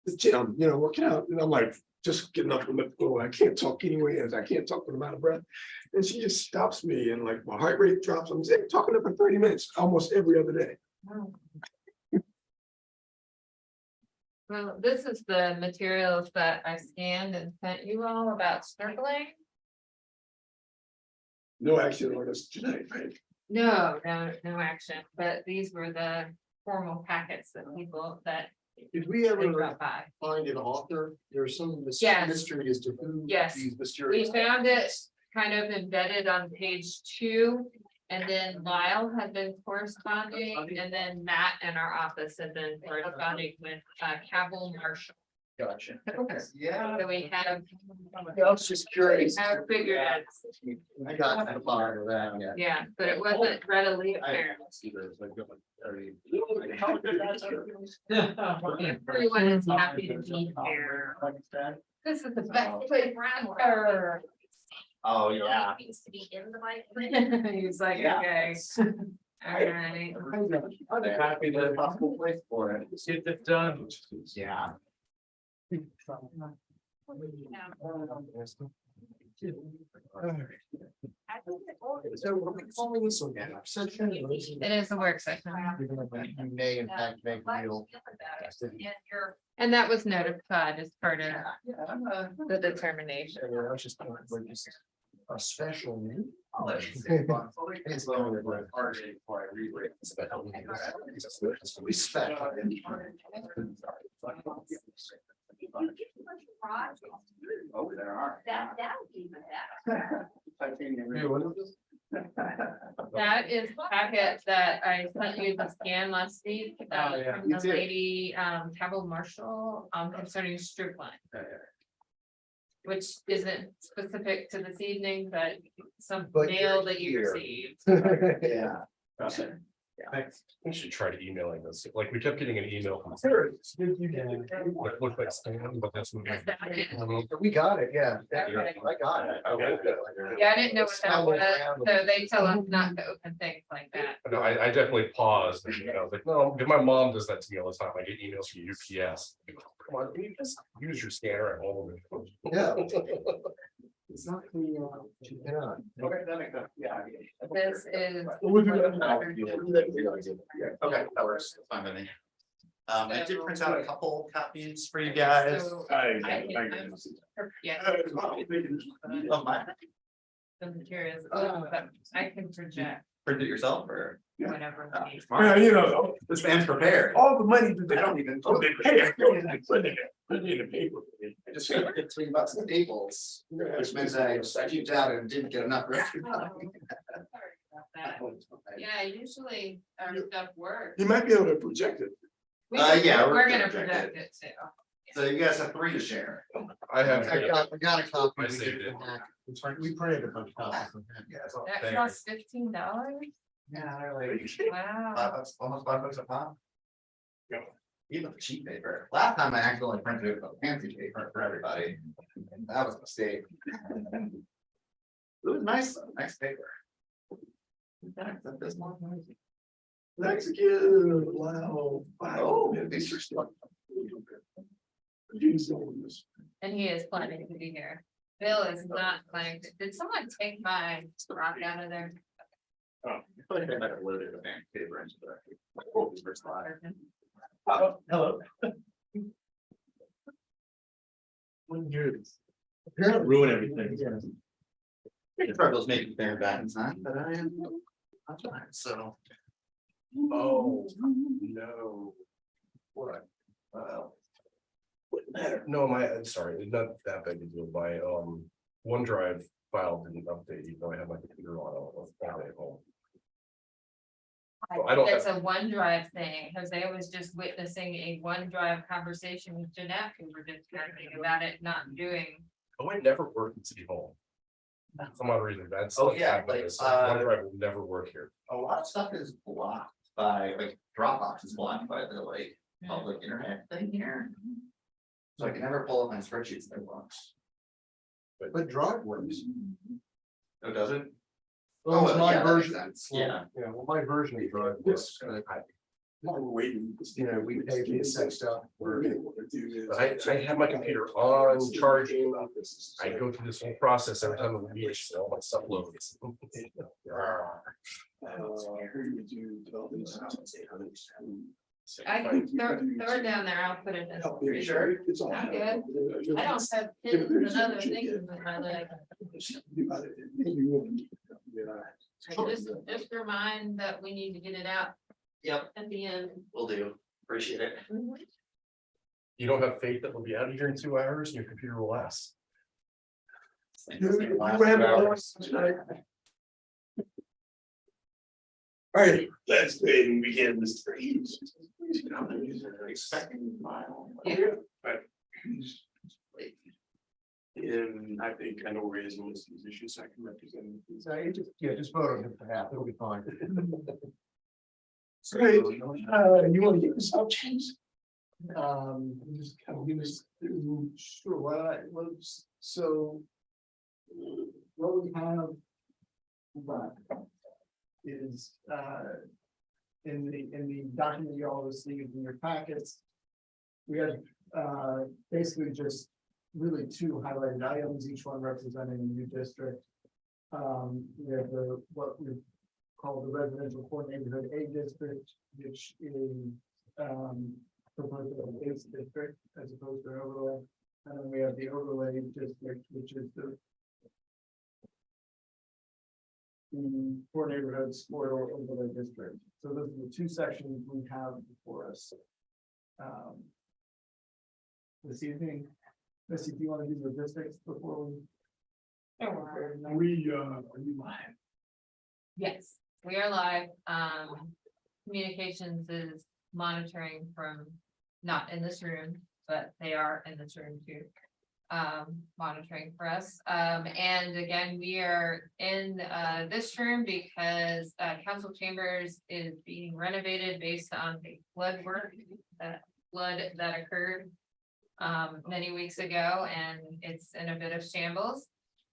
the gym, working out, and I'm like, just getting up from the floor. I can't talk anyway, as I can't talk when I'm out of breath. And she just stops me, and like my heart rate drops. I'm saying, talking to her for 30 minutes, almost every other day. Well, this is the materials that I scanned and sent you all about snorkeling. No action on this tonight, right? No action, but these were the formal packets that people that Did we they ever dropped by. find an author? There's some Yes. mystery as to who Yes. these We mysterious. found it kind of embedded on page 2. And then Lyle had been corresponding, and then Matt in our office had been corresponding with Cabell Marshall. Gotcha. Yeah. So we have. I was just curious. I figured it. I got the bottom of that, yeah. Yeah, but it wasn't readily I apparent. don't see those, like, Everyone is happy to be here. This is the best place around here. Oh, yeah. Needs to be in the mic. He's like, Yeah. okay. All right. I'm happy that possible place for it. Get it done. Yeah. So what are we calling this again? Section? It is a work session. You may in fact make real. And that was notified as part of Yeah. the determination. I was just. we're just A special. meeting. Oh, there are. That would be that. That is the packet that I sent you the scan last week, Oh, yeah. from You the did. lady, Cabell Marshall, concerning strip line. Which isn't specific to this evening, but some But mail you're that you here. received. Yeah. We should try to emailing this, like, we kept getting an email from. What looked like spam, but that's. Is that it? We got it, yeah. Okay. I got it. Yeah, I didn't know what that Smell was, around. so they tell us not to open things like that. No, I definitely paused, and, I was like, no, because my mom does that to me all the time, I get emails from UPS. Come on, can you just use your scanner at home? Yeah. It's not the, yeah. Okay, that makes sense, yeah. This is. Okay, that works, that's fine with me. I did print out a couple copies for you guys. So, I Yeah, Oh, my, the materials, but I can project print it yourself or? whenever. we need. Smart. This man's prepared. all the money that they don't even, they pay. I put it in the paper. I just got $3 in Staples, which means I cheaped out and didn't get enough. Oh, sorry about that. Yeah, usually our stuff works. You might be able to project it. Yeah, We're we're gonna gonna project it too. So you guys have 3 to share. I have. I got a copy. I saved it. We printed a bunch of copies. That Thank costs $15? Yeah, they're like Wow. $5, almost $5 a pop. Yeah. Even the cheap paper. Last time I accidentally printed a fancy paper for everybody. That was a mistake. It was nice, though, nice paper. This one. Mexican, wow. Oh, these are still. And he is planning to be here. Bill is not planning to, did someone take my rock out of there? I feel like I might have loaded a bank paper into the first slide. Hello. Ruin everything. The struggles making there back in time, but I am. I'm fine, so. Oh, no. What? Wouldn't matter. No, I'm sorry, it's not that big a deal. My OneDrive file didn't update, even though I have my computer on all day at home. Well, I don't It's a OneDrive thing. Jose was just witnessing a OneDrive conversation with Jeanette, who were just talking about it not doing. Oh, it never worked in City Hall. For some odd reason, that's. Oh, yeah, like, OneDrive will never work here. A lot of stuff is blocked by, like, Dropbox is blocked by the, like, public internet thing here. So I can never pull up my spreadsheets that once. But Drive works. Oh, does it? Well, Oh, my yeah, that makes version. sense. Yeah. Yeah, well, my version of Drive works. While we're waiting. We pay for this stuff. We're gonna do this. I have my computer on, charging. I go through this whole process every time we meet, so all my stuff loads. Who would do development? I can throw it down there, I'll put it in. Help me, sure. It's all. I'm good. I don't have pins and other things in my leg. Just remind that we need to get it out Yep, at the end. will do. Appreciate it. You don't have faith that we'll be out of here in 2 hours and your computer will last. All right, let's go ahead and begin this. Expecting mile. And I think I know where his on these issues, I can represent. So you just vote on his behalf, it'll be fine. Great, you want to give us some change? Just kind of give us. Sure, so. What we have. Is, in the document you all received in your packets. We have, basically just really 2 highlighted items, each one representing a new district. We have what we call the residential core neighborhood A district, which is, proposed as a base district as opposed to overlay. And then we have the overlay district, which is the core neighborhoods corridor overlay district. So those are the 2 sections we have before us. This evening, Missy, do you want to do logistics before we? Are you live? Yes, we are live. Communications is monitoring from, not in this room, but they are in this room too. Monitoring for us. And again, we are in this room because council chambers is being renovated based on the flood work, flood that occurred many weeks ago, and it's in a bit of shambles.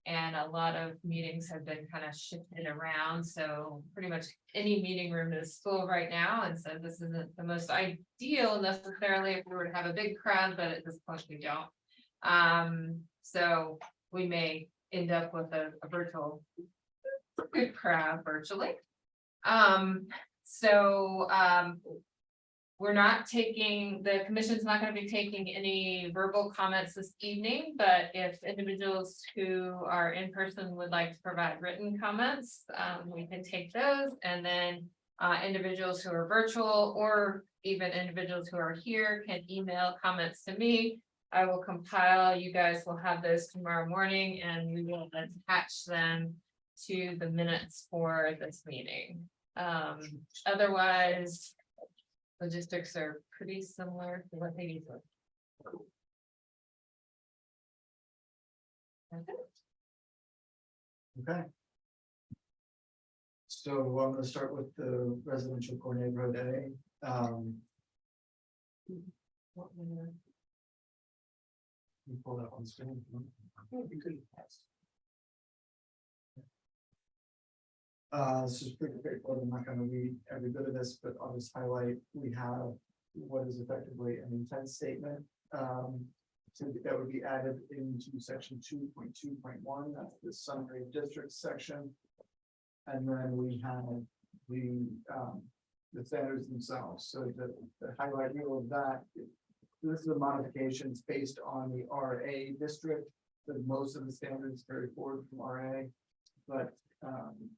And a lot of meetings have been kind of shifted around, so pretty much any meeting room is full right now, and so this isn't the most ideal necessarily if we were to have a big crowd, but at this point we don't. So we may end up with a virtual good crowd virtually. We're not taking, the commission's not going to be taking any verbal comments this evening, but if individuals who are in person would like to provide written comments, we can take those, and then individuals who are virtual or even individuals who are here can email comments to me. I will compile, you guys will have those tomorrow morning, and we will attach them to the minutes for this meeting. Otherwise, logistics are pretty similar to what they usually. Okay. So I'm gonna start with the residential core neighborhood A. You pull that on screen. This is pretty straightforward. I'm not gonna read every bit of this, but I'll just highlight, we have what is effectively an intent statement. So that would be added into section 2.2.1, that's the summary of district section. And then we have the standards themselves. So the highlight reel of that, this is a modifications based on the RA district. The most of the standards carry forward from RA, but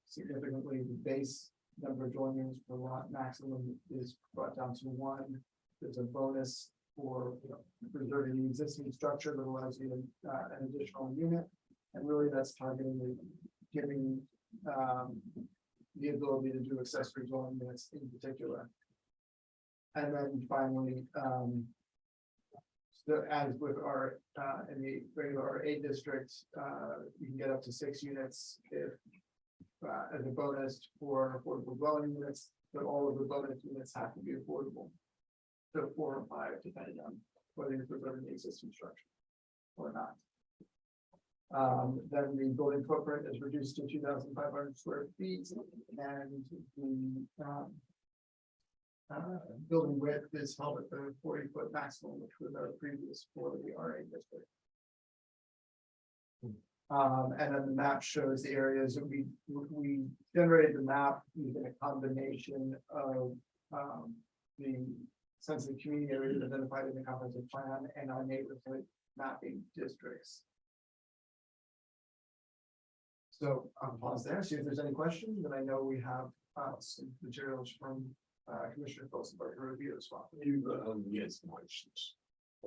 significantly the base number of joiners per lot maximum is brought down to 1. There's a bonus for preserving the existing structure that allows you an additional unit, and really that's targeting giving the ability to do accessory dwelling units in particular. And then finally, so as with our in the regular RA district, you can get up to 6 units if as a bonus for affordable dwelling units, but all of the bonus units have to be affordable. So 4 or 5, depending on whether you're preserving the existing structure or not. Then the building footprint is reduced to 2,500 square feet, and the building width is held at the 40-foot maximum, which was our previous for the RA district. And then the map shows the areas that we generated the map using a combination of, the sensitive community areas identified in the comprehensive plan and our neighborhood mapping districts. So I'll pause there, see if there's any questions, and I know we have some materials from Commissioner Felsenberg to review as well. Yes, questions.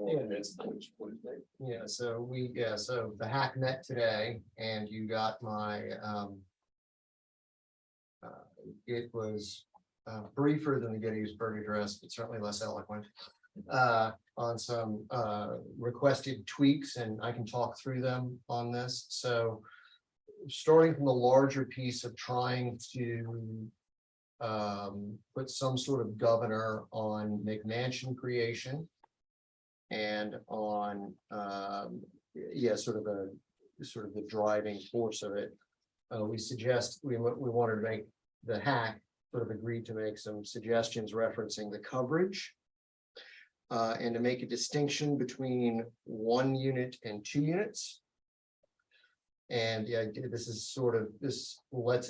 Yeah. That's what they. Yeah, so the hack met today and you got my, it was briefer than the Gettysburg Address, but certainly less eloquent. On some requested tweaks, and I can talk through them on this. So starting from the larger piece of trying to put some sort of governor on McMansion creation. And on, sort of the driving force of it. We suggest, we wanted to make the hack sort of agreed to make some suggestions referencing the coverage. And to make a distinction between 1 unit and 2 units. And the idea, this is sort of, this lends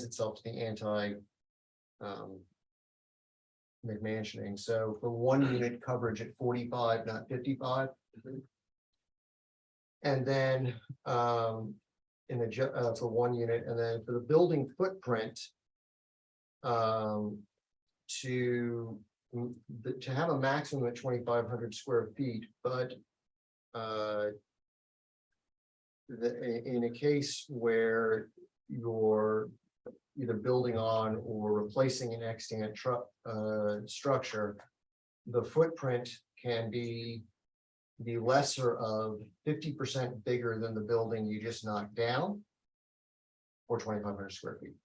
itself to the anti McMansioning. So for 1 unit coverage at 45, not 55. And then for 1 unit, and then for the building footprint. To have a maximum at 2,500 square feet, but in a case where you're either building on or replacing an extant structure, the footprint can be the lesser of 50% bigger than the building you just knocked down, or 2,500 square feet.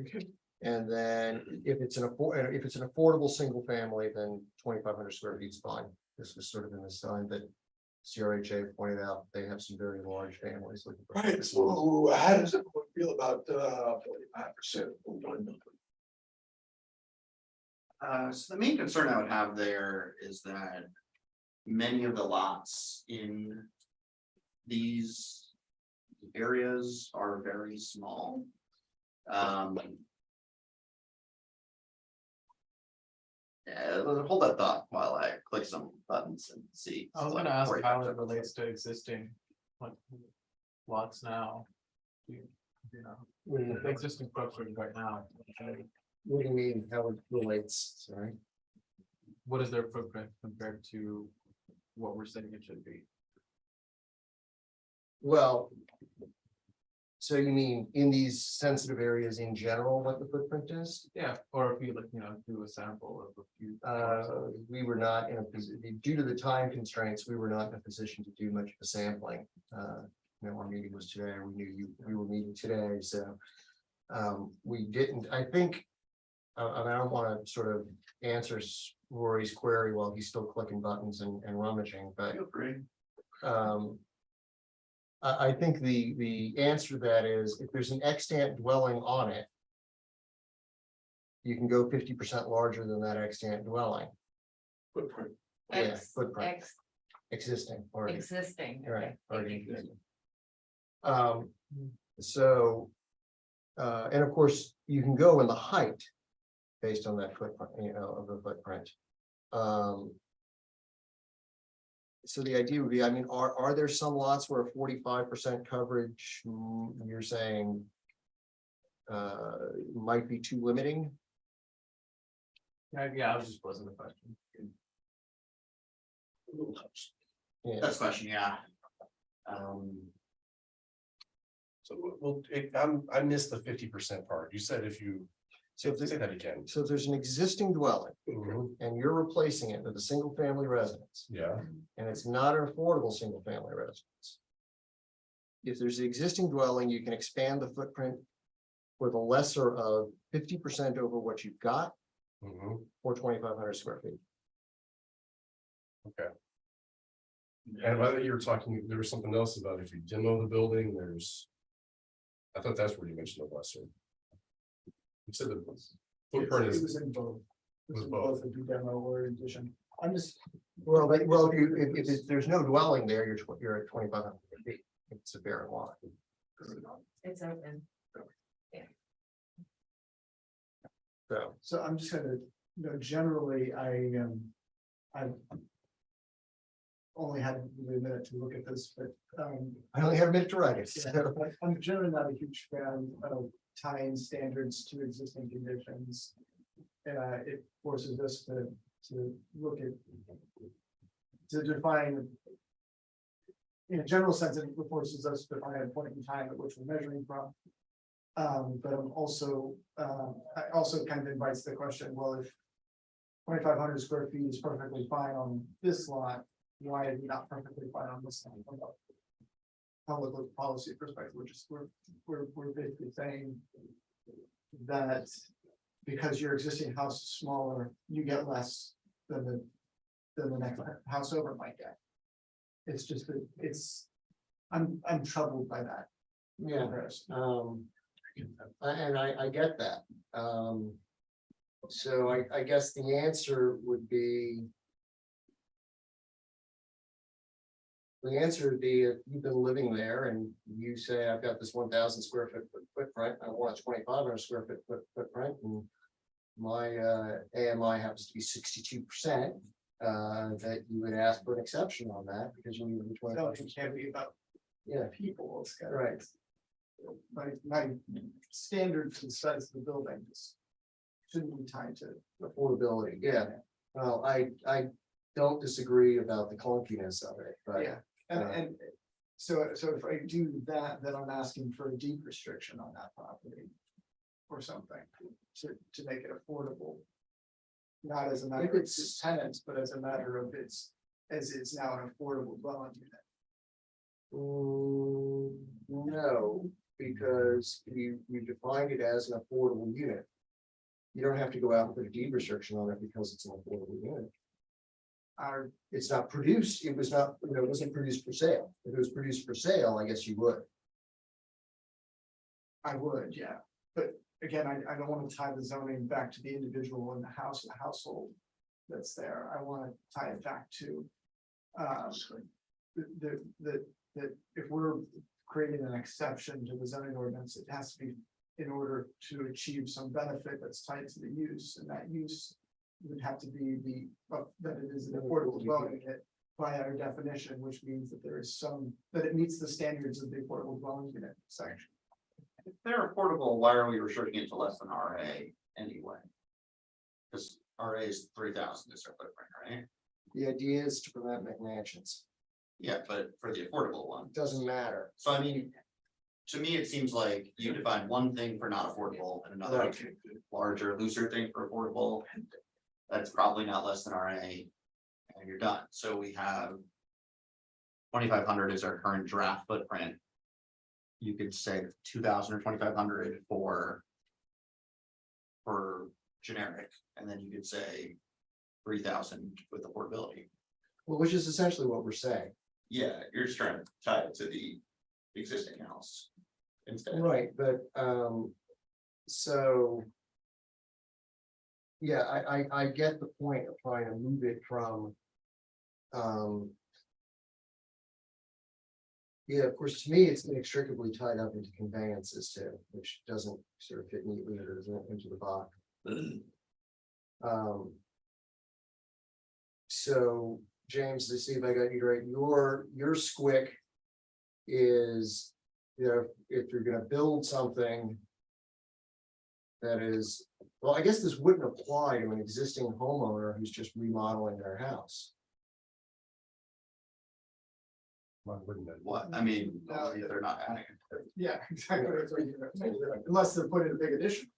Okay. And then if it's an affordable single family, then 2,500 square feet is fine. This was sort of in the sign that CRHA pointed out, they have some very large families. Looking for Right, so how does everyone feel about 45%? So the main concern I would have there is that many of the lots in these areas are very small. Hold that thought while I click some buttons and see. I was gonna ask how it relates to existing, like, lots now. You know, the existing footprint right now. What do you mean, how it relates, sorry? What is their footprint compared to what we're saying it should be? Well, so you mean in these sensitive areas in general, what the footprint is? Yeah, or if you like, do a sample of a few. We were not in a position, due to the time constraints, we were not in a position to do much of a sampling. Our meeting was today, we were meeting today, so we didn't, I think, I don't want to sort of answer Rory's query while he's still clicking buttons and rummaging, but Feel free. I think the answer to that is if there's an extant dwelling on it, you can go 50% larger than that extant dwelling. Footprint. Yeah, footprint. Existing or Existing. right, Okay, already thank you. existing. And of course, you can go in the height based on that footprint, of the footprint. So the idea would be, I mean, are there some lots where 45% coverage, you're saying, might be too limiting? Yeah, I was just posing the question. Yeah. That's the question, yeah. So I missed the 50% part. You said if you say that again. So if there's an existing dwelling Mhm. and you're replacing it with a single family residence, Yeah, and it's not an affordable single family residence. If there's an existing dwelling, you can expand the footprint with a lesser of 50% over what you've got, mhm. or 2,500 square feet. Okay. And by that you were talking, there was something else about if you demo the building, I thought that's where you mentioned the lesser. You said that Footprint It is, was in both. It was Was in both. both of the demo or addition. I'm just. Well, if there's no dwelling there, you're at 2,500 feet. It's a bare lot. It's open. So, So I'm just gonna, generally, I've only had really a minute to look at this, but, I only have a minute to write it. yeah, I'm generally not a huge fan of tying standards to existing conditions. It forces us to look at, to define. In a general sense, it forces us to define a point in time at which we're measuring from. But I'm also, I also kind of invites the question, well, if 2,500 square feet is perfectly fine on this lot, why is it not perfectly fine on this lot? From a public policy perspective, we're basically saying that because your existing house is smaller, you get less than the next house over might get. It's just that I'm troubled by that. Yeah, comparison. and I get that. So I guess the answer would be. The answer would be if you've been living there and you say, I've got this 1,000 square foot footprint, I want a 2,500 square footprint, and my AMI happens to be 62%. That you would ask for an exception on that because you need the No, 25. it can't be about Yeah, people. It's got- right. My standard for the size of the building is shouldn't be tied to. Affordability, yeah. Well, I don't disagree about the clunkiness of it, but Yeah, and so if I do that, then I'm asking for a deed restriction on that property. Or something to make it affordable. Not as a matter of its tenants, but as a matter of as it's now an affordable dwelling unit. no, because you defined it as an affordable unit. You don't have to go out and put a deed restriction on it because it's an affordable unit. It's not produced, it was not, it wasn't produced for sale. If it was produced for sale, I guess you would. I would, yeah, but again, I don't want to tie the zoning back to the individual in the house, the household. That's there, I want to tie it back to. That if we're creating an exception to the zoning ordinance, it has to be in order to achieve some benefit that's tied to the use, and that use. Would have to be that it is an affordable dwelling unit by our definition, which means that there is that it meets the standards of the affordable dwelling unit section. If they're affordable, why are we restricting it to less than RA anyway? Because RA is 3,000 is our footprint, right? The idea is to prevent McMansions. Yeah, but for the affordable one. Doesn't matter. So I mean, to me, it seems like you define one thing for not affordable and another Right. larger, looser thing for affordable. That's probably not less than RA, and you're done. So we have 2,500 is our current draft footprint. You could say 2,000 or 2,500 for generic, and then you could say 3,000 with affordability. Well, which is essentially what we're saying. Yeah, you're just trying to tie it to the existing house instead. Right, but, so. Yeah, I get the point of trying to move it from. Yeah, of course, to me, it's inextricably tied up into conveyances too, which doesn't sort of fit neatly into the box. So, James, to see if I got you right, your squick is, if you're gonna build something. That is, well, I guess this wouldn't apply to an existing homeowner who's just remodeling their house. why wouldn't it? What, I mean, they're not adding it. Yeah, exactly. That's what you're saying. Unless they're putting a big addition.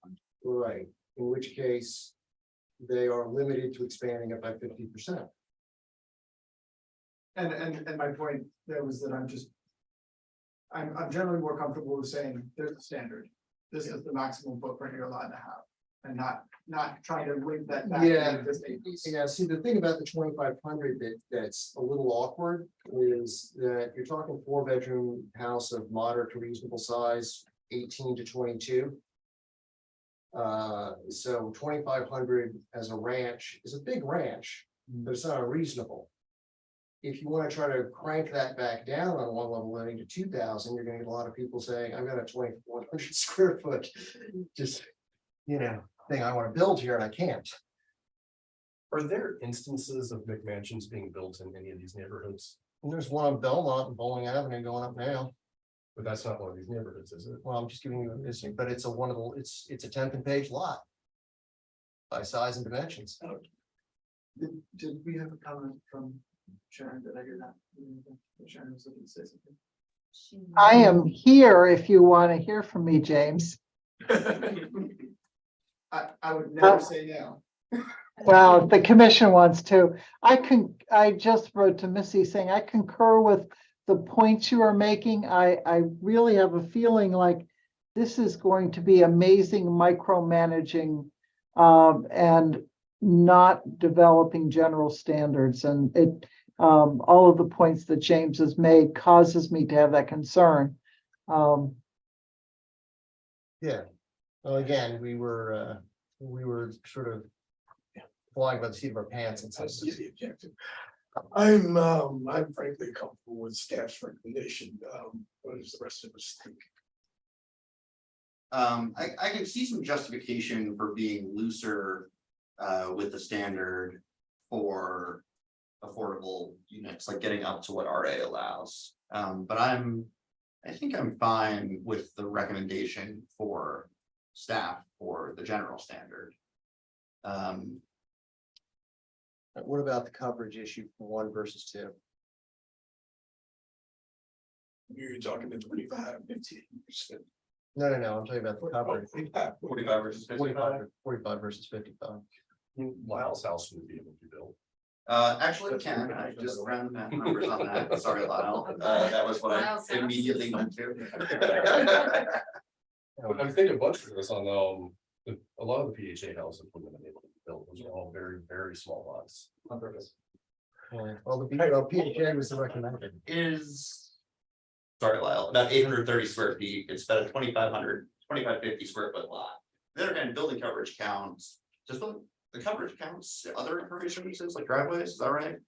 Right, in which case they are limited to expanding it by 50%. And my point there was that I'm generally more comfortable with saying there's a standard. This is the maximum footprint you're allowed to have, and not trying to link that back. to the Yeah. existing piece. Yeah, see, the thing about the 2,500 that's a little awkward is that you're talking 4-bedroom house of moderate to reasonable size, 18 to 22. So 2,500 as a ranch is a big ranch, but it's not unreasonable. If you want to try to crank that back down on one level living to 2,000, you're gonna get a lot of people saying, I've got a 2,100 square foot. Just, thing I want to build here and I can't. Are there instances of McMansions being built in any of these neighborhoods? And there's one on Belmont and Bowling Avenue going up now. But that's not one of these neighborhoods, is it? Well, I'm just giving you a listing, but it's it's a 10th page lot. By size and dimensions. Did we have a comment from Sharon? Did I hear that? Sharon was looking to say something. I am here if you want to hear from me, James. I would never say no. Well, the commission wants to. I just wrote to Missy saying I concur with the points you are making. I really have a feeling like this is going to be amazing micromanaging and not developing general standards. And it all of the points that James has made causes me to have that concern. Yeah. Well, again, we were sort of flying by the seat of our pants and That's says, the objective. I'm frankly comfortable with staff's recommendation. What does the rest of us think? I can see some justification for being looser with the standard for affordable units, like getting up to what RA allows. But I think I'm fine with the recommendation for staff for the general standard. what about the coverage issue for 1 versus 2? You're talking to 25, 15%. No, I'm talking about the coverage. 45 versus 55. 45 versus 55. Lyle's house would be able to be built. Actually, Ken, I just ran the math numbers on that. Sorry, Lyle. That was what I Lyle's house. immediately went to. But I'm thinking bunch of this on, a lot of the PHA houses wouldn't have been able to be built. Those are all very, very small lots. On purpose. Well, the PHA was the recommended. Sorry, Lyle, about 830 square feet. It's about a 2,550 square foot lot. Then again, building coverage counts, just the coverage counts other information uses like driveways, is that right?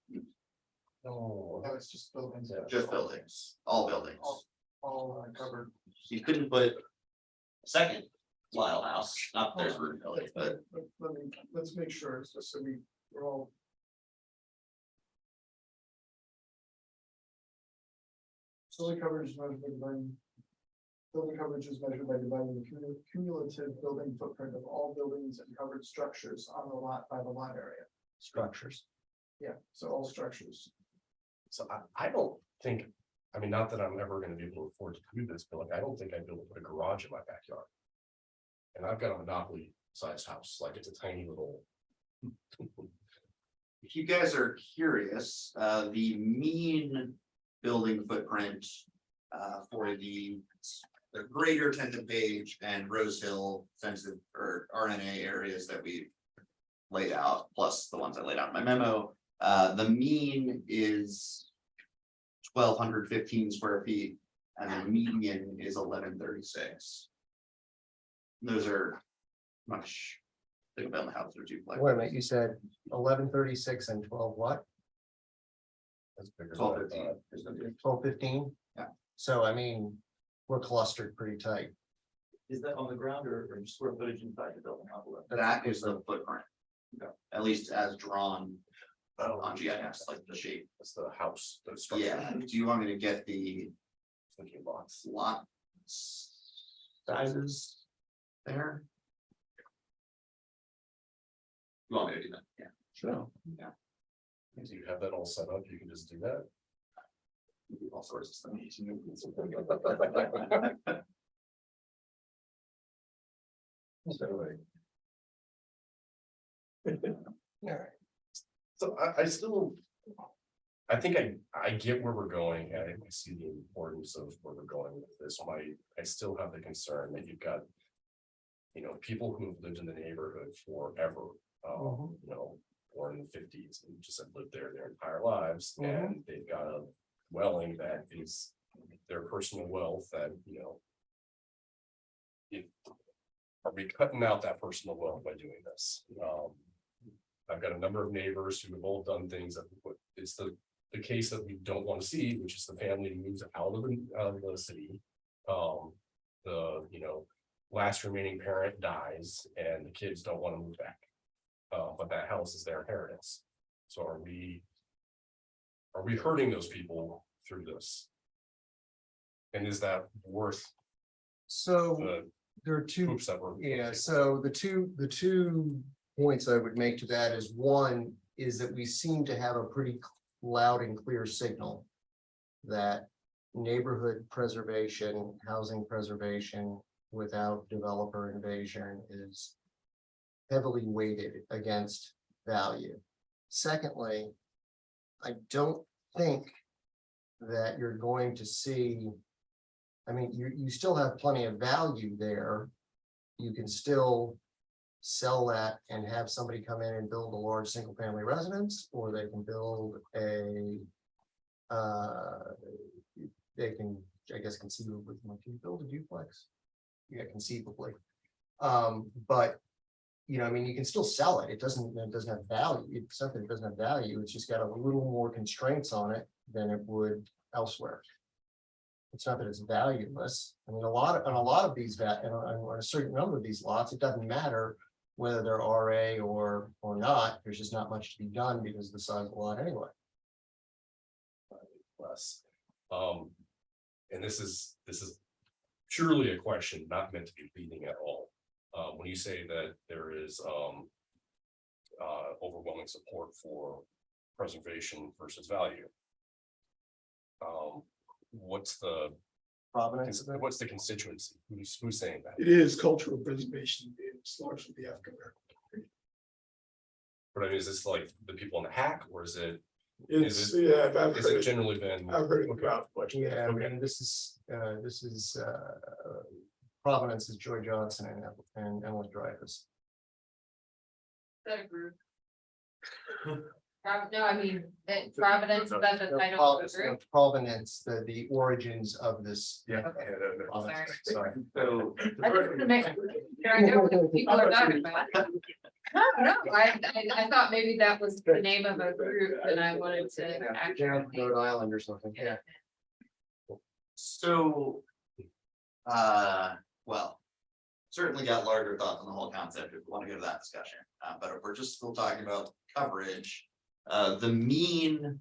Oh, No, it's just buildings. Just buildings, all buildings. All covered. You couldn't put a second Lyle house, not there's room building, but Let's make sure, so we're all. Solar coverage is measured by dividing. Building coverage is measured by dividing the cumulative building footprint of all buildings and covered structures on the lot by the lot area. Structures. Yeah, so all structures. so I don't think, I mean, not that I'm ever gonna be able to afford to do this, but like, I don't think I'd be able to put a garage in my backyard. And I've got a monopoly sized house, like it's a tiny little. if you guys are curious, the mean building footprint for the greater 10th page and Rose Hill sensitive or RNA areas that we laid out, plus the ones I laid out in my memo, the mean is 1,215 square feet, and the median is 1,136. Those are much, think about the house or duplex. Wait a minute, you said 1136 and 12 what? That's bigger than I 1215 thought. is the 1215? Yeah. So I mean, we're clustered pretty tight. Is that on the ground or square footage inside the building envelope? That is the footprint. At least as drawn Oh, on GIS, like the shape. That's the house, the structure. Yeah, do you want me to get the Thinking lots. lot sizes there? You want me to do that? Yeah. Sure. Do you have that all set up? You can just do that. All sorts of stuff. So I still. I think I get where we're going, and I see the importance of where we're going with this. I still have the concern that you've got. People who have lived in the neighborhood forever, born in the 50s and just have lived there their entire lives, and they've got a dwelling that is their personal wealth that, if are we cutting out that personal wealth by doing this? I've got a number of neighbors who have all done things that it's the case that we don't want to see, which is the family moves out of the city. Last remaining parent dies and the kids don't want to move back. But that house is their inheritance. So are we hurting those people through this? And is that worth So the there are two, hoops that we're? yeah, so the two points I would make to that is, one is that we seem to have a pretty loud and clear signal that neighborhood preservation, housing preservation without developer invasion is heavily weighted against value. Secondly, I don't think that you're going to see, I mean, you still have plenty of value there. You can still sell that and have somebody come in and build a large single family residence, or they can build a they can, I guess, conceivably, can you build a duplex? Yeah, conceivably. But you know, I mean, you can still sell it. It doesn't have value. It's something that doesn't have value. It's just got a little more constraints on it than it would elsewhere. It's not that it's valueless. I mean, a lot of these on a certain number of these lots, it doesn't matter whether they're RA or not. There's just not much to be done because of the size of the lot anyway. Less. And this is purely a question not meant to be leading at all. When you say that there is overwhelming support for preservation versus value. What's the Provenance. what's the constituency? Who's saying that? It is cultural preservation. It's largely the African American. But I mean, is this like the people in the hack, or is it? It's, yeah, I've Is heard it it. generally been? I've heard it about much. Yeah, I mean, this is Provenance is Joy Johnson and Emily Dreyfus. That group. No, I mean, Providence, that's the title of the group. Provenance, the origins of this. Yeah. Provenance, Sorry. sorry. So. I just want to make sure I know what people are talking about. No, I thought maybe that was the name of a group and I wanted to Yeah, actually. Rhode Island or something, yeah. So, well, certainly got larger thoughts on the whole concept if we want to go to that discussion. But if we're just still talking about coverage, the mean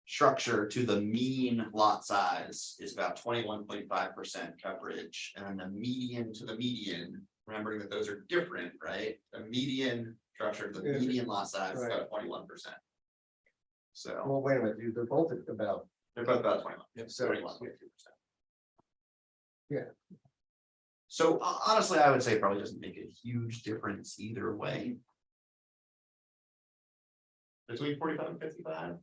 structure to the mean lot size is about 21.5% coverage, and then the median to the median, remembering that those are different, right? The median structure, the Yeah. median lot size is Right. about 21%. So Well, wait a minute, they're both about, they're both about 21. so, 21.2%. Yeah. So honestly, I would say it probably doesn't make a huge difference either way. Between 45 and 55.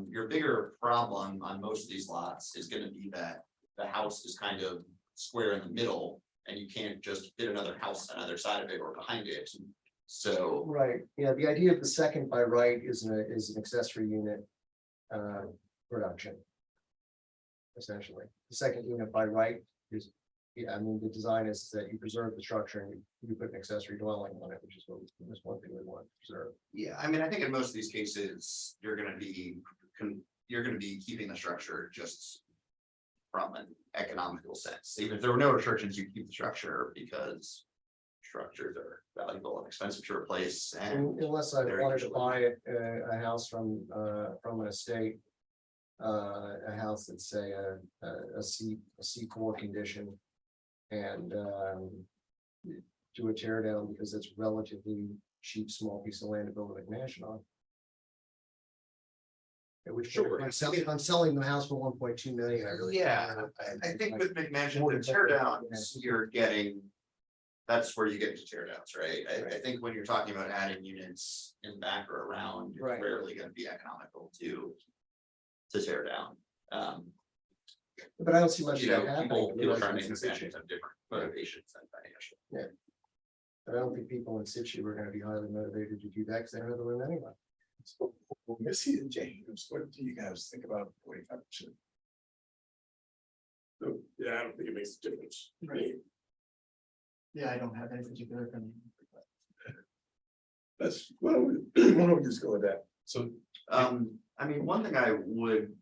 Your bigger problem on most of these lots is gonna be that the house is kind of square in the middle. And you can't just fit another house on either side of it or behind it. So, right, yeah, the idea of the second by right is an accessory unit production. Essentially, the second unit by right is, yeah, I mean, the design is that you preserve the structure and you put an accessory dwelling on it, which is what this one thing we want to preserve. yeah, I mean, I think in most of these cases, you're gonna be keeping the structure just from an economical sense. Even if there were no restrictions, you keep the structure because structures are valuable and expensive to replace. And Unless I they're wanted to usually- buy a house from an estate. A house that's say a C4 condition. And do a tear down because it's relatively cheap, small piece of land to build a McMansion on. Which Sure. if I'm selling the house for 1.2 million, I really. Yeah, I think with McMansion, the tear downs, you're getting. That's where you get to tear downs, right? I think when you're talking about adding units in the back or around, it's Right. rarely gonna be economical to tear down. But I don't see much You of know, that people happening. trying to make McMansions have different motivations than financial. But I don't think people in situ are gonna be highly motivated to do that because they don't have the room anyway. So, Missy and James, what do you guys think about 45%? So, yeah, I don't think it makes a difference. Right. Yeah, I don't have any particular opinion. That's, well, why don't we just go with that? So I mean, one thing I would.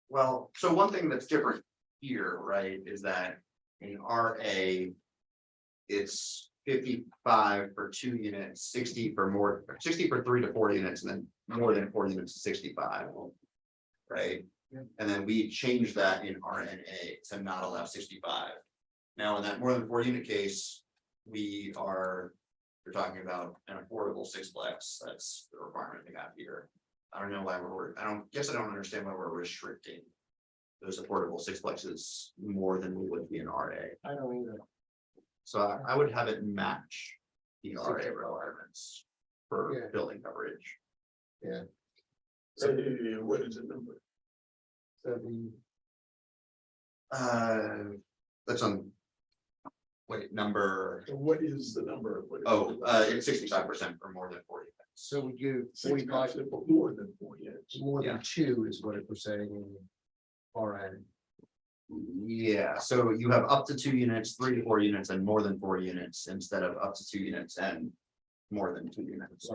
Well, so one thing that's different here, right, is that in RA. It's 55 for 2 units, 60 for more, 60 for 3 to 4 units, and then more than 4 units to 65. Right? Yeah. And then we changed that in RNA to not allow 65. Now, in that more than 4 unit case, we're talking about an affordable sixplex. That's the requirement we have here. I don't know why I don't understand why we're restricting those affordable sixplexes more than we would be in RA. I don't either. So I would have it match the RA requirements Yeah. for building coverage. So, what is the number? So the, That's on. Wait, number, So what is the number? it's 65% for more than 40. so we do 45 45, for more than 4 units. more Yeah. than 2 is what we're saying in RN. Yeah, so you have up to 2 units, 3 to 4 units, and more than 4 units instead of up to 2 units and more than 2 units.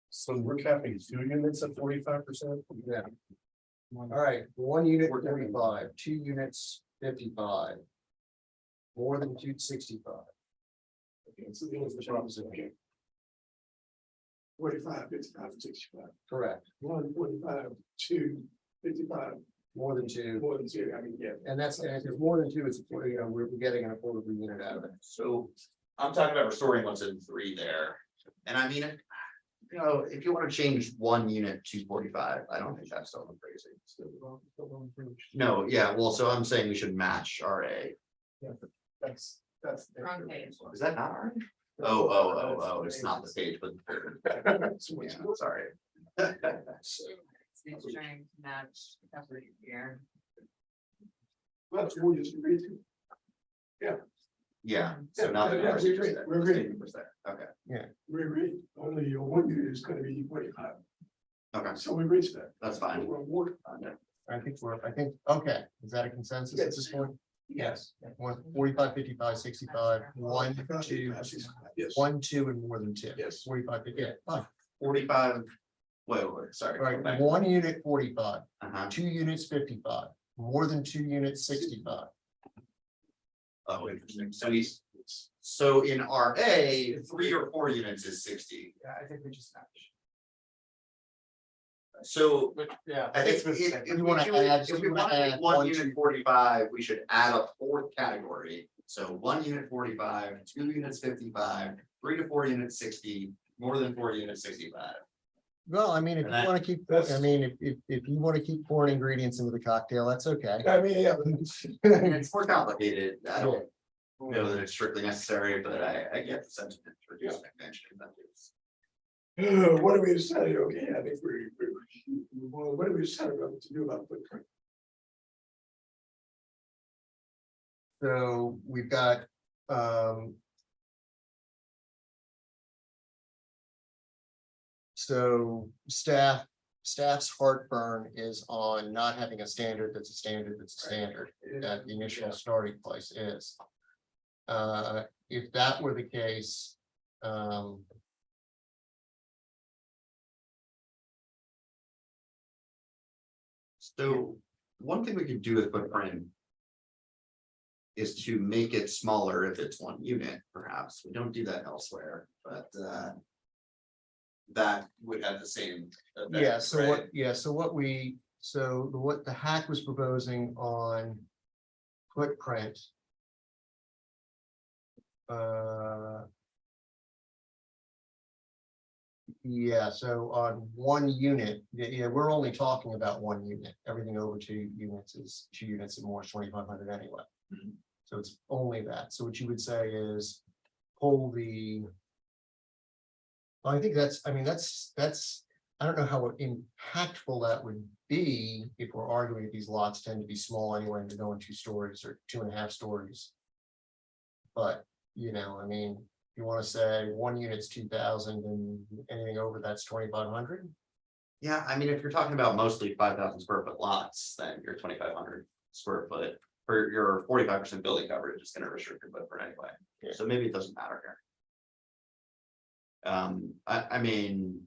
So we're capping 2 units at 45%? Yeah. All right, 1 unit 45, 2 units 55. More than 265. Okay, so the only proposition. Okay. 45, 55, 65. Correct. 145, 2, 55, More than 2. more than 2, I mean, yeah. And that's, and if there's more than 2, it's, we're getting an affordable unit out of it. So I'm talking about restoring what's in 3 there. And I mean, if you want to change 1 unit to 45, I don't think that's so crazy. No, yeah, well, so I'm saying we should match RA. That's. Wrong page. Is that not RA? Oh, it's not the page, but. So much Yeah, sorry. It's trying to match coverage here. That's what we just agreed to. Yeah, so now. Yeah, yeah, we agree. We're agreeing. Okay, We agreed, only your 1 unit is gonna be 45, okay, so we reached that. that's fine. We're on board on that. I think, okay, is that a consensus at this point? Yes. 45, 55, 65, 1, 2, Yes, 1, 2, and more than 2. Yes. 45, 50, yeah, fine. 45. Wait, sorry. All right, 1 unit 45, Uh-huh. 2 units 55, more than 2 units 65. Oh, interesting. So in RA, 3 or 4 units is 60. Yeah, I think we just match. So But yeah. I think If you wanna add- if we you wanna want to add make 1 1, unit 2. 45, we should add a 4th category. So 1 unit 45, 2 units 55, 3 to 4 units 60, more than 4 units 65. Well, I mean, if And you that- want to keep, I mean, if you want to keep pouring ingredients into the cocktail, that's okay. I mean, yeah. And it's more complicated. I don't know that it's strictly necessary, but I get the sentiment for just mentioning that. What do we decide? Okay, I think well, what do we decide about to do about footprint? So we've got, so staff's heartburn is on not having a standard that's a standard that's a standard, that the initial starting place is. If that were the case, So one thing we could do with footprint. Is to make it smaller if it's 1 unit, perhaps. We don't do that elsewhere, but that would have the same. effect, yeah, so right? what the hack was proposing on footprint. Yeah, so on 1 unit, yeah, we're only talking about 1 unit, everything over 2 units is 2 units and more, 2,500 anyway. Mhm. So it's only that, so what you would say is pull the. I think that's, I mean, that's, I don't know how impactful that would be if we're arguing that these lots tend to be small anyway, and they're going 2 stories or 2.5 stories. But, I mean, if you want to say 1 unit's 2,000 and anything over that's 2,500. Yeah, I mean, if you're talking about mostly 5,000 square foot lots, then you're 2,500 square foot For your 45% building coverage, it's gonna restrict your footprint anyway, Yeah. so maybe it doesn't matter here. I mean,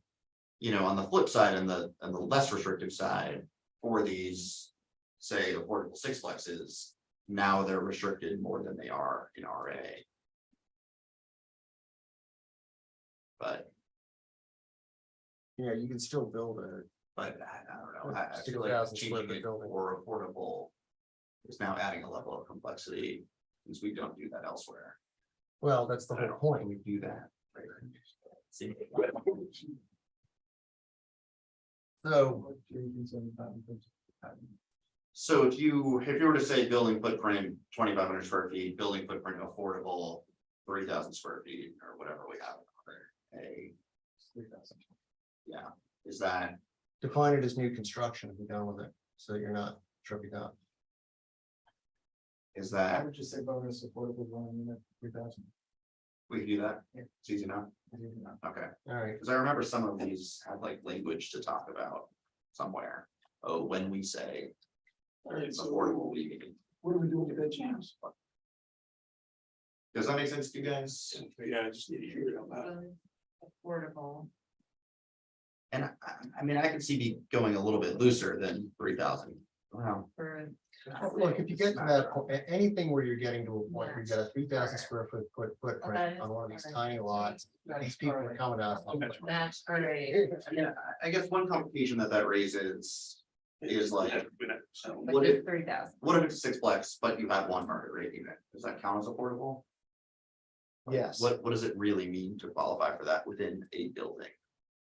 you know, on the flip side and the less restrictive side for these, say, affordable sixplexes, now they're restricted more than they are in RA. But, Yeah, you can still build a, but I don't know, I feel like 6,000 square changing foot it building. more affordable is now adding a level of complexity, since we don't do that elsewhere. well, that's the whole point. We do that. See, So, so if you were to say building footprint 2,500 square feet, building footprint affordable 3,000 square feet or whatever we have. A, yeah, is that, define it as new construction and be done with it, so you're not tripping up. is I that, would just say bonus affordable one unit, 3,000. we can do that? Yeah. It's easy enough, okay, All right, because I remember some of these have like language to talk about somewhere. Oh, when we say All right, so affordable, we mean. what are we doing with that chance? Does that make sense to you guys? Yeah, I just need to hear it out loud. Affordable. And I mean, I could see me going a little bit looser than 3,000. Wow. For. look, if you get to that, anything where you're getting to a point where you got a 3,000 square foot footprint on one of these tiny lots, these people are coming out. That's great. Yeah, I guess one complication that raises is like, Like what if, 3,000. what if it's a sixplex, but you have one market rate unit? Does that count as affordable? Yes, What does it really mean to qualify for that within a building?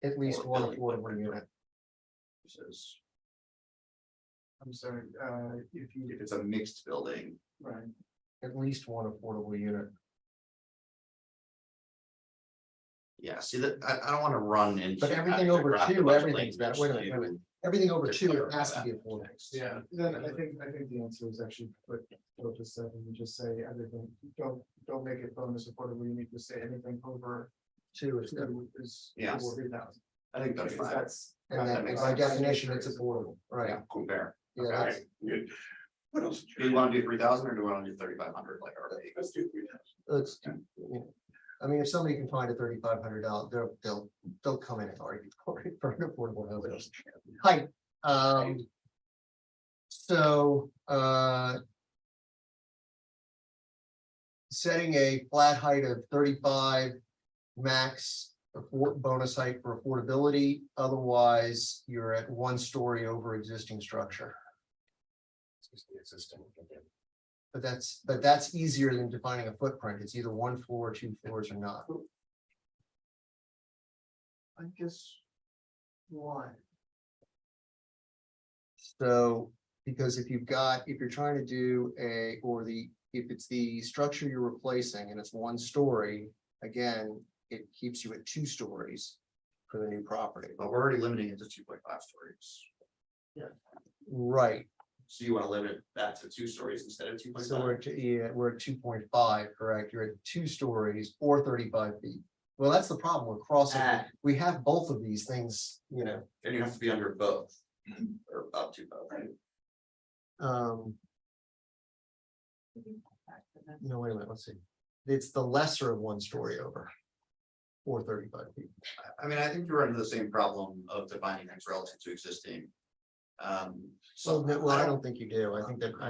at least one affordable unit. Versus I'm sorry, if you, if it's a mixed building, right, At least one affordable unit. yeah, see that, I don't want to run into. But everything having to over draft a two, bunch of everything's better. language Wait a minute, wait a to- minute. Everything over to two, it clarify has to that. be affordable. Yeah. then I think the answer is actually put, go to 7, and just say everything, don't make it bonus affordable, you need to say anything over Two is good. 2 is. Yes. 3,000. I think that's Because fine. that's. And that then makes by sense. definition, it's affordable, right? Yeah, cool, fair. Yeah, All that's, right, good. What else? Do you want to do 3,000 or do you want to do 3,500 like already? Let's do 3,000. let's, I mean, if somebody can find a $3,500, they'll come in and argue for it for an affordable housing. Height, so, setting a flat height of 35 max bonus height for affordability, otherwise you're at 1 story over existing structure. It's the existing, okay. But that's easier than defining a footprint. It's either 1 floor, 2 floors or not. I guess. Why? So, because if you're trying to do if it's the structure you're replacing and it's 1 story, again, it keeps you at 2 stories for the new property. But we're already limiting it to 2.5 stories. Right, So you want to limit that to 2 stories instead of 2.5? so we're at 2.5, correct? You're at 2 stories or 35 feet. Well, that's the problem. We're crossing, we have both of these things, you know. And you have to be under both. Or up to both, right? No, wait a minute, let's see. It's the lesser of 1 story over. Or 35 feet. I mean, I think you run into the same problem of defining things relative to existing. So, well, I don't think you do. I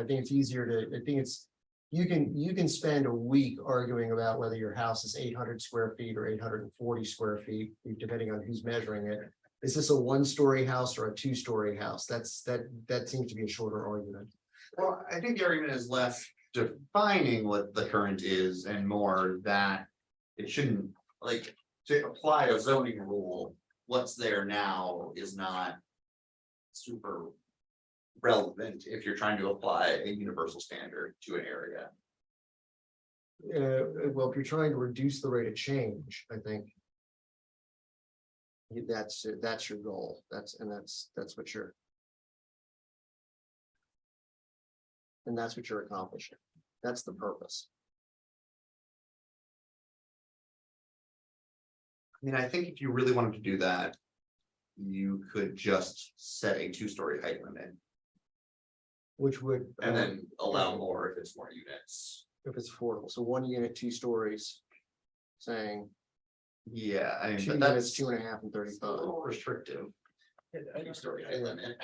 think it's easier I think it's, you can spend a week arguing about whether your house is 800 square feet or 840 square feet, depending on who's measuring it. Is this a 1-story house or a 2-story house? that seems to be a shorter argument. Well, I think the argument is less defining what the current is and more that it shouldn't, like, to apply a zoning rule, what's there now is not super relevant if you're trying to apply a universal standard to an area. Well, if you're trying to reduce the rate of change, I think. That's your goal. That's what you're. And that's what you're accomplishing. That's the purpose. I mean, I think if you really wanted to do that, you could just set a 2-story height limit. which would. And then allow more if it's more units. If it's affordable, so 1 unit, 2 stories. Saying Yeah, I mean, 2 but units, that's 2.5 and a 35. little restrictive. Two-story height limit.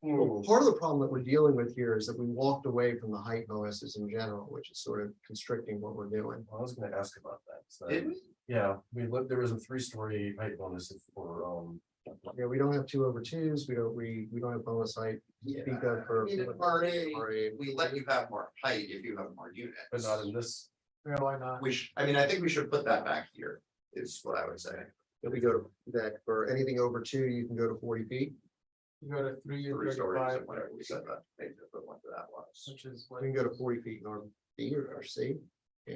Well, part of the problem that we're dealing with here is that we walked away from the height bonuses in general, which is sort of constricting what we're doing. I was gonna ask about that. So, Did we? yeah, we looked, there was a 3-story height bonus for, Yeah, we don't have 2 over 2s, we don't have bonus height. Yeah, Speak of for- I mean, in RA, we let you have more height if you have more units. but not in this. Yeah, why not? I mean, I think we should put that back here, is what I would say. If we go to that, for anything over 2, you can go to 40 feet. You go to 3 and 3 stories 35, and whatever we said that, maybe the equivalent to that was. which is We what. can go to 40 feet north B or C. Yeah.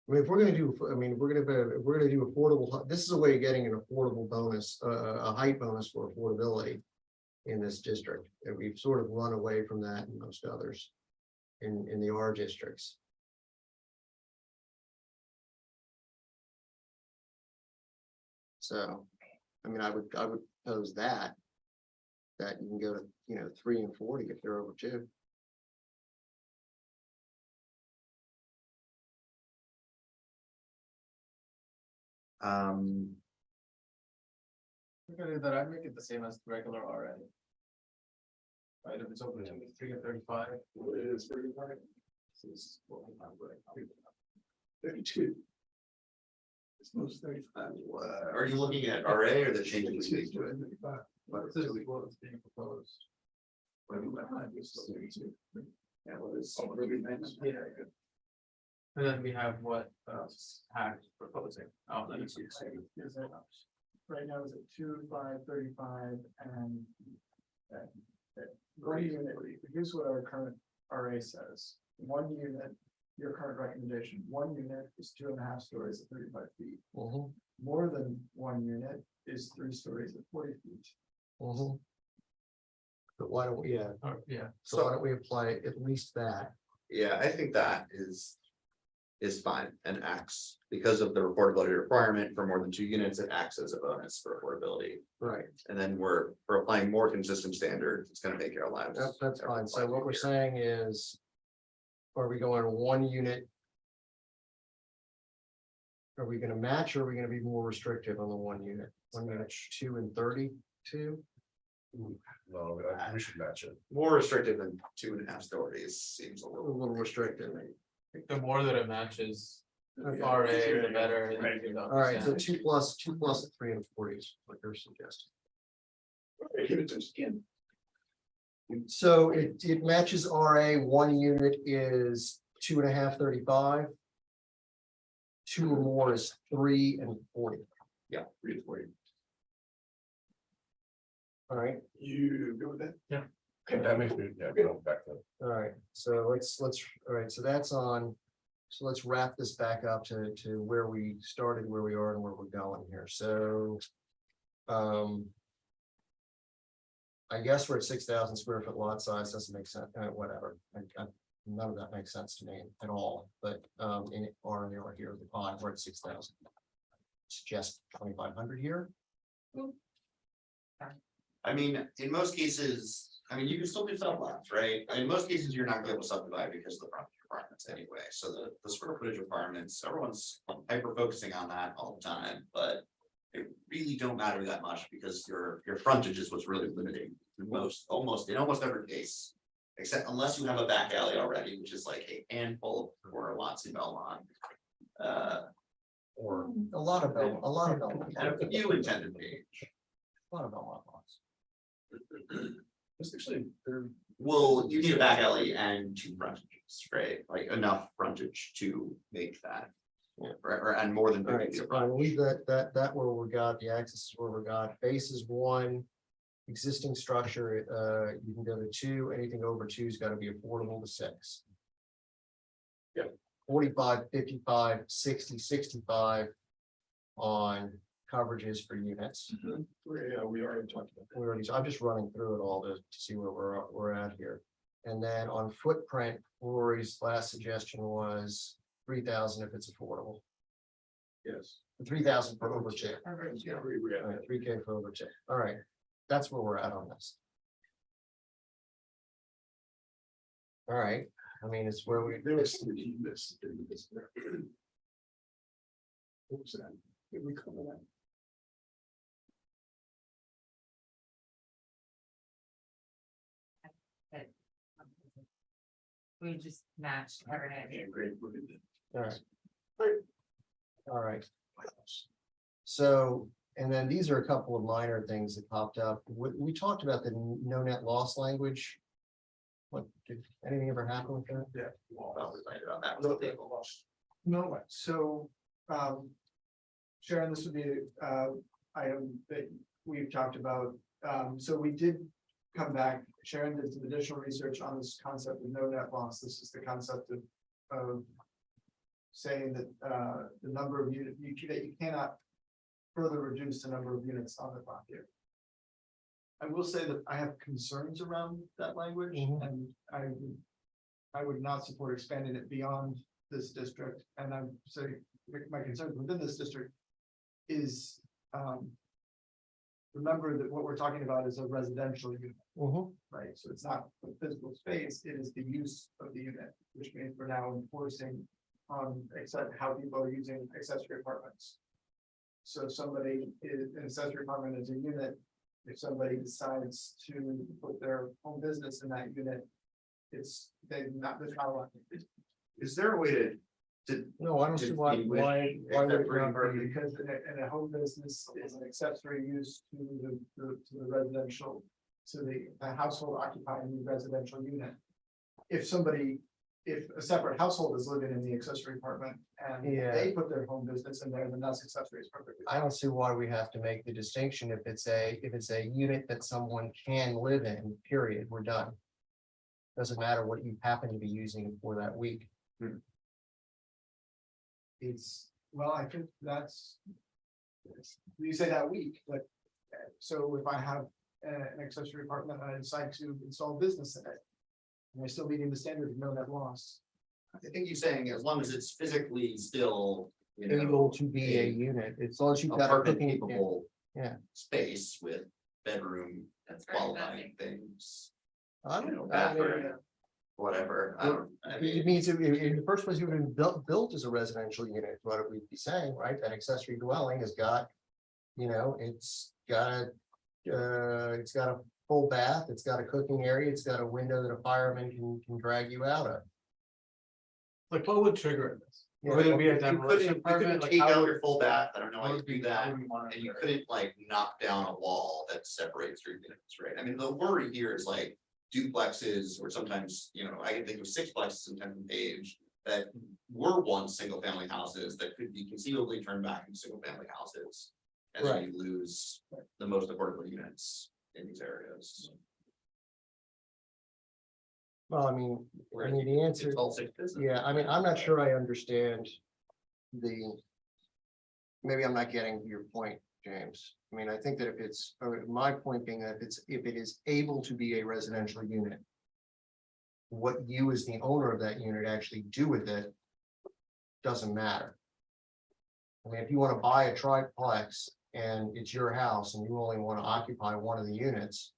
I mean, if we're gonna do, I mean, if we're gonna do affordable, this is a way of getting an affordable bonus, a height bonus for affordability. In this district, and we've sort of run away from that in most others. In the R districts. So, I mean, I would pose that. That you can go to, 3 and 40 if they're over 2. We're gonna do that, I'd make it the same as the regular RA. Right, if it's over 3 and 35. What it is, 35, This is what we have right now. 32. It's most 35. Are you looking at RA or the changes we made to it? 35. This is what's being proposed. Yeah, well, it's really nice. Yeah. And then we have what Hack proposing. Oh, then it's. Right now is at 2, 5, 35, and. One unit, here's what our current RA says, 1 unit, your current recommendation, 1 unit is 2.5 stories at 35 feet. More than 1 unit is 3 stories at 40 feet. But why don't we, Yeah. so why don't we apply at least that? Yeah, I think that is fine and acts because of the affordability requirement for more than 2 units, it acts as a bonus for affordability. Right, And then we're applying more consistent standards, it's gonna make our lives. that's fine. So what we're saying is. Are we going 1 unit? Are we gonna match or are we gonna be more restrictive on the 1 unit? 1 unit, 2 and 32? No, we should match it. More restrictive than 2.5 stories seems a A little. little restrictive. The more that it matches Okay. RA, the better. All right, so 2 plus at 3 and 40 is what you're suggesting. Give it to us again. So it matches RA, 1 unit is 2.5, 35. 2 or more is 3 and 40. Yeah, 3 to 40. All right, You go with that? Okay, that makes me, go back to. all right, so all right, so that's on. So let's wrap this back up to where we started, where we are and where we're going here, so. I guess we're at 6,000 square foot lot size, doesn't make sense, whatever, none of that makes sense to me at all, but in R and R here, the pond, we're at 6,000. Suggest 2,500 here. I mean, in most cases, I mean, you can still do sublots, right? In most cases, you're not gonna be able to subdivide because of the frontage requirements anyway, so the square footage requirements, everyone's hyper focusing on that all the time, but. It really don't matter that much because your frontage is what's really limiting in almost every case. Except unless you have a back alley already, which is like a handful of corner lots in Belmont. Or A lot of Belmont. and a few intended page. A lot of Belmont lots. It's actually, they're. Well, you need a back alley and 2 frontages, right? Like enough frontage to make that. And more than All right, 50 so of fine, frontage. leave that where we got, the access is where we got, base is 1. Existing structure, you can go to 2, anything over 2 has got to be affordable to 6. Yep. 45, 55, 60, 65 on coverages for units. Yeah, we already talked about We already, I'm just running through it all to see where we're at here. And then on footprint, Rory's last suggestion was 3,000 if it's affordable. that. Yes. 3,000 for over 2. Yeah, we have All that. right, 3K for over 2. All right. that's where we're at on this. All right, I mean, it's where we, There was somebody this. What was that? Did we cover that? We just matched everything. Yeah, great. Look at that. all right. All right. So, and then these are a couple of minor things that popped up. We talked about the no net loss language. What, did anything ever happen with that? Yeah. Well, we landed on that one table. No, so, Sharon, this would be, item that we've talked about. So we did come back, Sharon did some additional research on this concept of no net loss. This is the concept of saying that, the number of units, that you cannot further reduce the number of units on the property. I will say that I have concerns around that language, and I would not support expanding it beyond this district, and I'm saying, my concerns within this district is, remember that what we're talking about is a residential unit, right? So it's not the physical space, it is the use of the unit, which means we're now enforcing on how people are using accessory apartments. So if somebody is, an accessory apartment is a unit, if somebody decides to put their home business in that unit, there's not allowed. Is there a way to No, I don't see why would it not be? Because in a home business is an accessory use to the residential, to the household occupying the residential unit. If a separate household is living in the accessory apartment and Yeah. they put their home business in there, then that's accessory is perfectly. I don't see why we have to make the distinction if it's a unit that someone can live in, period, we're done. Doesn't matter what you happen to be using it for that week. Well, I think that's. You say that week, but so if I have an accessory apartment and I decide to install business in it. Am I still meeting the standard of no net loss? I think you're saying as long as it's physically still, you know, Able to be a unit, as long as you've got a apartment cooking. capable. Yeah. Space with bedroom That's very qualifying things, I you don't know, know. bathroom, whatever. I It mean, means in the first place, it would have been built as a residential unit, what we'd be saying, right? That accessory dwelling has got, it's got a full bath, it's got a cooking area, it's got a window that a fireman can drag you out of. Like, what would trigger this? Yeah, Would it be a you demolition couldn't permit? Like, take how out would- your full bath, I don't know how how you would do we- that. how would we monitor And you it? couldn't like knock down a wall that separates your units, right? I mean, the worry here is like duplexes, or sometimes, I can think of sixplexes in 10th and Page. That were once single family houses that could be conceivably turned back into single family houses. And then you lose the most affordable units in these areas. Well, the answer, It's all six business. yeah, I'm not sure I understand maybe I'm not getting your point, James. I think that my point being that if it is able to be a residential unit, what you as the owner of that unit actually do with it doesn't matter. If you want to buy a triplex and it's your house and you only want to occupy one of the units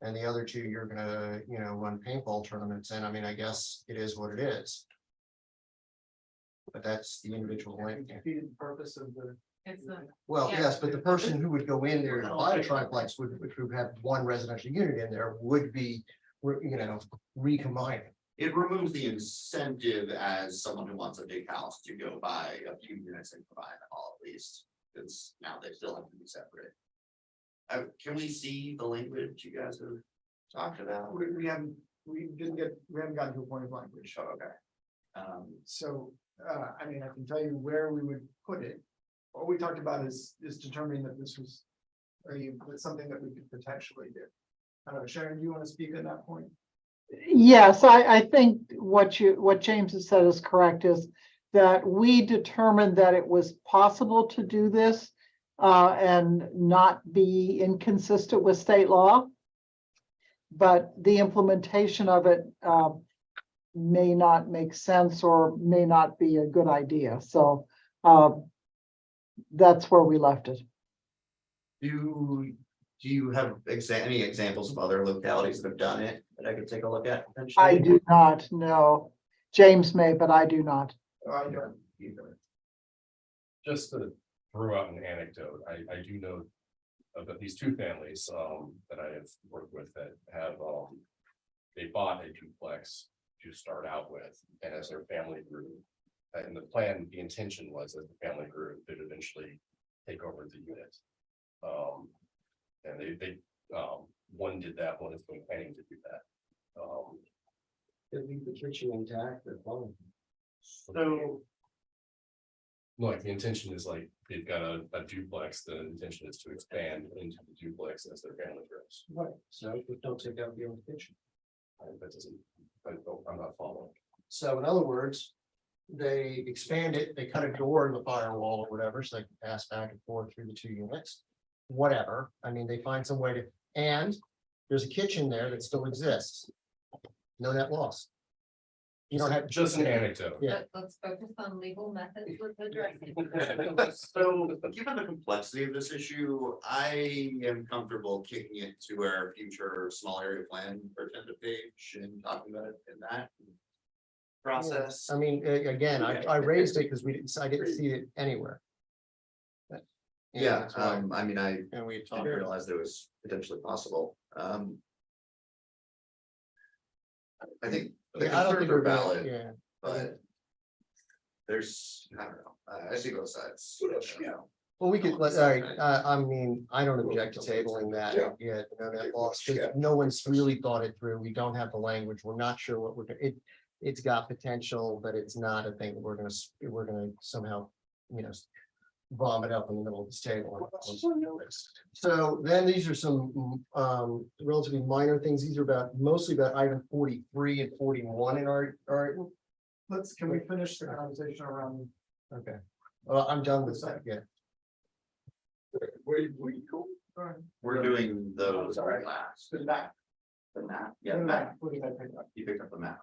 and the other two you're gonna, run paintball tournaments in, I guess it is what it is. But that's the individual land. Defeated the purpose of the. It's the, Well, Yeah. yes, but the person who would go in there to buy a triplex would have one residential unit in there would be, recombining. It removes the incentive as someone who wants a big house to go buy a few units and combine them all at least, because now they still have to be separate. Can we see the language you guys have talked about? We haven't gotten to a point of language. Oh, okay. So, I can tell you where we would put it. What we talked about is determining that this was something that we could potentially do. I don't know, Sharon, do you want to speak at that point? Yes, I think what James has said is correct, is that we determined that it was possible to do this and not be inconsistent with state law. But the implementation of it may not make sense or may not be a good idea. So that's where we left it. Do you have any examples of other localities that have done it that I could take a look at? I potentially? do not know. James may, but I do not. I don't either. Just to throw out an anecdote, I do know about these two families, that I have worked with that have, they bought a duplex to start out with, and as their family grew. And the plan, the intention was that the family grew, they'd eventually take over the unit. And they, one did that, one is planning to do that. Leave the kitchen intact, they're fine. So, Like, the intention is like, they've got a duplex, the intention is to expand into the duplex as their family grows. Right, so just don't take out the old kitchen. That doesn't, I'm not following. So in other words, they expand it, they cut a door in the firewall or whatever, so they can pass back and forth through the two units. Whatever, I mean, they find some way to, and there's a kitchen there that still exists. No net loss. You don't have. Just an anecdote. Yeah. Let's focus on legal methods with addressing. so given the complexity of this issue, I am comfortable kicking it to our future small area plan for tentative page and talking about it in that process. I mean, again, I raised it because I didn't see it anywhere. But, Yeah, that's why. I mean, I And we didn't talked. realize that it was potentially possible. I think the Yeah, I don't concerns think are we're valid, yeah. but there's, I don't know, I see both sides. What else you got? Well, we could, all right, I mean, I don't object to tabling that, Yeah. yeah, no net loss, because no one's really thought it through, we don't have the language, we're not sure what it's got potential, but it's not a thing we're gonna somehow, vomit up in the middle of this table. So then these are some, relatively minor things, these are mostly about item 43 and 41 in our, Can we finish the conversation around? okay, well, I'm done with that, yeah. Where you go? We're doing those Sorry. last. The map. The map, yeah, the map, What did I pick up? you picked up the map.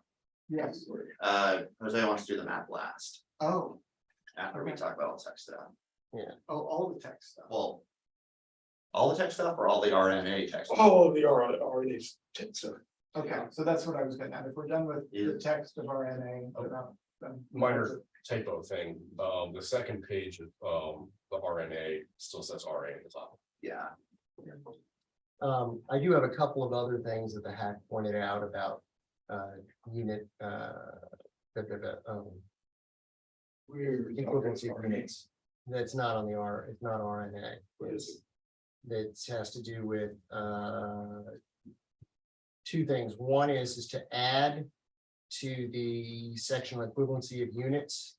Yes. Jose wants to do the map last, Oh, after we talk about all the tech stuff. all the text stuff. Well. All the tech stuff or all the RNA tech stuff? Oh, the RNAs. So Okay, so that's what I was getting at. If we're done with the Yeah. text of RNA, then. Minor typo thing, the second page of, the RNA still says RA at the top. Yeah, I do have a couple of other things that the hack pointed out about, unit, we're. equivalency of units. That's not on it's not RNA. What is That has to do with, two things. One is to add to the section on equivalency of units,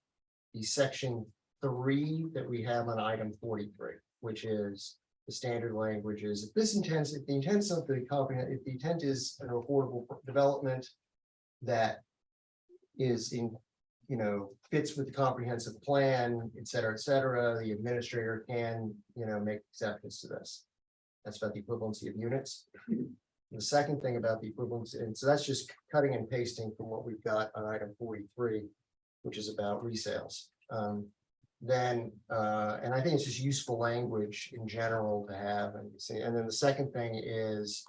the section 3 that we have on item 43, which is the standard language is if the intent of the comprehensive, if the intent is an affordable development that is in, fits with the comprehensive plan, et cetera, the administrator can, make exceptions to this. That's about the equivalency of units. The second thing about the equivalency, and so that's just cutting and pasting from what we've got on item 43, which is about resales. And I think it's just useful language in general to have and see. And then the second thing is,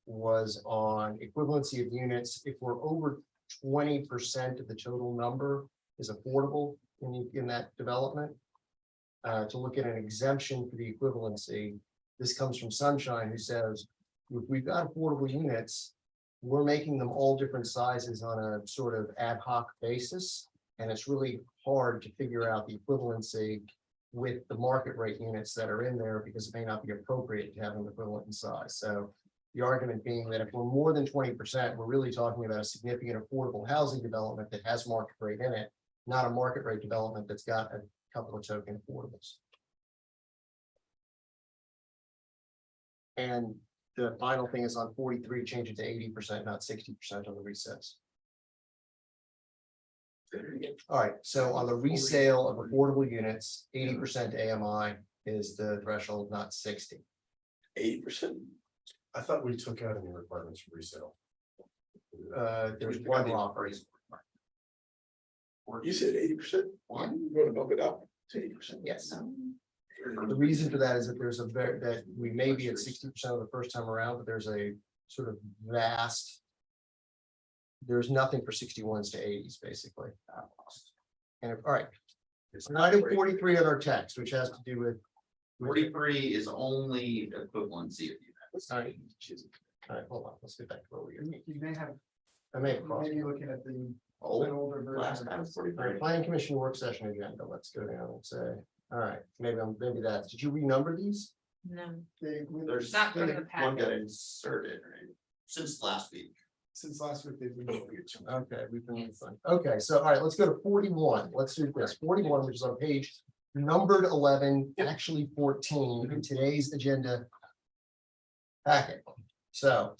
was on equivalency of units. If we're over 20% of the total number is affordable in that development, to look at an exemption for the equivalency. This comes from Sunshine, who says, if we've got affordable units, we're making them all different sizes on a sort of ad hoc basis. And it's really hard to figure out the equivalency with the market rate units that are in there because it may not be appropriate to have them equivalent in size. So the argument being that if we're more than 20%, we're really talking about a significant affordable housing development that has market rate in it, not a market rate development that's got a couple of token affordables. And the final thing is on 43, change it to 80%, not 60% on the resales. All right, so on the resale of affordable units, 80% AMI is the threshold, not 60. 80%. I thought we took out any requirements for resale. There's one law. You said 80%. One. You want to bump it up to 80%. Yes. The reason for that is that there's a very, that we may be at 60% of the first time around, but there's a sort of vast. There's nothing for 61s to 80s, basically. And all right, It's item 43 on our text, which has to do with. 43 is only equivalency of units. All right, hold on, let's get back to where we are. You may have, I may have crossed. maybe looking at the Oh, an older last version. time was All 43. right, planning commission work session agenda, let's go down and say, all right, maybe that's, did you renumber these? No, There's Not for the one packet. got inserted, right? Since last week. Since last week, they've been. Okay, we've been fine. Okay, so all right, let's go to 41. Let's do this. 41, which is on page numbered 11, actually 14 in today's agenda packet. So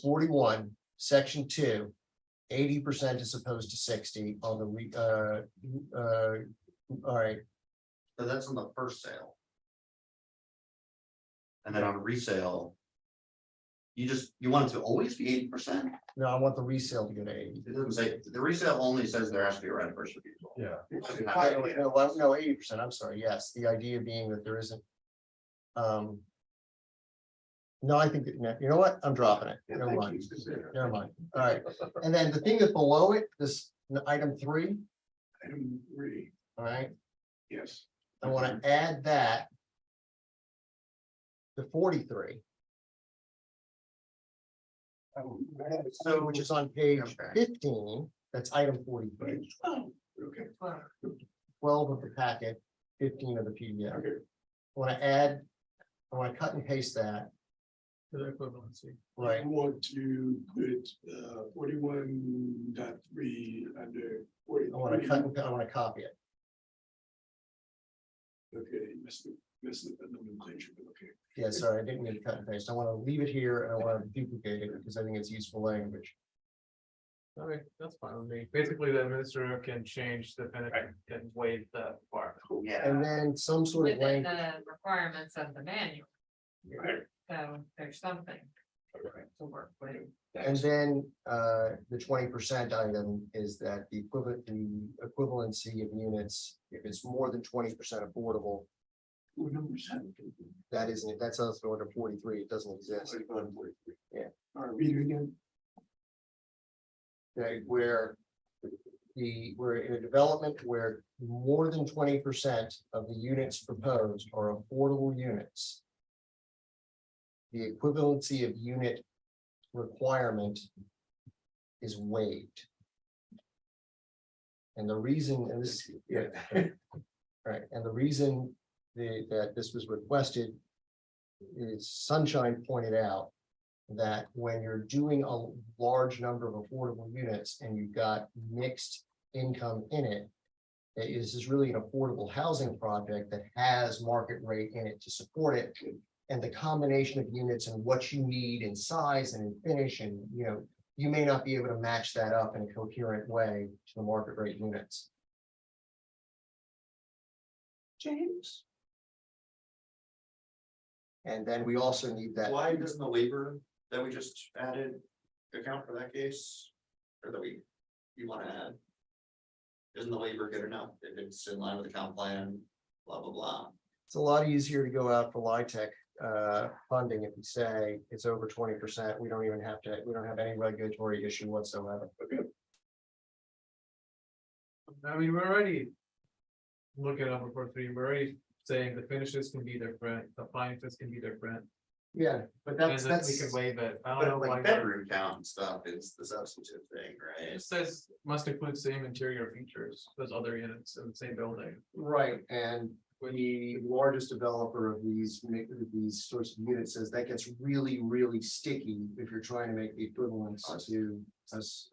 41, section 2, 80% as opposed to 60 on the all right, So that's on the first sale. And then on resale. You want it to always be 80%? no, I want the resale to go to 80. It doesn't say, the resale only says there has to be a right of first refusal. Yeah. No, 80%, I'm sorry, yes, the idea being that there isn't. No, I think, you know what, I'm dropping it, never mind, never mind, all right, and then the thing that below it, this item 3, Item 3, all right, yes. I want to add that. To 43, So which is on page Okay. 15, that's item 43, Okay, 12 of the packet, 15 of the PDF. okay. I want to cut and paste that, For the equivalency. I right, want to put 41.3 under 43. I want to copy it. Okay, missed the nomenclature, but okay. Yeah, sorry, I didn't mean to cut and paste. I want to leave it here and I want to duplicate it because I think it's useful language. Okay, that's fine with me. Basically, the administrator can change the benefit and waive that part. Yeah. And then some sort of within language. the requirements of the manual, Right. so there's something to work with. And then the 20% item is that the equivalency of units, if it's more than 20% affordable, Ooh, number 7. that isn't, that's also under 43, it doesn't exist. Yeah. All right, read it again. Okay, where we're in a development where more than 20% of the units proposed are affordable units. The equivalency of unit requirement is waived. And the reason, and this, yeah, right, and the reason that this was requested is Sunshine pointed out that when you're doing a large number of affordable units and you've got mixed income in it, that this is really an affordable housing project that has market rate in it to support it. And the combination of units and what you need in size and in finish, and you may not be able to match that up in a coherent way to the market rate units. James. And then we also need that. Why doesn't the waiver that we just added account for that case? Or that you want to add? Isn't the waiver good enough if it's in line with the comp plan, blah, blah, blah? It's a lot easier to go out for LIHTC funding if you say it's over 20%. We don't have any regulatory issue whatsoever. I mean, we're already looking at number 43, we're already saying the finishes can be different, the appliances can be different. Yeah, but And then we can waive it. I don't know But why. like bedroom count and stuff is the substantive thing, It right? says must include same interior features as other units in the same building. right, and the largest developer of these sorts of units says that gets really, really sticky if you're trying to make the equivalence to us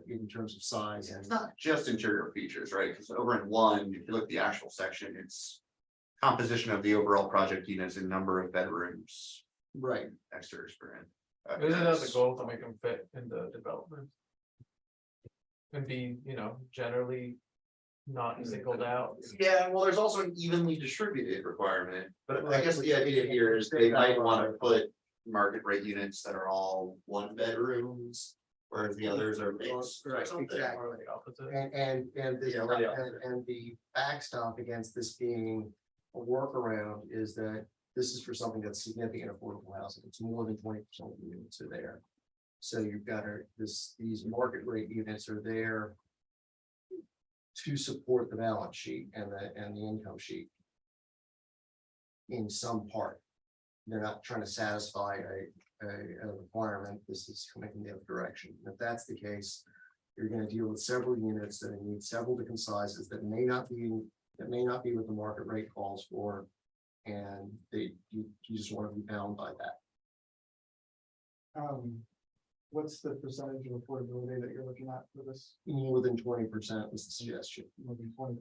in terms of size It's and. not just interior features, right? Because over in 1, if you look at the actual section, it's composition of the overall project units and number of bedrooms, Right, exterior sprint. Isn't that the goal to make them fit in the development? And be, generally not singled out. Yeah, well, there's also an evenly distributed requirement, but I guess the idea here is they might want to put market rate units that are all 1 bedrooms. Whereas the others are mixed or Right, something. exactly. Or the opposite. and Yeah, right. the backstop against this being, well, workaround is that this is for something that's significant affordable housing. It's more than 20% of the units are there. So you've got these market rate units are there to support the balance sheet and the income sheet in some part. They're not trying to satisfy a requirement. This is coming in the other direction. If that's the case, you're going to deal with several units that need several different sizes that may not be what the market rate calls for, and you just want to be bound by that. What's the percentage of affordability that you're looking at for this? More than 20% was the suggestion. More than 20%.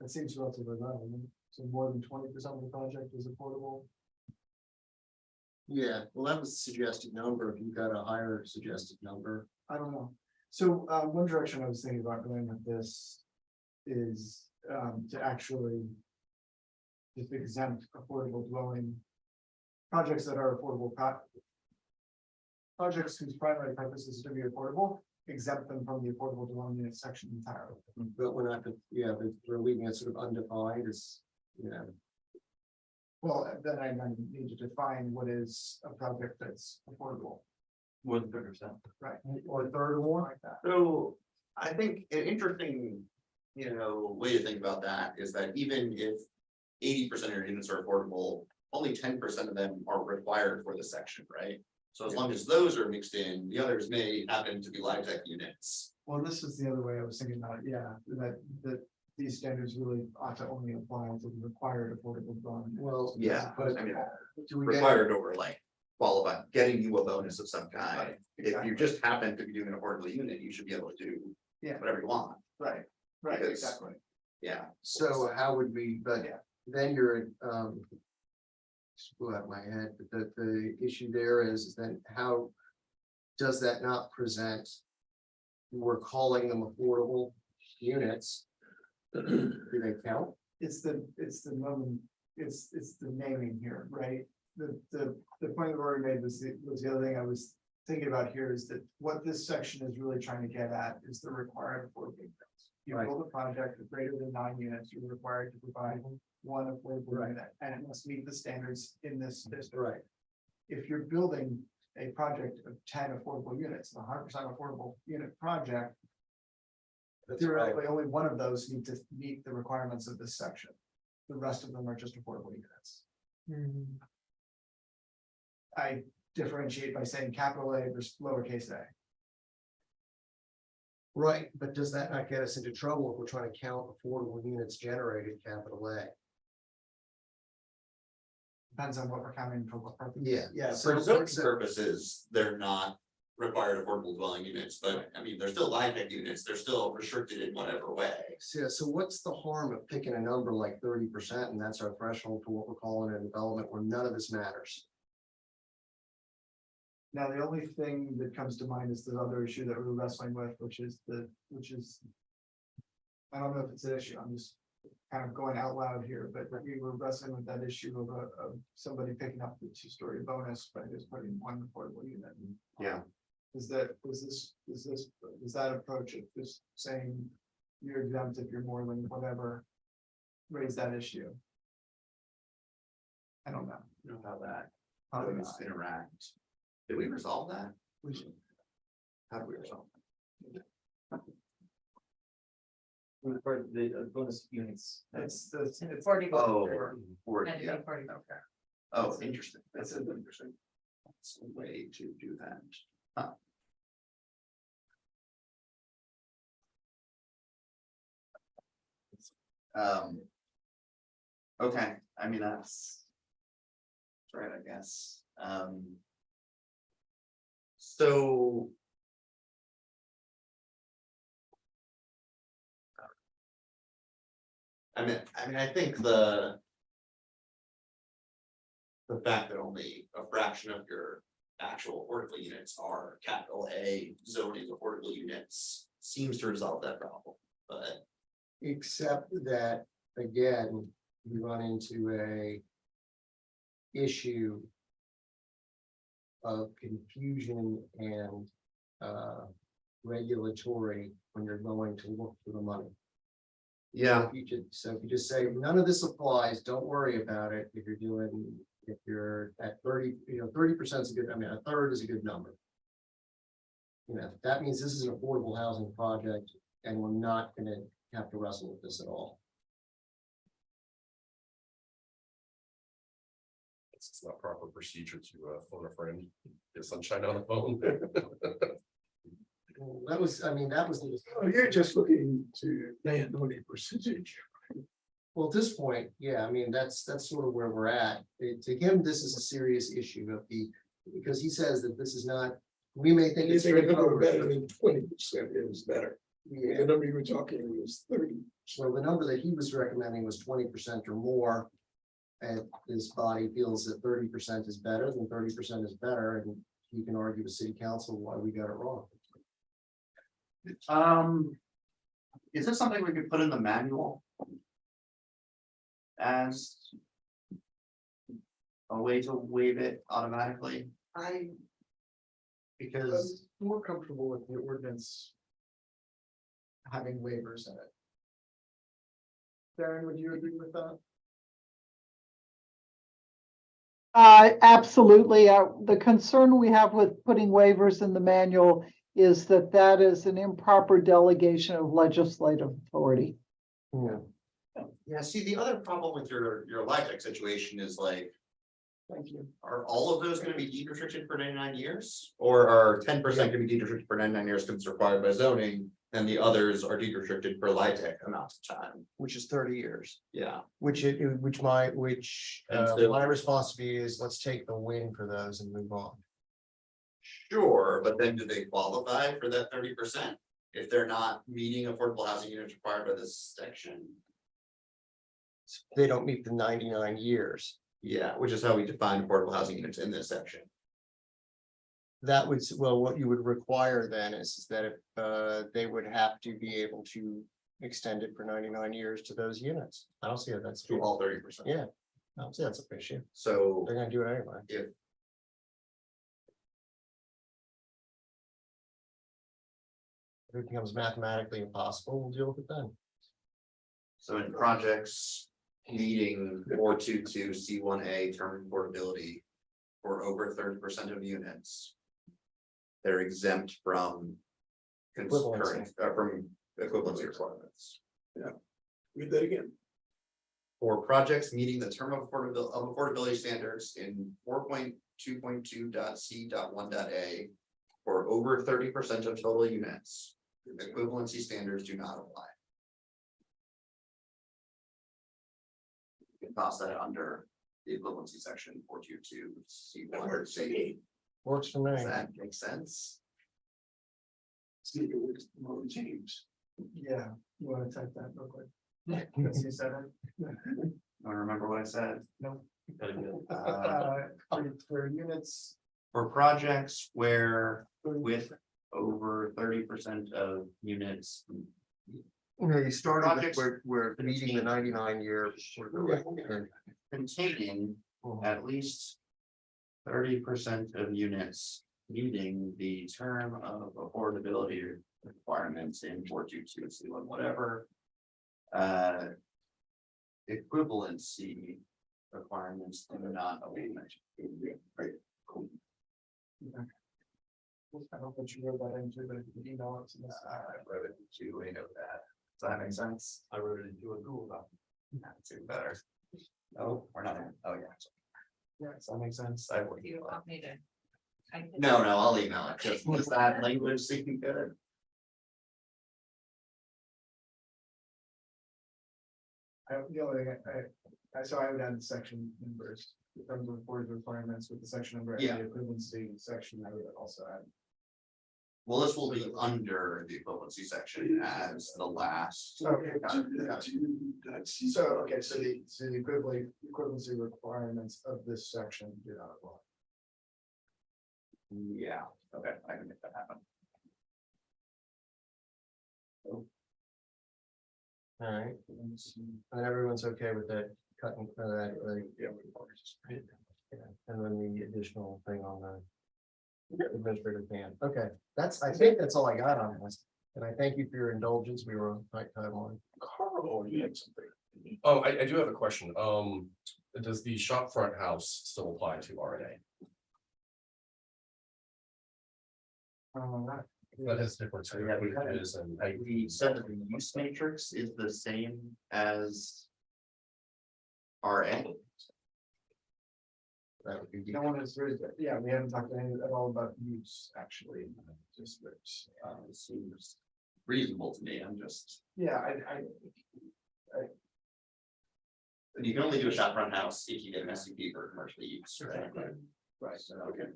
That seems relatively low. So more than 20% of the project is affordable. Yeah, well, that was the suggested number. If you've got a higher suggested number. I don't know. So one direction I was thinking about going with this is to actually just exempt affordable dwelling projects that are affordable projects whose primary purpose is to be affordable, exempt them from the affordable dwelling unit section entirely. But we're not, but we're leaving it sort of undefined as, Well, then I might need to define what is a project that's affordable. More than 30%. Right. or a third or more. Like that. So I think an interesting, way to think about that is that even if 80% of your units are affordable, only 10% of them are required for the section, right? So as long as those are mixed in, the others may happen to be live tech units. Well, this is the other way I was thinking about it, yeah, that these standards really ought to only apply to the required affordable dwelling. Well, Yeah, but I mean, do we get, required over like qualified, getting you a bonus of some kind. Right, If exactly. you just happen to be doing an affordable unit, you should be able to do Yeah. whatever you want. Right, Because- exactly. Yeah. so how would we, but Yeah. then you're, just blew out of my head, but the issue there is then how does that not present? We're calling them affordable units. Do they count? It's the moment, it's the naming here, right? The point that Rory made was the other thing I was thinking about here is that what this section is really trying to get at is the required affordable units. You Right. build a project of greater than 9 units, you're required to provide one affordable Right. unit, and it must meet the standards in this district. Right. If you're building a project of 10 affordable units, a 100% affordable unit project, That's theoretically, only one of those need to meet the requirements of this section. The rest of them are just affordable units. I differentiate by saying capital A versus lowercase a. Right, but does that not get us into trouble if we're trying to count affordable units generated capital A? Depends on what we're counting for what purpose. Yeah. For zoning purposes, they're not required affordable dwelling units, but I mean, they're still live tech units, they're still restricted in whatever way. So what's the harm of picking a number like 30% and that's our threshold for what we're calling a development where none of this matters? Now, the only thing that comes to mind is the other issue that we're wrestling with, which is, I don't know if it's an issue, I'm just kind of going out loud here, but we were wrestling with that issue of somebody picking up the 2-story bonus, but just putting one affordable unit. Yeah. Is that approach of just saying you're exempt if you're more than whatever, raise that issue? I don't know. How that, How how do those interact. Did we resolve that? we should, How do we resolve? For the bonus units. it's the, it's. 40. Oh, or, And yeah, 40. oh, interesting, That's that's a- interesting. That's a way to do that. Huh. Okay, I mean, that's right, I guess, so. I think the fact that only a fraction of your actual affordable units are capital A zoning affordable units seems to resolve that problem, but. Except that, again, you run into a issue of confusion and regulatory when you're going to look for the money. Yeah, If you just say, none of this applies, don't worry about it, if you're at 30, 30% is a good, I mean, a third is a good number. That means this is an affordable housing project, and we're not gonna have to wrestle with this at all. It's not proper procedure to phone a friend, get sunshine on the phone. That was the. Oh, you're just looking to land on a percentage. Well, at this point, yeah, I mean, that's sort of where we're at. To him, this is a serious issue because he says that this is not, we may think You it's think a number straightforward. better than 20% is better. Yeah, The number you were talking was 30. so the number that he was recommending was 20% or more. And this body feels that 30% is better, then 30% is better, and he can argue with city council why we got it wrong. is this something we could put in the manual? As a way to waive it automatically? Because I'm more comfortable with the ordinance. Having waivers in it. Darren, would you agree with that? Absolutely. The concern we have with putting waivers in the manual is that that is an improper delegation of legislative authority. Yeah. yeah, see, the other problem with your LIHTC situation is like, Thank you. are all of those gonna be deed restricted for 99 years? Or are 10% gonna be deed restricted for 99 years because it's required by zoning, and the others are deed restricted for LIHTC amounts of time? Which is 30 years, Yeah, my so- response to you is, let's take the win for those and move on. sure, but then do they qualify for that 30%? If they're not meeting affordable housing units required by this section? They don't meet the 99 years. Yeah, which is how we define affordable housing units in this section. That would, well, what you would require then is that if they would have to be able to extend it for 99 years to those units. I don't see how that's. To all 30%. Yeah, I don't see that's an issue. So They're gonna do it anyway. if If it becomes mathematically impossible, we'll deal with it then. So in projects meeting 422 C1A term affordability for over 30% of units, they're exempt from Equivalency. from equivalency requirements. Read that again. For projects meeting the term of affordability standards in 4.2.2.C.1.A for over 30% of total units, equivalency standards do not apply. You can toss that under the equivalency section 422 That works for C1C. me. Works for me. Does that make sense? See if it works for Mo and James. Yeah, you wanna type that real quick? Because you said it. I don't remember what I said. No. Uh, For units. For projects where with over 30% of units. You started Projects- with, we're meeting the 99 year. Containing at least 30% of units meeting the term of affordability requirements in 422 C1 whatever. Equivalency requirements do not apply. Right, cool. I don't think you wrote that into the email. It's in this. I wrote it to a note that. Does that make sense? I wrote it into a Google Doc. That's even better. No, we're not. Oh, yeah. Yeah. Does that make sense? I would. Do you want me to? I can- No, I'll email it. Just was that language seeking good? The only thing so I would add the section numbers in terms of board requirements with the section number and Yeah. the equivalency section. I would also add. Well, this will be under the equivalency section as the last. Okay, Got it, got it. So, okay, so the equivalency requirements of this section do not apply. Yeah, okay, I can make that happen. All right, and everyone's okay with that cutting for that, like, Yeah. and then the additional thing on the administrative ban. Okay, I think that's all I got on this. And I thank you for your indulgence. We were on tight timeline. Carl, you had something. Oh, I do have a question. Does the shop front house still apply to RNA? That is different. So, yeah, we had- Is and I, We said that the use matrix is the same as. RA. That would be. No one has raised it. Yeah, we haven't talked any at all about use, actually, just that, It seems reasonable to me, I'm just, yeah, you can only do a shop front house if you get an SUP for commercial use, right? right. So, okay.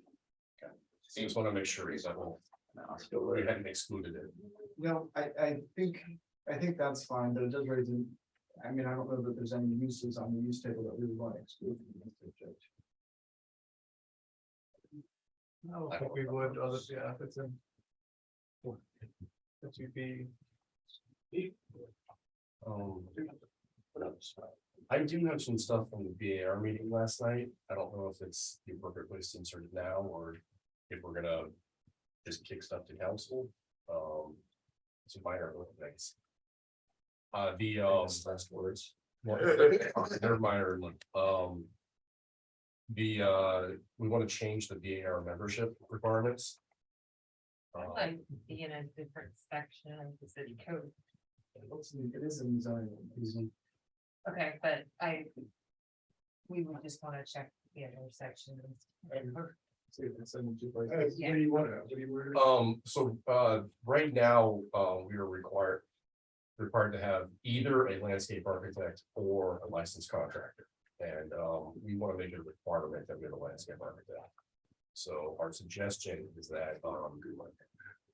just want to make sure is that we hadn't excluded it. No, I think that's fine, but it does raise, I mean, I don't know that there's any uses on the use table that we would want to exclude from this district. No, I think we would, other, yeah, if it's in. That you'd be. What else? I do have some stuff from the BAR meeting last night. I don't know if it's the appropriate place to insert it now, or if we're gonna just kick stuff to council. It's a minor things. Last words. They're minor, we want to change the BAR membership requirements. Like be in a different section of the city code. It is in zoning. Okay, but we would just want to check the other sections. See if it's in the two places. Yeah. What do you want? What do you want? Right now, we are required to have either a landscape architect or a licensed contractor. And we want to make it a requirement that we have a landscape architect. So our suggestion is that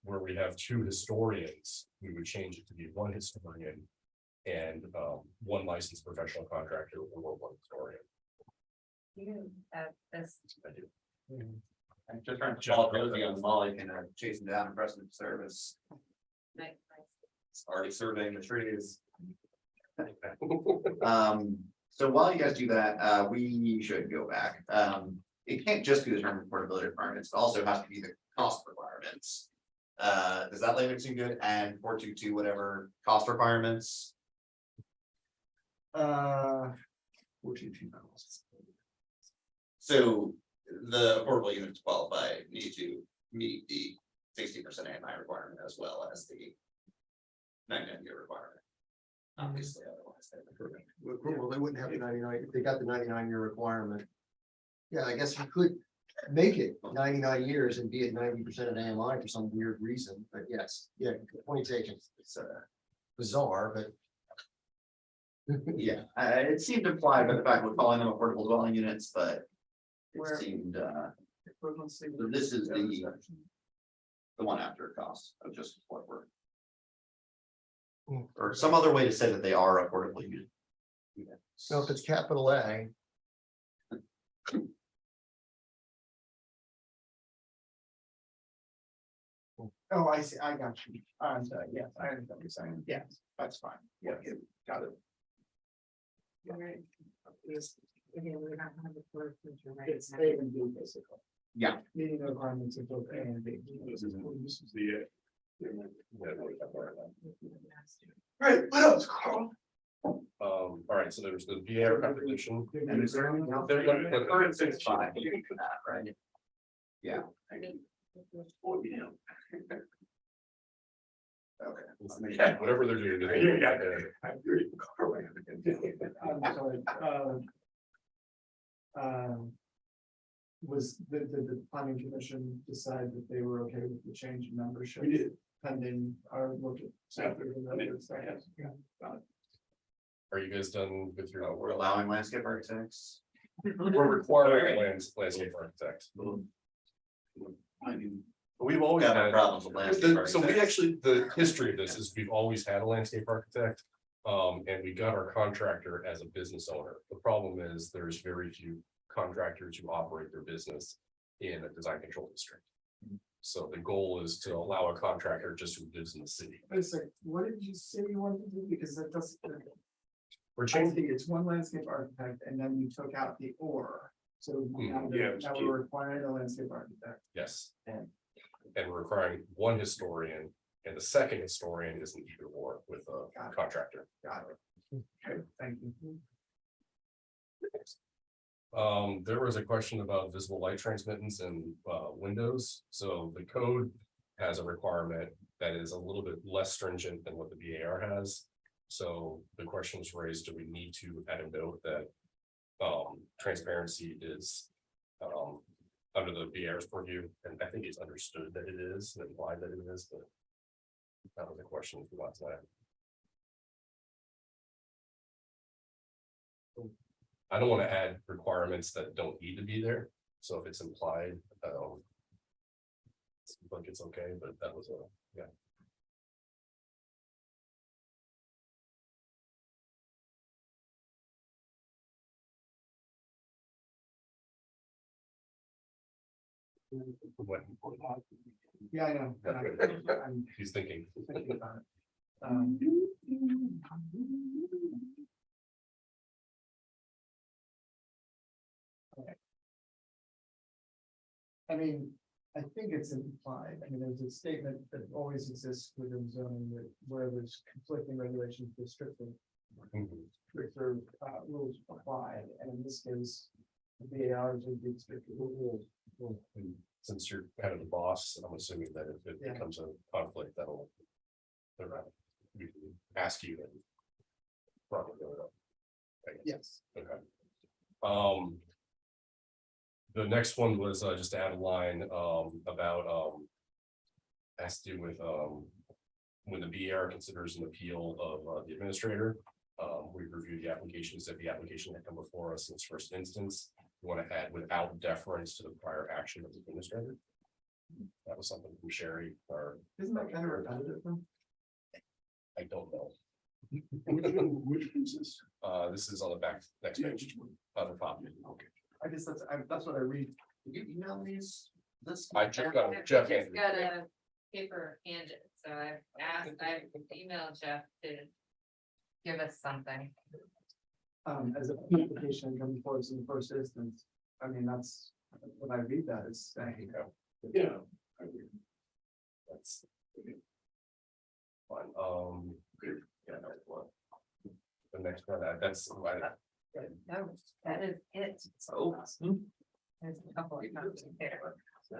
where we have two historians, we would change it to be one historian and one licensed professional contractor or one historian. That's I do. I'm just trying to follow Rosie on Molly, kind of chasing down precedent service, nice. it's already surveying the trees. So while you guys do that, we should go back. It can't just be the term portability requirements, it also has to be the cost requirements. Does that language seem good? And 422, whatever cost requirements? 42 miles. So the affordable units qualify need to meet the 60% AMI requirement as well as the 99-year requirement. Obviously, otherwise Well, they wouldn't have the 99, if they got the 99-year requirement. Yeah, I guess you could make it 99 years and be at 90% of AMI for some weird reason, but yes, yeah, good point taken. It's bizarre, but. Yeah, it seemed implied by the fact we're calling them affordable dwelling units, but Where- it seemed, so this is the one after cost of just what we're. Or some other way to say that they are affordable units. So if it's capital A. Oh, I see, I got you. I'm sorry, yes, I understand what you're saying. Yes, that's fine. Yeah, got it. It's A and B basically. Yeah. Meeting the requirements of both A and B. This is the. Right, what else, Carl? All right, so there's the BAR definition. And is there anything else? The current 6.5, you can do that, right? Yeah. Okay. Yeah, whatever they're doing. I agree. Carl. I'm sorry, was the planning commission decide that they were okay with the change in membership? We did. Pending our look at. Are you guys done with your? We're allowing landscape architects. We're requiring landscape architect. We've always Got no had. problems with landscape So we architects. actually, the history of this is we've always had a landscape architect. And we got our contractor as a business owner. The problem is there's very few contractors who operate their business in a design control district. So the goal is to allow a contractor just who lives in the city. It's like, what did you say you wanted to do? Because that doesn't. We're I changing, think it's one landscape architect and then you took out the or. So now yeah, it's now we're requiring a landscape architect. yes. And- And we're requiring one historian And the second historian is an either or with a Got it. contractor. Got it. Okay, thank you. There was a question about visible light transmittance and windows. So the code has a requirement that is a little bit less stringent than what the BAR has. So the question was raised, do we need to add a note that transparency is under the BAR's purview? And I think it's understood that it is and implied that it is, but that was a question from last night. I don't want to add requirements that don't need to be there. So if it's implied, seems like it's okay, but that was a, yeah. What? Yeah, I know. I'm He's thinking. thinking about it. Okay. I mean, I think it's implied. I mean, there's a statement that always exists within zoning that where there's conflicting regulations, the stricter rules apply. And in this case, the BARs would be stricter rules. And since you're kind of the boss, I'm assuming that if it Yeah. becomes a conflict, that'll. We can ask you and. Probably go it up. I guess. Yes. Okay. The next one was just to add a line about has to do with when the BAR considers an appeal of the administrator. We reviewed the applications that the application had come before us in its first instance. We want to add without deference to the prior action of the administrator. That was something from Sherry, or Isn't that kind of repetitive? I don't know. Which is this? This is on the back, next page, other copy. Okay. I guess that's what I read. Did you email these? This. I just got I Jeff. just got a paper handed, so I emailed Jeff to give us something. As an application coming forward in the first instance, I mean, that's what I read that as saying. Yeah. I agree. That's. Fine, yeah, that's one. The next one, that's. No, that is it. So. There's a couple of comments there. So,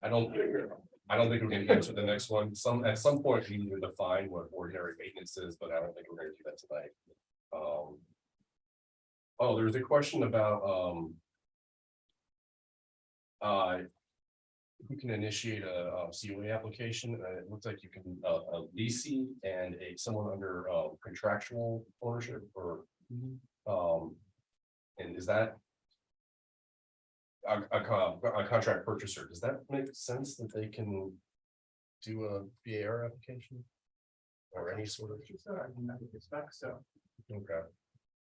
I don't think we can answer the next one. At some point, we need to define what ordinary maintenance is, but I don't think we're gonna do that tonight. Oh, there's a question about, who can initiate a COA application, it looks like you can, a leasing and someone under, contractual ownership or, and is that a contract purchaser? Does that make sense that they can do a BAR application? Or any sort of, I mean, I would expect so. okay.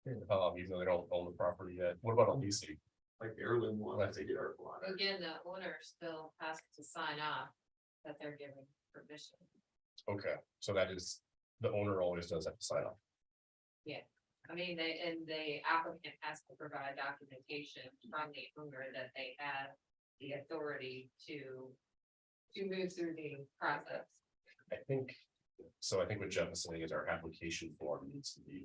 Even though they don't own the property yet, what about a leasing? Like heirloom one, I think. again, the owner still has to sign off that they're giving permission. Okay, so that is, the owner always does have to sign off. I mean, the applicant has to provide documentation from the owner that they have the authority to move through the process. I think what Jeff is saying is our application form needs to be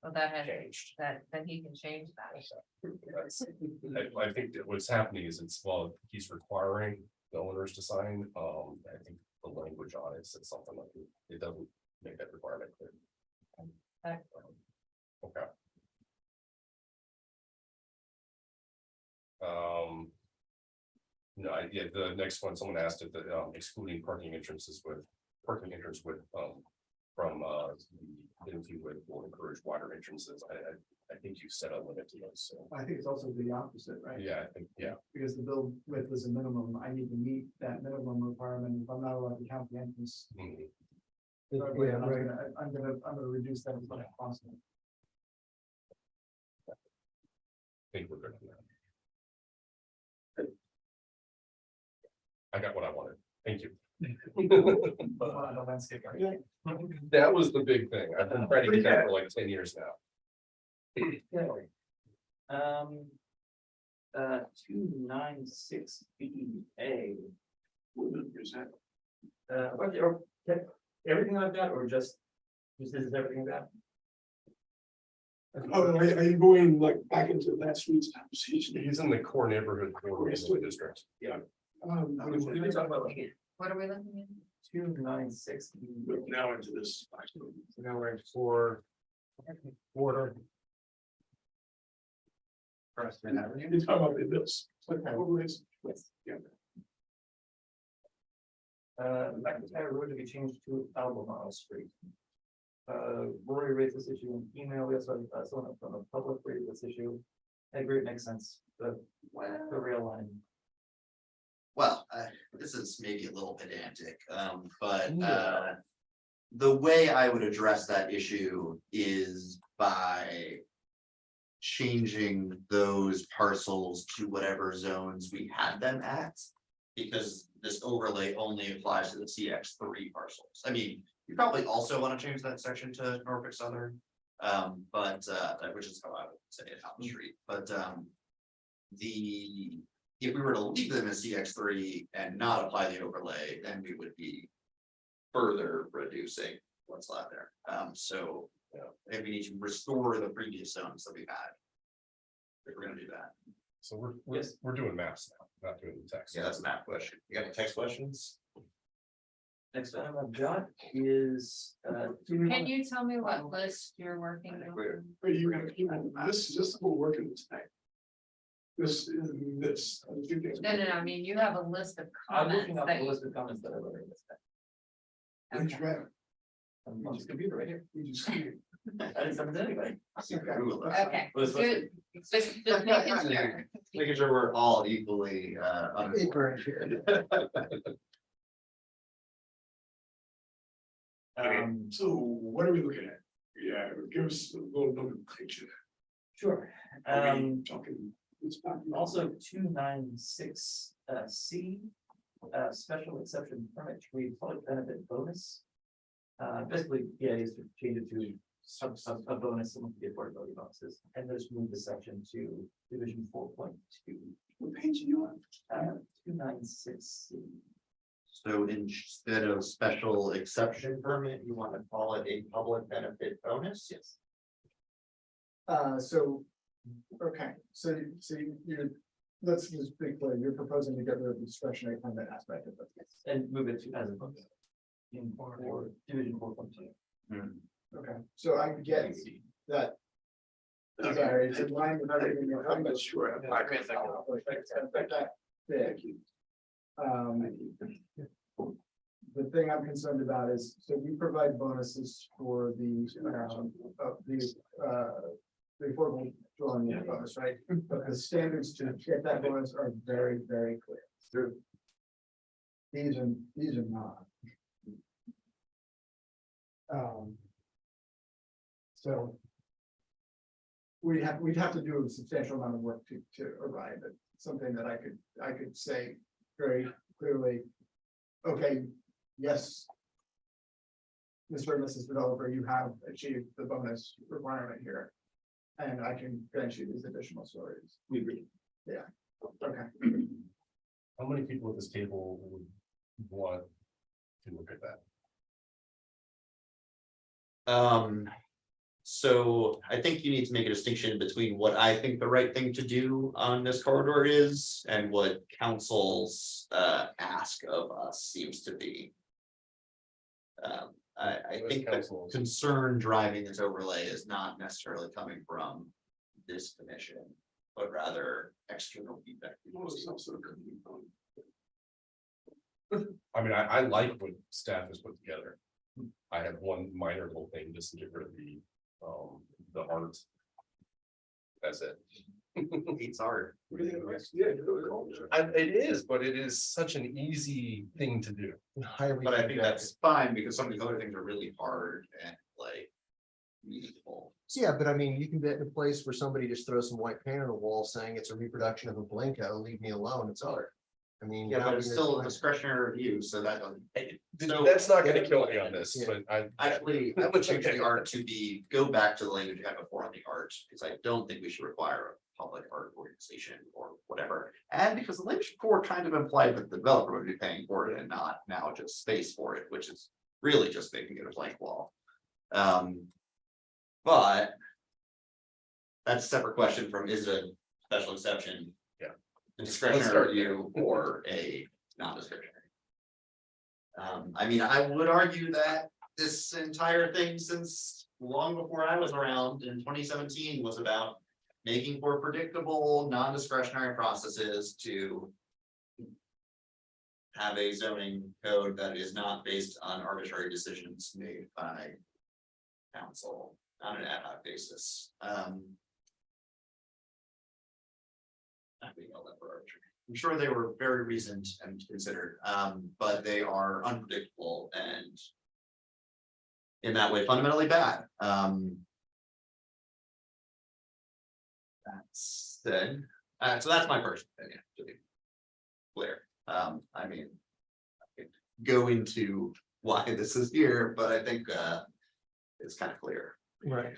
Well, that has, changed. then he can change that. I think that what's happening is he's requiring the owners to sign, I think the language on it says something like it doesn't make that requirement clear. Okay. Okay. No, the next one, someone asked if the excluding parking entrance with from the interview will encourage wider entrances. I think you set a limit to those, so. I think it's also the opposite, right? Yeah, I think, yeah, Because the build width is a minimum, I need to meet that minimum requirement, if I'm not allowed to count the entrance. mhm. driveway, I'm gonna reduce that as much as possible. I think we're good on that. I got what I wanted. Thank you. The landscape architect. That was the big thing. I've been trying to get that for like 10 years now. 296 BA. What is that? Or Everything like that, or just this is everything that? Oh, are you going like back into last week's conversation? He's in the core neighborhood core district. What What are we talking about? What are we looking 296. Now into this. So now we're in for quarter. Preston Avenue. You're talking about this. Overlays. Yeah. McIntyre Road to be changed to Albemarle Street. Rory raised this issue in email, we also have someone from the public raised this issue. I agree, it makes sense, the rail line. Well, this is maybe a little pedantic, but the way I would address that issue is by changing those parcels to whatever zones we had them at. Because this overlay only applies to the CX3 parcels. I mean, you probably also want to change that section to Norfolk Southern. But which is how I would say it on the street, but if we were to leave them as CX3 and not apply the overlay, then we would be further reducing what's left there. So if we need to restore the previous zones that we've had, if we're gonna do that. So we're doing maps now, not doing the text. Yeah, that's a map question. You got any text questions? Next item I've got is, Can you tell me what list you're working on? Are you gonna, this is just what we're working tonight. This is this. No, I mean, you have a list of I'm comments looking up that the you. list of comments that I wrote in this. When'd you grab it? On this computer right here. We just see it. I didn't send it to anybody. Okay, Well, it's supposed to- good, just making sure. Making sure we're all equally Paper here. So what are we looking at? Yeah, give us a little nomenclature. Sure. Are we talking? It's not. Also 296 C, special exception permit to read public benefit bonus. Basically, the idea is to change it to a bonus, someone can get affordability bonuses, and just move the section to division 4.2. What page are you on? 296 C. So instead of special exception permit, you want to call it a public benefit bonus? Yes. Okay, so you're, let's just be clear, you're proposing to get rid of the discretionary permit aspect of it. And move it to as a bonus. In for division 4.2. Okay, so I get that. Sorry, it's in line with everything you're I'm not sure. Thank you. The thing I'm concerned about is, so we provide bonuses for the affordable dwelling unit bonus, right? But the standards to get that bonus are very, very clear. These are not. So. We'd have to do a substantial amount of work to arrive at something that I could say very clearly. Okay, yes. Mr. and Mrs. Developer, you have achieved the bonus requirement here. And I can grant you these additional stories. We agree. Yeah, okay. How many people at this table would want to look at that? So I think you need to make a distinction between what I think the right thing to do on this corridor is and what council's ask of us seems to be. I think the concern driving this overlay is not necessarily coming from this commission, but rather external feedback. I mean, I like what staff has put together. I have one minor little thing, just to get rid of the art. That's it. It's art. It is, but it is such an easy thing to do. But I think that's fine because some of these other things are really hard and like meaningful. Yeah, but I mean, you can get in a place where somebody just throws some white paint on the wall saying it's a reproduction of a Blanco, leave me alone, it's art. I mean. Yeah, how but can it's they still a find- discretionary review, so that doesn't. That's not gonna kill me on this, Yeah. but I. Actually, I would change the art to go back to the language you had before on the art, because I don't think we should require a public art organization or whatever. And because the language before kind of implied that the developer would be paying for it and not now just space for it, which is really just making it a blank wall. But that's a separate question from is it a special exception? Yeah. A Let's discretionary start review or a non-discretionary. I mean, I would argue that this entire thing since long before I was around in 2017 was about making for predictable, non-discretionary processes to have a zoning code that is not based on arbitrary decisions made by council on an ad hoc basis. I think all that were arbitrary. I'm sure they were very reasoned and considered, but they are unpredictable and in that way fundamentally bad. That's said, so that's my personal opinion, to be clear. I mean, I could go into why this is here, but I think it's kind of clear. Right.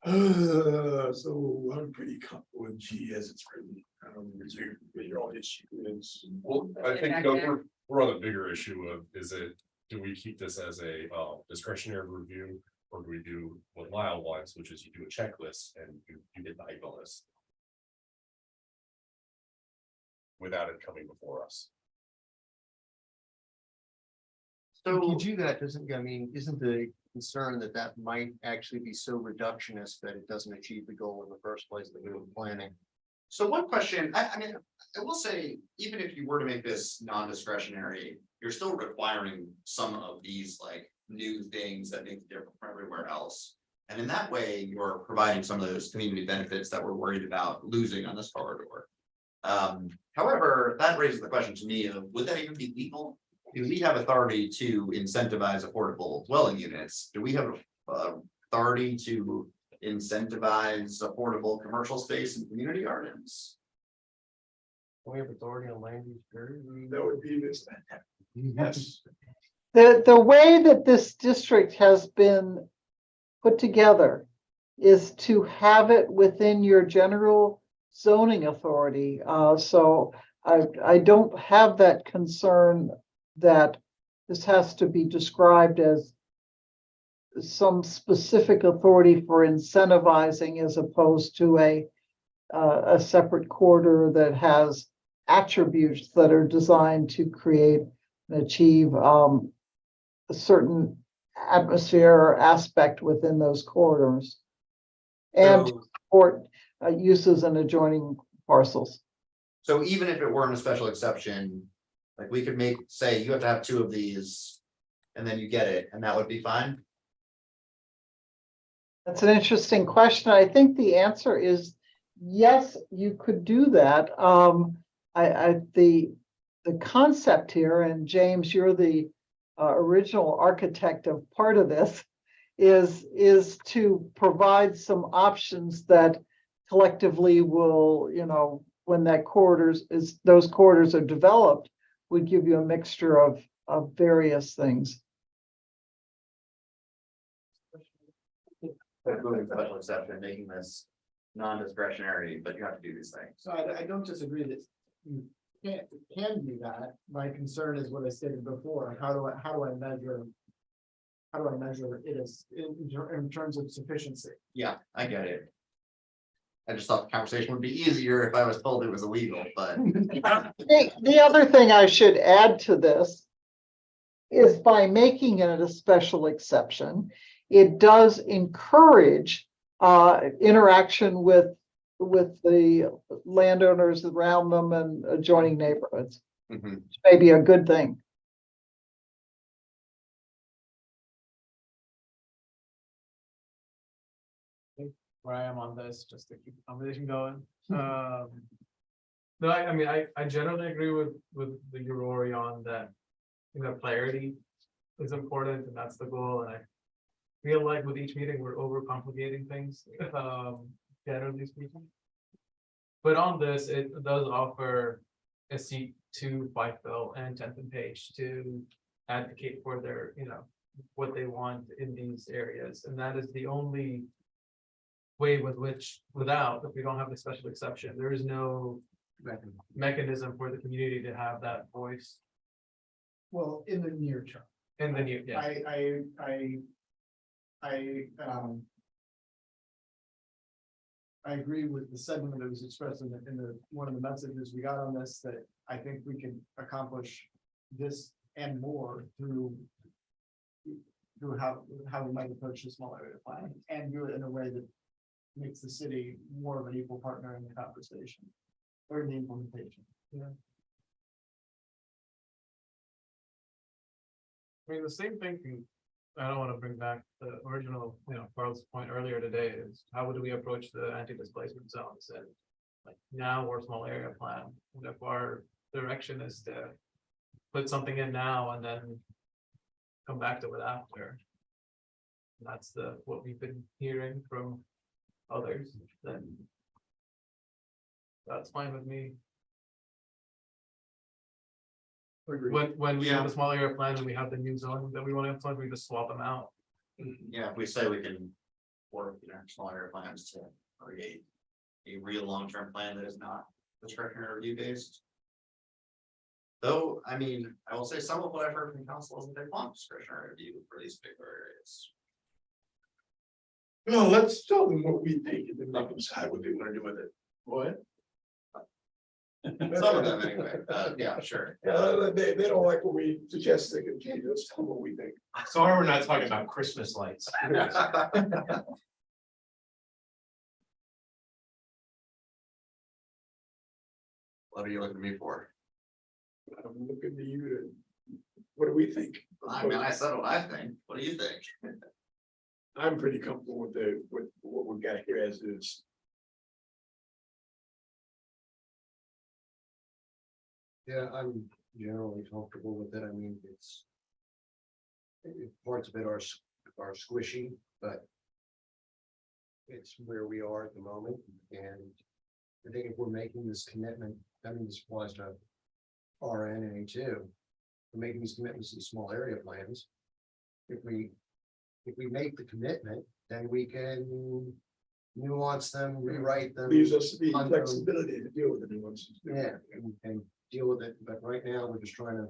So I'm pretty comfortable with G as it's written. Your issue is. Well, I think back no, there. we're on the bigger issue of, do we keep this as a discretionary review? Or do we do what Lyle wants, which is you do a checklist and you get the height bonus? Without it coming before us. If you So, do that, isn't the concern that that might actually be so reductionist that it doesn't achieve the goal in the first place that we were planning? so one question, I mean, I will say, even if you were to make this non-discretionary, you're still requiring some of these like new things that make it different from everywhere else. And in that way, you're providing some of those community benefits that we're worried about losing on this corridor. However, that raises the question to me of, would that even be legal? Do we have authority to incentivize affordable dwelling units? Do we have authority to incentivize affordable commercial space and community gardens? We have authority on land use period. That would be this. Yes. The way that this district has been put together is to have it within your general zoning authority. So I don't have that concern that this has to be described as some specific authority for incentivizing as opposed to a separate corridor that has attributes that are designed to create and achieve a certain atmosphere or aspect within those corridors. And So- support uses in adjoining parcels. So even if it weren't a special exception, like we could say you have to have 2 of these. And then you get it, and that would be fine. That's an interesting question. I think the answer is yes, you could do that. The concept here, and James, you're the original architect of part of this, is to provide some options that collectively will, when that those corridors are developed, would give you a mixture of various things. Including special exception, making this non-discretionary, but you have to do these things. So I don't disagree that you can do that. My concern is what I stated before. How do I measure? How do I measure it as in terms of sufficiency? Yeah, I get it. I just thought the conversation would be easier if I was told it was illegal, but The other thing I should add to this is by making it a special exception, it does encourage interaction with the landowners around them and adjoining neighborhoods, Mhm. which may be a good thing. Where I am on this, just to keep the conversation going. No, I mean, I generally agree with the Rory on that. Clarity is important and that's the goal. And I feel like with each meeting, we're overcomplicating things, generally speaking. But on this, it does offer a seat to Whiteville and 10th and Page to advocate for their, what they want in these areas. And that is the only way without, if we don't have the special exception, there is no mechanism for the community to have that voice. Well, in the near term. In the new, yeah. I agree with the sentiment that was expressed in one of the messages we got on this, that I think we can accomplish this and more through how we might approach the small area plan and do it in a way that makes the city more of an equal partner in the conversation or in the implementation. I mean, the same thing can, I don't want to bring back the original, Carl's point earlier today is how do we approach the anti-displacement zones and like now or small area plan? And if our direction is to put something in now and then come back to it after. That's what we've been hearing from others, then that's fine with me. When we have a small area plan and we have the new zone that we want to implement, we just swap them out. Yeah, if we say we can work, small area plans to create a real long-term plan that is not discretionary review based. Though, I mean, I will say some of what I've heard from council is that they want discretionary review for these bigger areas. No, let's tell them what we think and then they can decide what they want to do with it. What? Some of them anyway, yeah, sure. They don't like what we suggest, they can change, let's tell them what we think. Sorry, we're not talking about Christmas lights. What are you looking at me for? I'm looking to you to, what do we think? I mean, I said what I think. What do you think? I'm pretty comfortable with what we got here as is. Yeah, I'm generally comfortable with it. I mean, parts of it are squishy, but it's where we are at the moment. And I think if we're making this commitment, I mean, this applies to RN and A2. We're making these commitments to the small area plans. If we make the commitment, then we can nuance them, rewrite them. Leaves us the flexibility to deal with the nuances. Yeah, and deal with it, but right now, we're just trying to,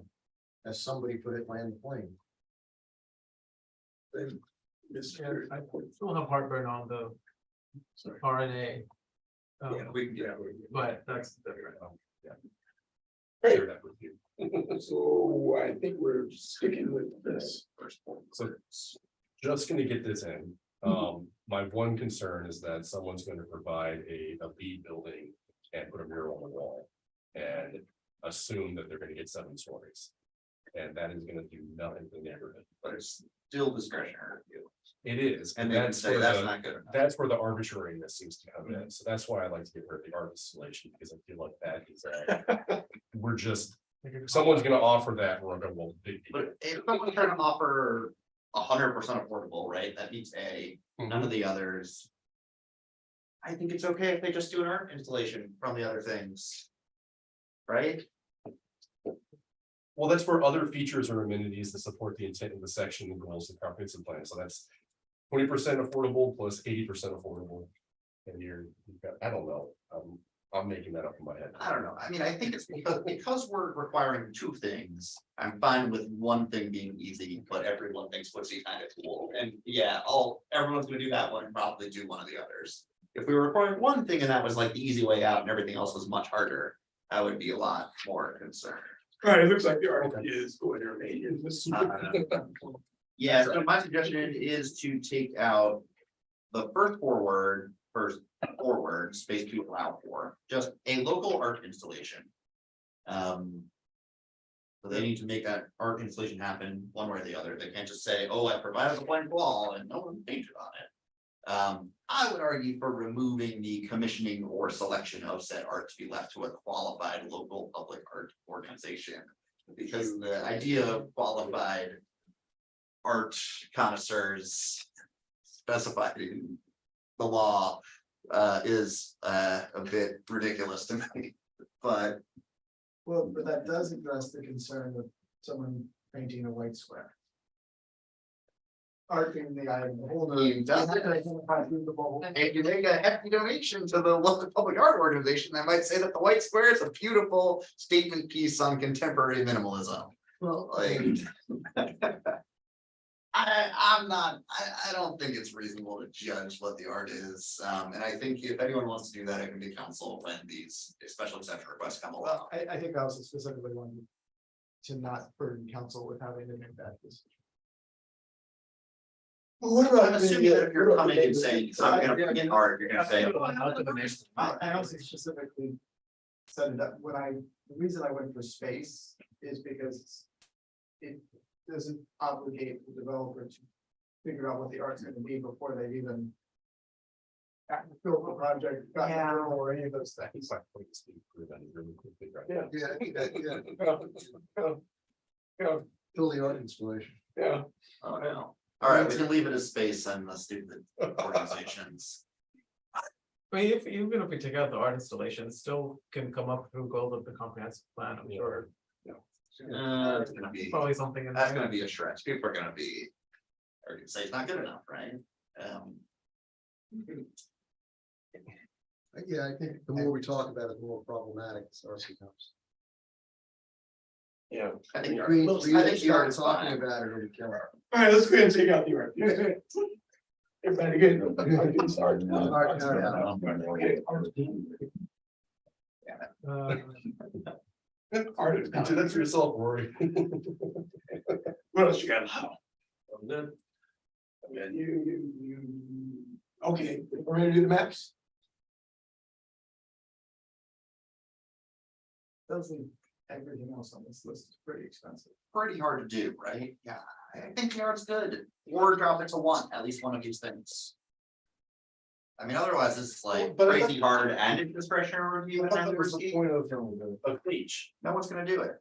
as somebody put it, land the plane. Then, Mr. I still have heartburn on the RNA. But that's different. Hey, Share that with you. so I think we're sticking with this first point. So just gonna get this in. My one concern is that someone's going to provide a B building and put a mural on the wall. And assume that they're gonna get 7 stories. And that is gonna do nothing to the neighborhood. But it's still discretionary review. It is, And and then that's say where that's the, not good enough. that's where the arbitrariness seems to come in. So that's why I like to get rid of the art installation, because I feel like that is, we're just, someone's gonna offer that, and we're gonna, well, big deal. But if someone's trying to offer 100% affordable, right, that meets A, none of the others. I think it's okay if they just do an art installation from the other things. Right? Well, that's where other features or amenities that support the intent of the section and goals of the comprehensive plan. So that's 20% affordable plus 80% affordable. And you've got, I don't know, I'm making that up in my head. I don't know. I mean, I think it's because we're requiring 2 things. I'm fine with one thing being easy, but everyone thinks footsie kind of cool. And yeah, everyone's gonna do that one and probably do one of the others. If we were requiring one thing and that was like the easy way out and everything else was much harder, I would be a lot more concerned. All right, it looks like the article is going to remain in this. Yeah, so my suggestion is to take out the first forward, space to allow for, just a local art installation. So they need to make that art installation happen one way or the other. They can't just say, oh, I provided a blank wall and no one painted on it. I would argue for removing the commissioning or selection of said art to be left to a qualified local public art organization. Because the idea of qualified art connoisseurs specified in the law is a bit ridiculous to me, but. Well, but that does address the concern of someone painting a white square. Art in the eye of the beholder. You does it. If you make a hefty donation to the local public art organization, I might say that the white square is a beautiful statement piece on contemporary minimalism. Well, like. I don't think it's reasonable to judge what the art is, and I think if anyone wants to do that, it can be council when these special exception requests come along. Well, I think I also specifically wanted to not burden council with having to make that decision. Well, what about I'm assuming that if you're what about the coming and neighbors? saying, I'm gonna bring in art, you're gonna say. I also specifically set it up the reason I went for space is because it doesn't obligate the developer to figure out what the art's gonna be before they've even built the project, got the journal or any of those things. It's like, point to speak through that really quickly, right? Yeah, Fill the art installation. yeah. Oh, no. All right, we can leave it as space and the stupid organizations. I mean, even if we take out the art installation, it still can come up through goals of the comprehensive plan, I'm sure. It's gonna be, Probably something in that's there. gonna be a stretch. People are gonna say it's not good enough, right? Yeah, I think the more we talk about it, the more problematic it starts to become. Yeah. I think, We I think the art is talking fine. about it, it'll kill it. All right, let's go ahead and take out the art. Everybody good? Sorry. Art is. Do that to yourself, Rory. What else you got? Yeah, okay, we're ready to do the maps? Doesn't everything else on this list is pretty expensive. Pretty hard to do, right? Yeah, I think the art's good. Or drop it to one, at least one of these things. I mean, otherwise this is like But I crazy hard and a discretionary review. And then That was the there's point of each, no one's gonna do it.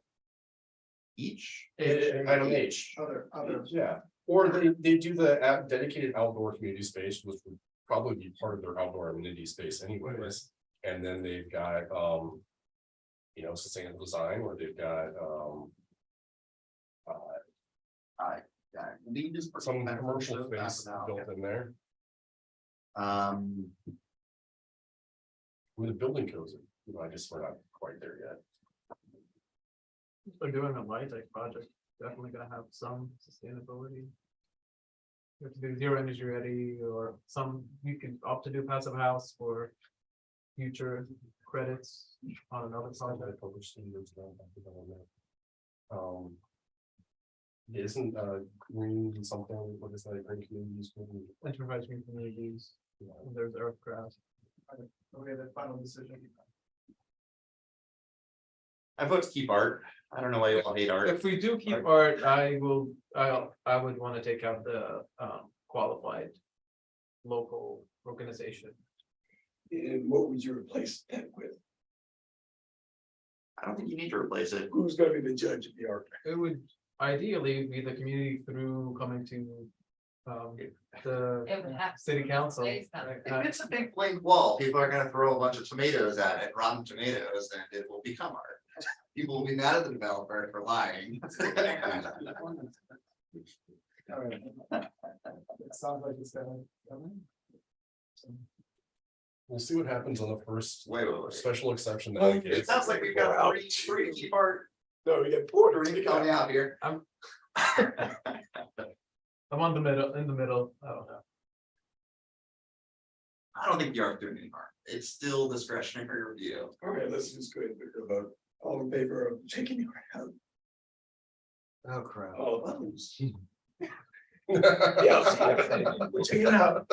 Each? item H. Other. Yeah, or they do the dedicated outdoor community space, which would probably be part of their outdoor amenity space anyways. And then they've got, you know, sustainable design, or they've got, We just. some commercial space built in there. With the building codes, you know, I guess we're not quite there yet. If they're doing a light tech project, definitely gonna have some sustainability. You have to do zero energy ready, or you can opt to do passive house for future credits on another project. Isn't green something, what is that, green communities? Improvising communities, and there's earthcraft. Okay, the final decision. I vote to keep art. I don't know why you all hate art. If we do keep art, I would want to take out the qualified local organization. And what would you replace that with? I don't think you need to replace it. Who's gonna be the judge of the art? It would ideally be the community through coming to the It would have. city council. Space them. If it's a big blank wall, people are gonna throw a bunch of tomatoes at it, rotten tomatoes, and it will become art. People will be mad at the developer for lying. All right. It sounds like it's gonna. We'll see what happens on the first Wait. special exception that Well, we get. It sounds like we've got three to keep art. No, we got Porter. Three to help me out here. I'm on the middle, in the middle. I don't know. I don't think the art's doing any harm. It's still discretionary review. All right, let's just go ahead and pick a vote. All in favor of taking the art out? Oh, crap. All opposed? Yeah, we're taking it out.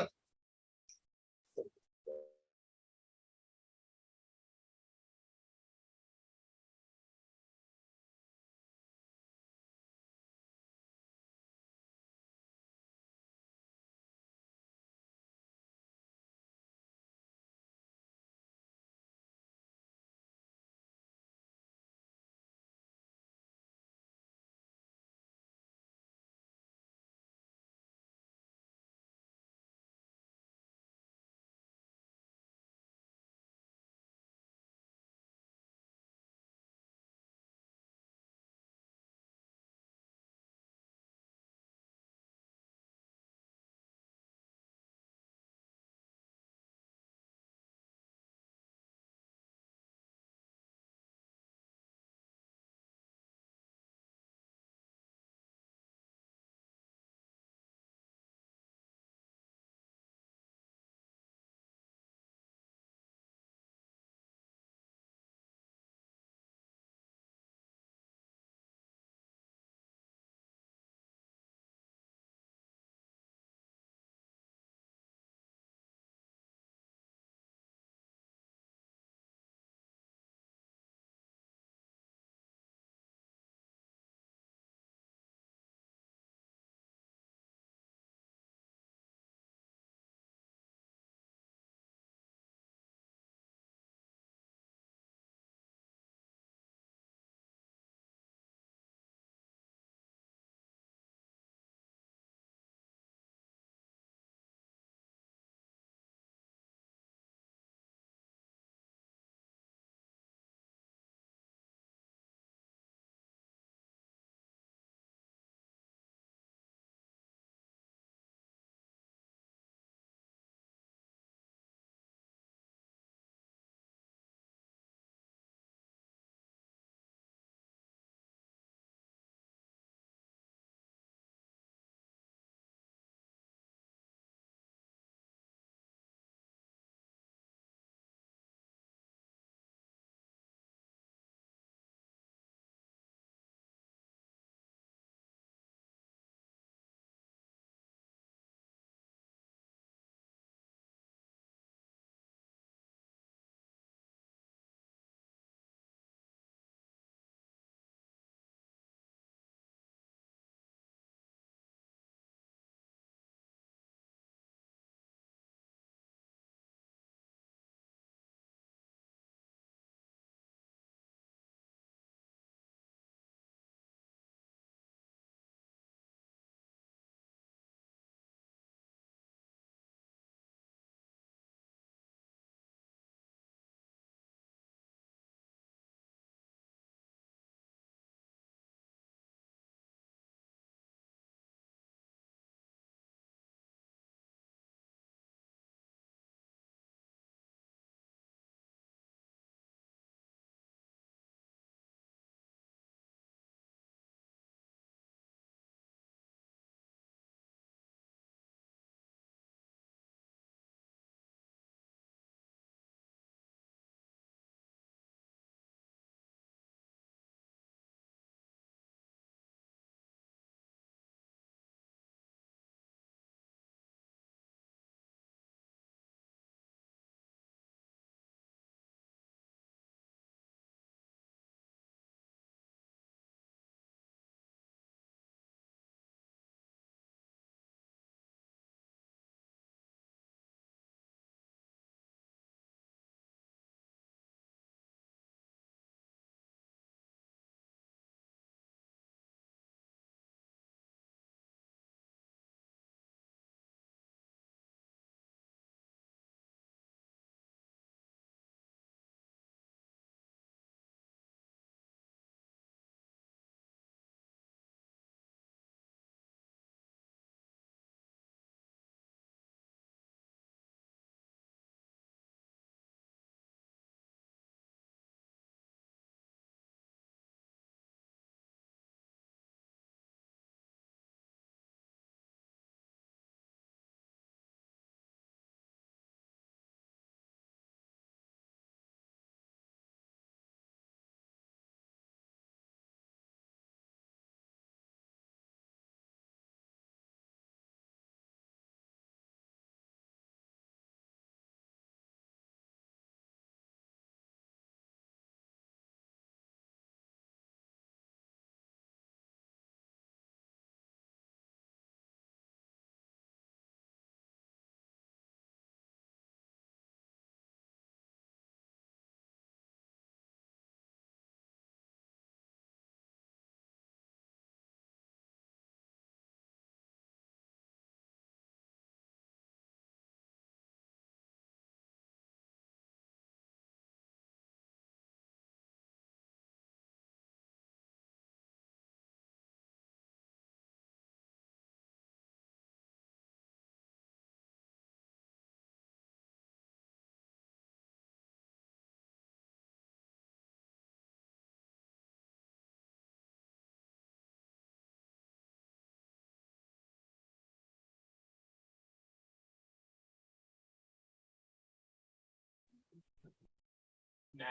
Now.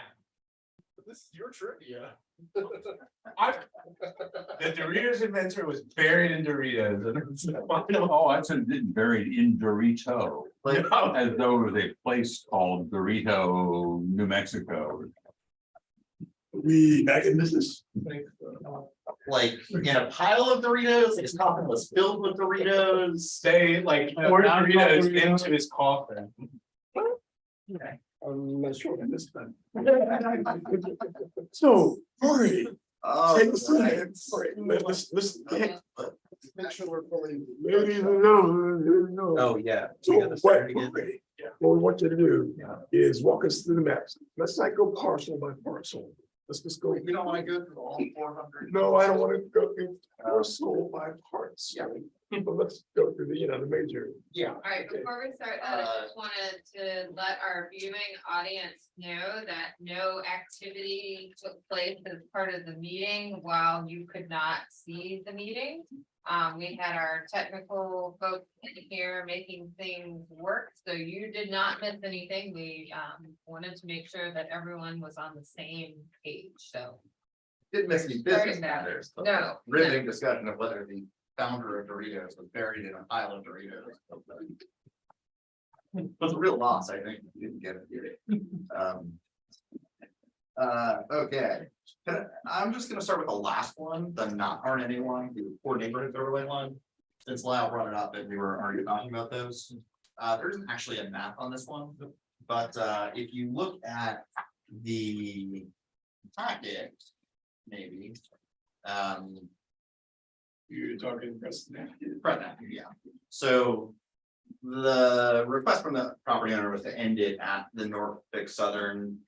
This is your trivia. The Doritos inventor was buried in Doritos. Oh, I said buried in Dorito, Like, as though it was a place called Dorito, New Mexico. We back in business. like in a pile of Doritos, his coffin was filled with Doritos. They like poured Doritos into his coffin. I'm not sure I missed that. So, Corey, Oh, take us through right. that. All right, let's get. Make sure we're fully. Ladies and gentlemen, Oh, yeah. So what we want you to do is walk us through the maps. Let's not go parcel by parcel. Let's just go. You don't want to go through all 400. No, I don't want to go through parcel by parts. Yeah. But let's go through the major. Yeah. All right, before we start that, I just wanted to let our viewing audience know that no activity took place as part of the meeting while you could not see the meeting. We had our technical folks in here making things work, so you did not miss anything. We wanted to make sure that everyone was on the same page, so. Didn't miss any Starting business that. matters. but No, Riveting discussion of whether the founder of Doritos was buried in a pile of Doritos. It was a real loss, I think. You didn't get it. Okay. I'm just gonna start with the last one, the not RNA one, the poor neighborhoods overlay one. Since Lyle brought it up and we were already talking about those. There isn't actually a map on this one, but if you look at the packet, maybe. You're talking Preston. Yeah. So the request from the property owner was to end it at the Norfolk Southern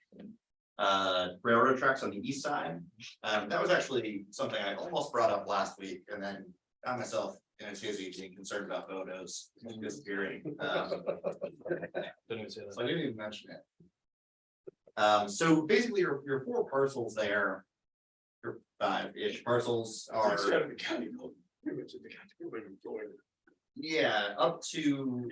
railroad tracks on the east side. That was actually something I almost brought up last week and then found myself in a tizzy being concerned about photos disappearing. Didn't even say that. So I didn't even mention it. So basically your four parcels there, your five-ish parcels are. It's kind of the county building. Pretty much the county building going. Yeah, up to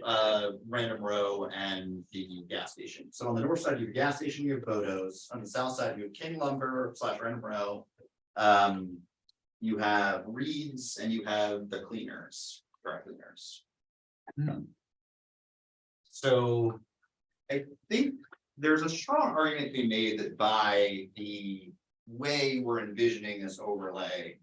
Random Row and the gas station. So on the north side, you have gas station, you have photos. On the south side, you have King Lumber / Random Row. You have Reeds and you have the cleaners, dry cleaners. So I think there's a strong argument to be made that by the way we're envisioning this overlay,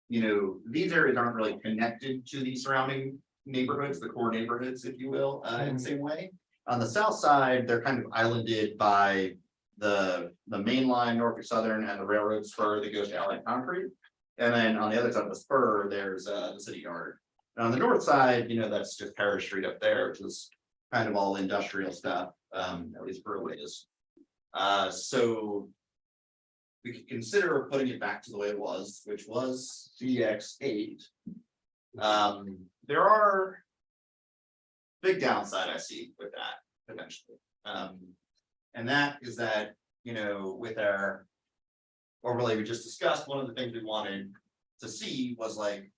these areas aren't really connected to the surrounding neighborhoods, the core neighborhoods, if you will, in the same way. On the south side, they're kind of islanded by the main line, Norfolk Southern, and the railroad spur that goes to Allied Concrete. And then on the other side of the spur, there's the city yard. And on the north side, that's just Parish Street up there, which is kind of all industrial stuff, at least for a ways. So we could consider putting it back to the way it was, which was CX8. There are big downside I see with that potentially. And that is that, with our overlay we just discussed, one of the things we wanted to see was like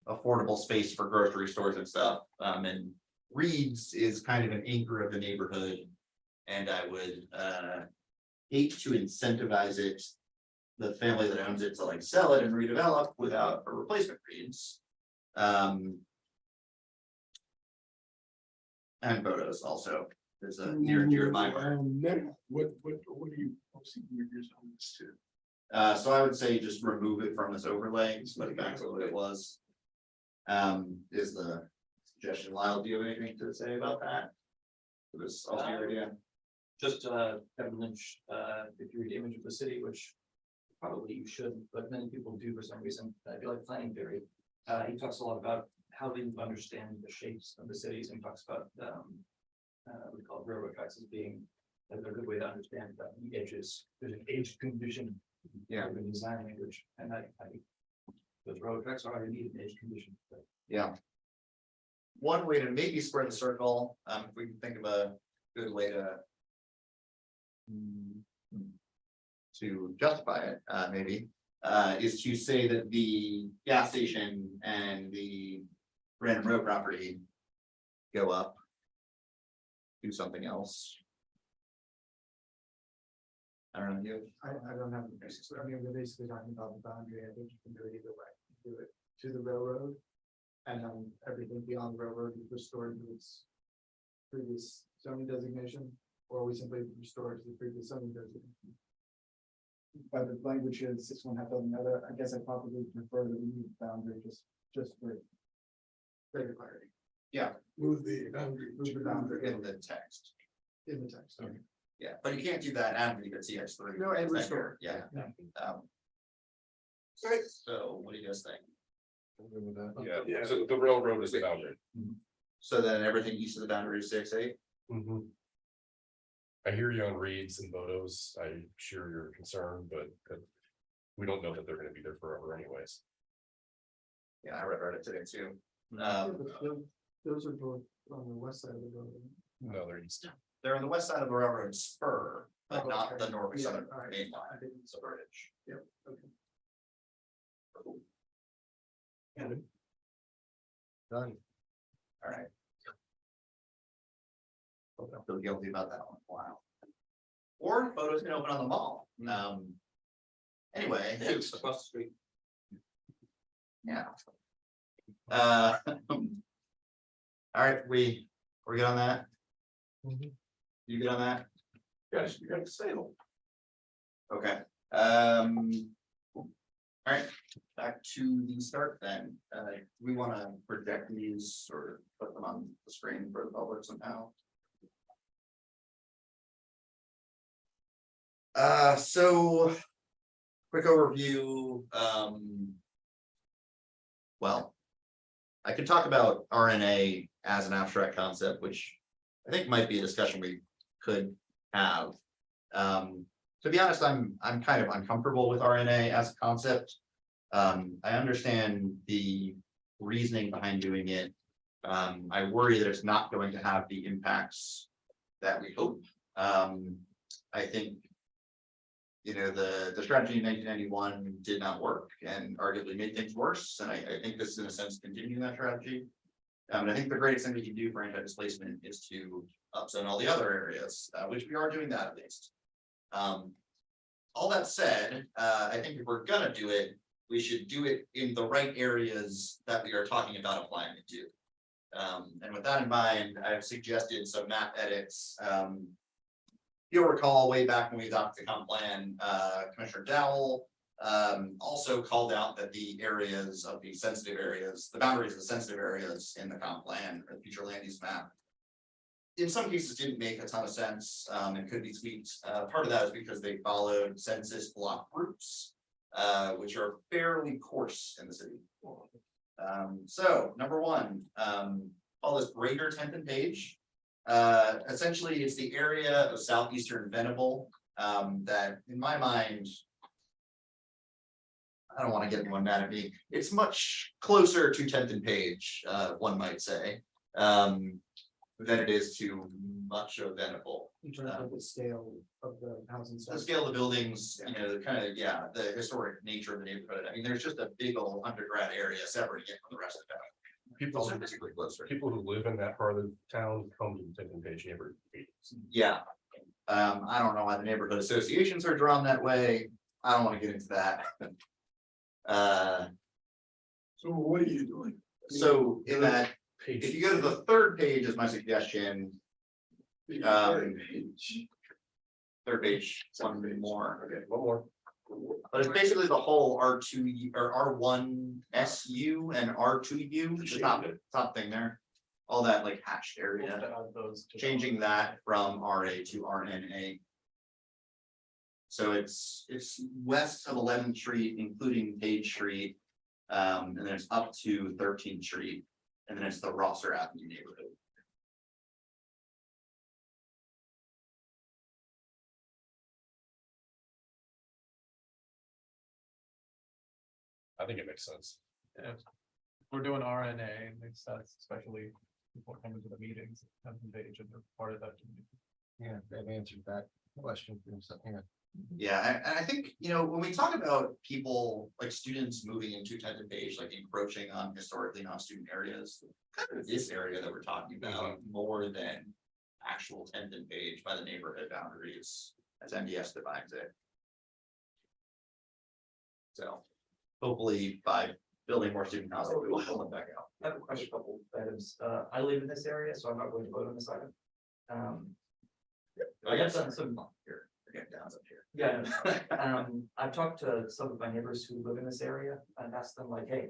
affordable space for grocery stores and stuff. And Reed's is kind of an anchor of the neighborhood. And I would hate to incentivize it, the family that owns it, to like sell it and redevelop without a replacement Reed's. And photos also. There's a near and dear to my heart. What do you see on this too? So I would say just remove it from this overlay, just put it back to what it was. Is the suggestion. Lyle, do you have anything to say about that? It was also your idea. Just Kevin Lynch, if you read Image of the City, which probably you should, but many people do for some reason, I feel like planning theory. He talks a lot about how they understand the shapes of the cities and talks about we call it railroad tracks as being a good way to understand the edges. There's an age condition. Yeah. In design language, and I those railroad tracks are already need an age condition. But. Yeah. One way to maybe square the circle, if we can think of a good way to justify it, maybe, is to say that the gas station and the Random Row property go up, do something else. I don't know, you, I don't have the basics, I mean, we're basically talking about the boundary, I think you can do it either way, do it to the railroad. And then everything beyond the railroad is restored to its previous zoning designation, or we simply restore it to the previous zoning designation. By the language here, the 6.5 doesn't matter, I guess I probably prefer that we move the boundary just for greater clarity. Move the boundary. Move the boundary in the text, in the text. Okay. yeah, but you can't do that and leave it CX3. No, and restore. Yeah. Um, Right. So what do you guys think? I'm good with that. Yeah, Yeah. so the railroad is the boundary. So then everything east of the boundary is 6.8? I hear you on reads and photos. I share your concern, but we don't know that they're gonna be there forever anyways. Yeah, I read it today too. Yeah, but those are both on the west side of the road. No, they're east. They're on the west side of the railroad spur, but Oh, not okay. the north Yeah, southern all right. main I line. didn't- So bridge. Yep, okay. Done. All right. I feel guilty about that one. Wow. Or photos can open on the mall. Anyway. Across the street. Yeah. All right, we're good on that? You good on that? You got to sale. Okay, all right, back to the start then. We wanna project these or put them on the screen for the public somehow. So quick overview, well, I could talk about RNA as an abstract concept, which I think might be a discussion we could have. To be honest, I'm kind of uncomfortable with RNA as a concept. I understand the reasoning behind doing it. I worry that it's not going to have the impacts that we hope. I think, you know, the strategy in 1991 did not work and arguably made things worse. And I think this is in a sense continuing that strategy. And I think the greatest thing we can do for anti-displacement is to upzone all the other areas, which we are doing that at least. All that said, I think if we're gonna do it, we should do it in the right areas that we are talking about applying it to. And with that in mind, I've suggested some map edits. You'll recall way back when we adopted the comp plan, Commissioner Dowell also called out that the areas of the sensitive areas, the boundaries of the sensitive areas in the comp plan or the future land use map, in some cases didn't make a ton of sense and could be tweaked. Part of that is because they followed census block groups, which are fairly coarse in the city. So number one, call this greater 10th and Page. Essentially, it's the area of southeastern Venable that, in my mind, I don't want to get anyone mad at me. It's much closer to 10th and Page, one might say, than it is to much of Venable. In terms of the scale of the housing. The scale of the buildings, you know, the kind of, yeah, the historic nature of the neighborhood. I mean, there's just a big old undergrad area separating it from the rest of town. People, Also physically closer. people who live in that part of the town come to the 10th Page neighborhood meetings. Yeah. I don't know why the neighborhood associations are drawn that way. I don't want to get into that. So what are you doing? So in that, Page. if you go to the third page is my suggestion, third page, one more. Okay, one more. But it's basically the whole R2 or R1 SU and R2U, the top thing there. All that like hatched area, changing that from RA to RNA. So it's west of 11th Street, including Page Street. And then it's up to 13th Street, and then it's the Rosser Avenue neighborhood. I think it makes sense. Yeah, if we're doing RNA, it makes sense, especially before coming to the meetings, 10th Page and they're part of that community. Yeah, they've answered that question. Yeah. Yeah, and I think, you know, when we talk about people like students moving into 10th and Page, like encroaching on historically non-student areas, kind of this area that we're talking about more than actual 10th and Page by the neighborhood boundaries. as MDS defines it. So hopefully by building more student housing, we will pull them back out. I have a question, a couple items. I live in this area, so I'm not going to vote on this item. I have done some, Here, we're getting down up here. yeah, I've talked to some of my neighbors who live in this area and asked them like, hey,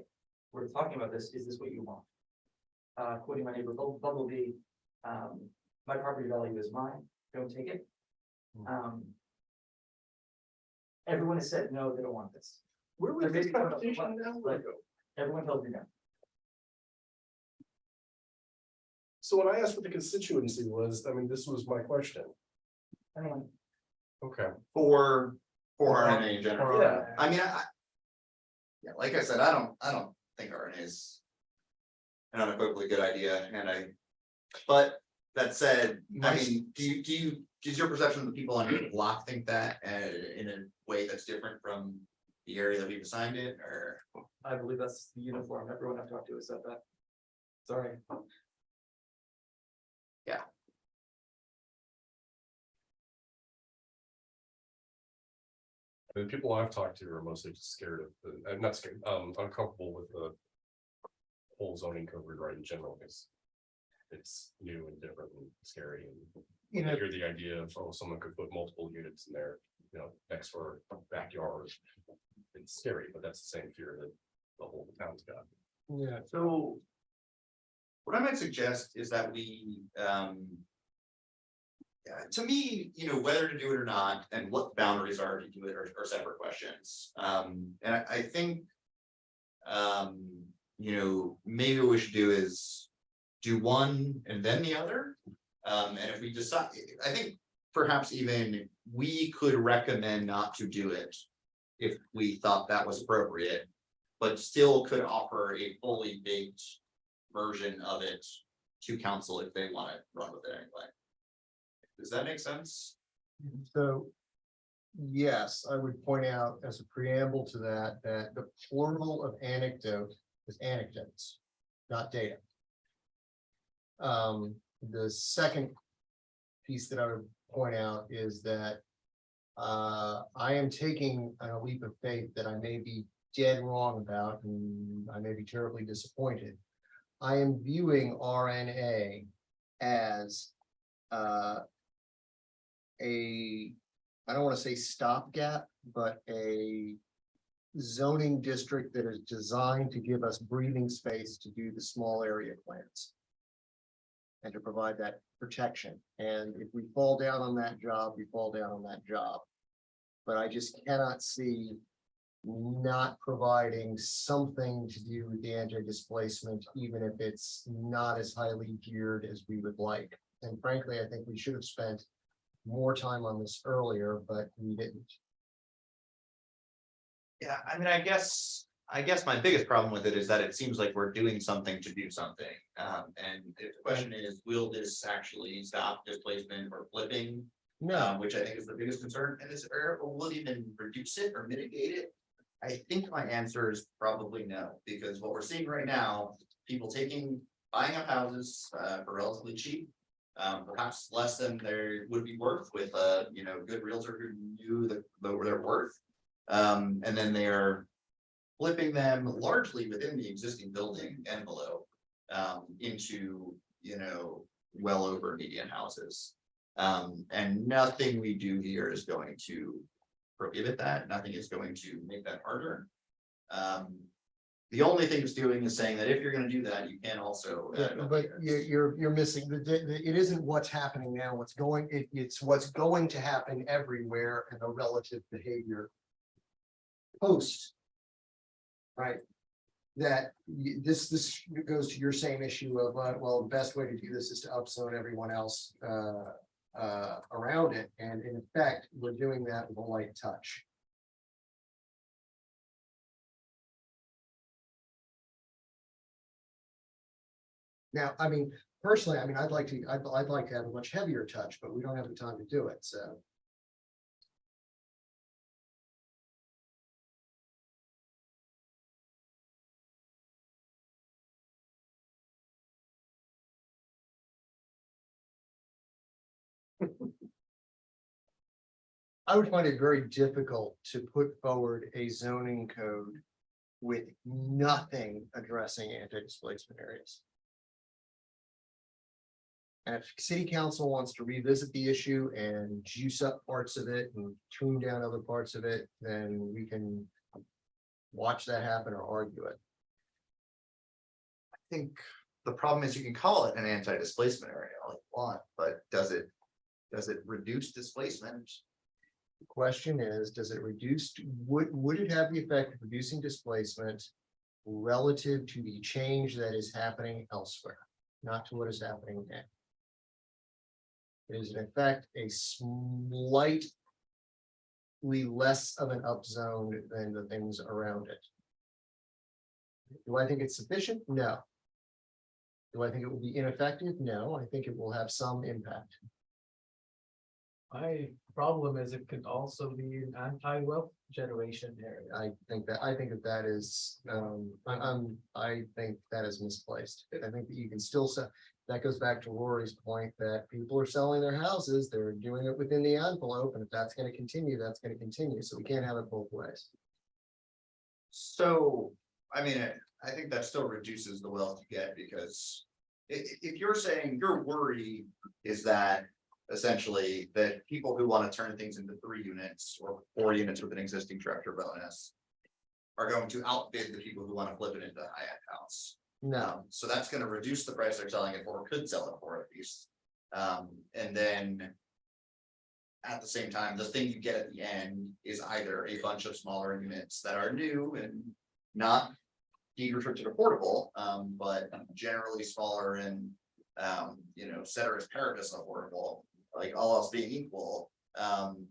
we're talking about this, is this what you want? Quoting my neighbor Bumblebee, my property value is mine, don't take it. Everyone has said, no, they don't want this. Where was There may this be one conversation now? but everyone tells me no. So when I asked what the constituency was, I mean, this was my question. Anyone? Okay. For RNA in general. Yeah. I mean, yeah, like I said, I don't think RNA is an unequivocally good idea, but that said, I mean, does your perception of the people on your block think that in a way that's different from the area that we've assigned it, or? I believe that's the uniform. Everyone I've talked to has said that. Sorry. The people I've talked to are mostly just scared of, I'm not scared, uncomfortable with the whole zoning code rewrite in general, because it's new and different and scary, and You know, I hear the idea of, oh, someone could put multiple units in there, next to our backyard. It's scary, but that's the same fear that the whole town's got. yeah, So what I might suggest is that we, to me, whether to do it or not, and what the boundaries are to do it are separate questions. And I think, maybe what we should do is do one and then the other. And if we decide, I think perhaps even we could recommend not to do it if we thought that was appropriate, but still could offer a fully baked version of it to council if they want to run with it anyway. Does that make sense? so. Yes, I would point out as a preamble to that, that the plural of anecdote is anecdotes, not data. The second piece that I would point out is that I am taking a leap of faith that I may be dead wrong about, and I may be terribly disappointed. I am viewing RNA as I don't want to say stopgap, but a zoning district that is designed to give us breathing space to do the small area plans and to provide that protection. And if we fall down on that job, we fall down on that job. But I just cannot see not providing something to do with the anti-displacement, even if it's not as highly geared as we would like. And frankly, I think we should have spent more time on this earlier, but we didn't. Yeah, I mean, I guess my biggest problem with it is that it seems like we're doing something to do something. And if the question is, will this actually stop displacement or flipping? No, Which I think is the biggest concern in this area, or will it even reduce it or mitigate it? I think my answer is probably no, because what we're seeing right now, people buying up houses for relatively cheap. Perhaps less than they would be worth with a good realtor who knew that they're worth. And then they are flipping them largely within the existing building envelope into well over median houses. And nothing we do here is going to prohibit that. Nothing is going to make that harder. The only thing it's doing is saying that if you're going to do that, you can also. but you're missing it isn't what's happening now. It's what's going to happen everywhere and the relative behavior post. Right. That this goes to your same issue of well, the best way to do this is to upzone everyone else around it, and in effect, we're doing that with a light touch. Now, I mean, personally, I'd like to have a much heavier touch, but we don't have the time to do it, so. I would find it very difficult to put forward a zoning code with nothing addressing anti-displacement areas. And if city council wants to revisit the issue and juice up parts of it and tune down other parts of it, then we can watch that happen or argue it. I think the problem is you can call it an anti-displacement area all you want, but does it reduce displacement? The question is, does it reduce, would it have the effect of reducing displacement relative to the change that is happening elsewhere, not to what is happening now? It is in fact a slightly less of an upzone than the things around it. Do I think it's sufficient? No. Do I think it will be ineffective? No, I think it will have some impact. My problem is it could also be an anti-wealth generation area. I think that is, I think that is misplaced. I think that you can still say, that goes back to Rory's point that people are selling their houses, they're doing it within the envelope, and if that's gonna continue, that's gonna continue, so we can't have it both ways. So, I mean, I think that still reduces the wealth you get, because if you're saying your worry is that essentially that people who want to turn things into 3 units or 4 units with an existing structure bonus are going to outbid the people who want to flip it into a high-end house. No, So that's going to reduce the price they're selling it for, or could sell it for at least. And then at the same time, the thing you get at the end is either a bunch of smaller units that are new and not deed restricted affordable, but generally smaller and ceteris paribus affordable, like all else being equal,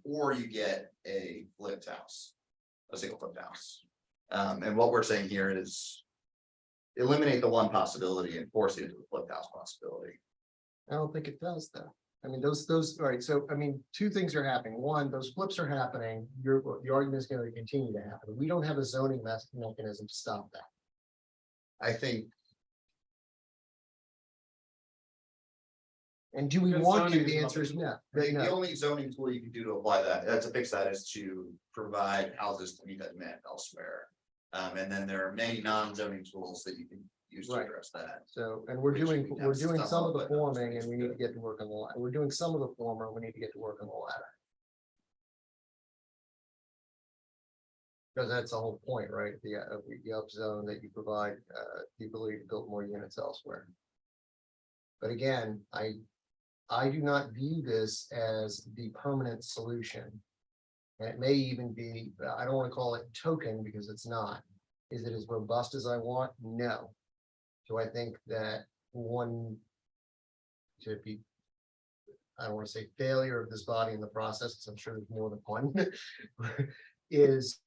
or you get a flipped house, a single flipped house. And what we're saying here is eliminate the one possibility and force it into the flipped house possibility. I don't think it does though. I mean, those, all right, so I mean, 2 things are happening. One, those flips are happening, the argument is going to continue to happen. We don't have a zoning mechanism to stop that. I think And do we Because want to? zoning The is answer is no. the only zoning tool you can do to apply that, to fix that, is to provide houses to meet that demand elsewhere. And then there are many non-zoning tools that you can use to Right. address that. So, and we're Which doing, we we're have doing some of the but not forming and we need to good. get to work on the ladder. We're doing some of the former, we need to get to work on the ladder. Because that's the whole point, right? The up zone that you provide, the ability to build more units elsewhere. But again, I do not view this as the permanent solution. And it may even be, I don't want to call it token because it's not. Is it as robust as I want? No. Do I think that one should be, I don't want to say failure of this body in the process, because I'm sure there's more than one, is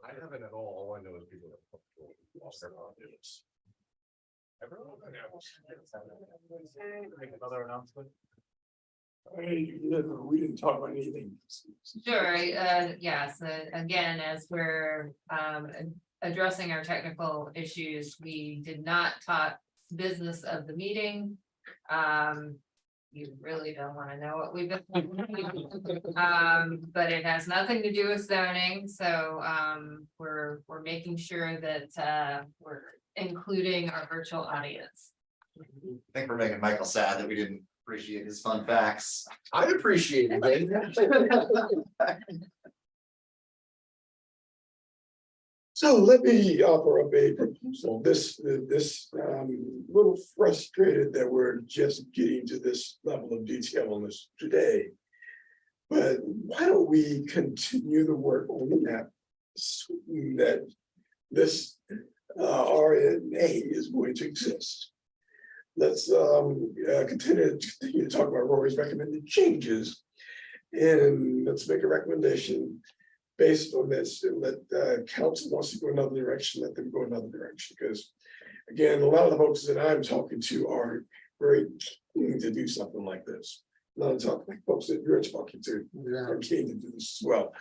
I haven't at all I know is people that lost their modules. Make another announcement. We didn't talk about anything. Sure, yes, again, as we're addressing our technical issues, we did not talk business of the meeting. You really don't want to know what we've been. But it has nothing to do with zoning, so we're making sure that we're including our virtual audience. I think we're making Michael sad that we didn't appreciate his fun facts. I appreciate it. So let me offer up a proposal. This little frustrated that we're just getting to this level of detail on this today. But why don't we continue the work on that? That this RNA is going to exist. Let's continue to talk about Rory's recommended changes. And let's make a recommendation based on this, and let council wants to go another direction, let them go another direction. Because again, a lot of the folks that I'm talking to are very keen to do something like this. Not talking like folks that you're talking to are keen to do this as well.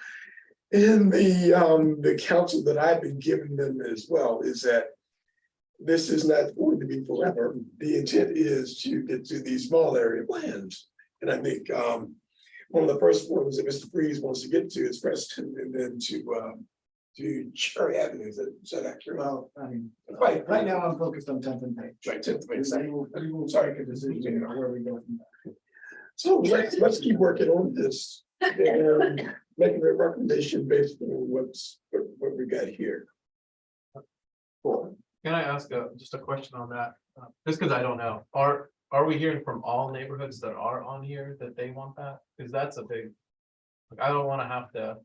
And the counsel that I've been giving them as well is that this is not going to be forever. The intent is to get to these small area plans. And I think one of the first ones that Mr. Freeze wants to get to is Preston, and then to Cherry Avenue. Is that accurate? Well, I mean, Right now I'm focused on 10th and Page. Right, 10th Page. We will make a decision on where we go from there. So let's keep working on this and making a recommendation based on what we got here. Cool. Can I ask just a question on that? Just because I don't know, are we hearing from all neighborhoods that are on here that they want that? Because that's a big. Like, I don't want to have to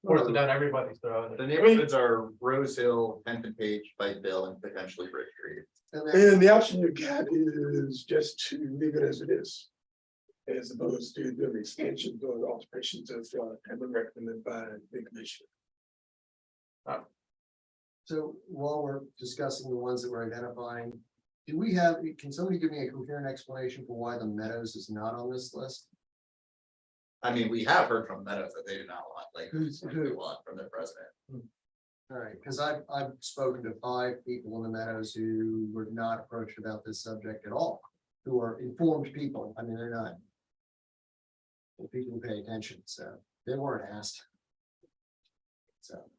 force it down everybody's throat. The neighborhoods are Rose Hill, 10th and Page, Bightville, and potentially Bridge Street. And the option you got is just to leave it as it is, as opposed to doing expansion, doing alterations as have been recommended by the commission. So while we're discussing the ones that we're identifying, do we have, can somebody give me a coherent explanation for why the Meadows is not on this list? I mean, we have heard from Meadows that they do not want, like, Who's- what they want from their president. All right, because I've spoken to 5 people in the Meadows who were not approached about this subject at all, who are informed people. I mean, they're not. The people who pay attention, so they weren't asked. So.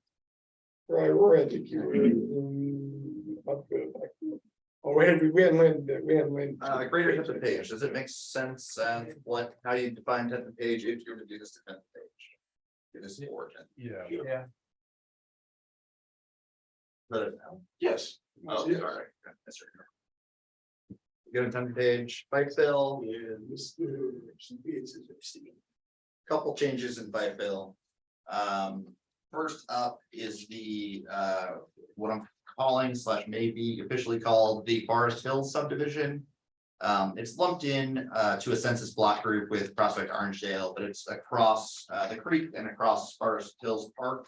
Right, Rory, I think you were. Oh, we hadn't learned. Greater 10th and Page, does it make sense, how do you define 10th and Page if you were to do this to 10th and Page? It is the origin. Yeah. Let it know. Yes. Oh, sorry. That's right. Go to 10th and Page, Bightville. Couple changes in Bightville. First up is the what I'm calling / maybe officially called the Forest Hills subdivision. It's lumped in to a census block group with Prospect Orangedale, but it's across the creek and across Forest Hills Park.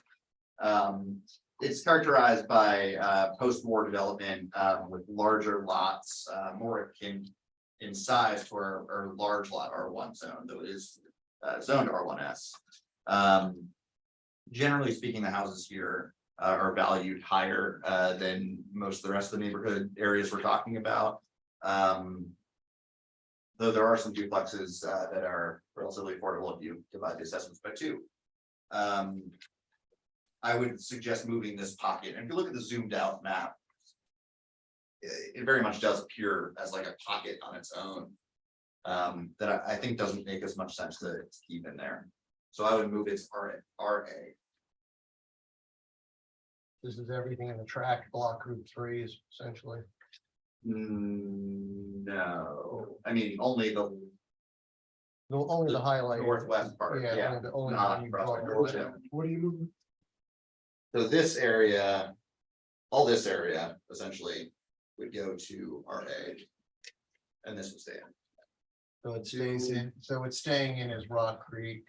It's characterized by post-war development with larger lots, more akin in size to our large lot R1 zone, though it is zoned R1S. Generally speaking, the houses here are valued higher than most of the rest of the neighborhood areas we're talking about. Though there are some duplexes that are relatively affordable if you divide the assessments by 2. I would suggest moving this pocket, and if you look at the zoomed out map, it very much does appear as like a pocket on its own. That I think doesn't make as much sense to keep in there. So I would move its RA. This is everything in the tract block group 3 is essentially. No, I mean, only the Only the highlight. northwest part, Yeah, yeah, only the only not one you Prospect call it. Orangedale. What are you moving? So this area, all this area essentially would go to RA. And this would stay in. So it stays in, so it's staying in as Rock Creek.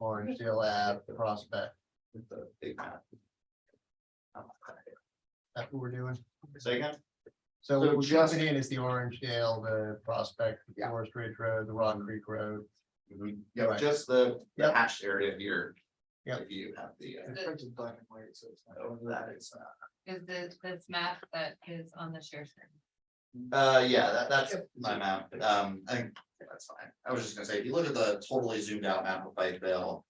Orangedale Ave, Prospect, with the big map. that's what we're doing. Say again? So So what we're just- jumping in is the Orangedale, the Prospect, the Yeah. Forest Ridge Road, the Rock Creek Road. Yeah, Right. just the Yep. hatched area here. Yep. If you have the. It's printed black and white, so it's not. That is, Is this map that is on the share screen? yeah, that's my map, I think that's fine, I was just gonna say, if you look at the totally zoomed out map of Pikeville,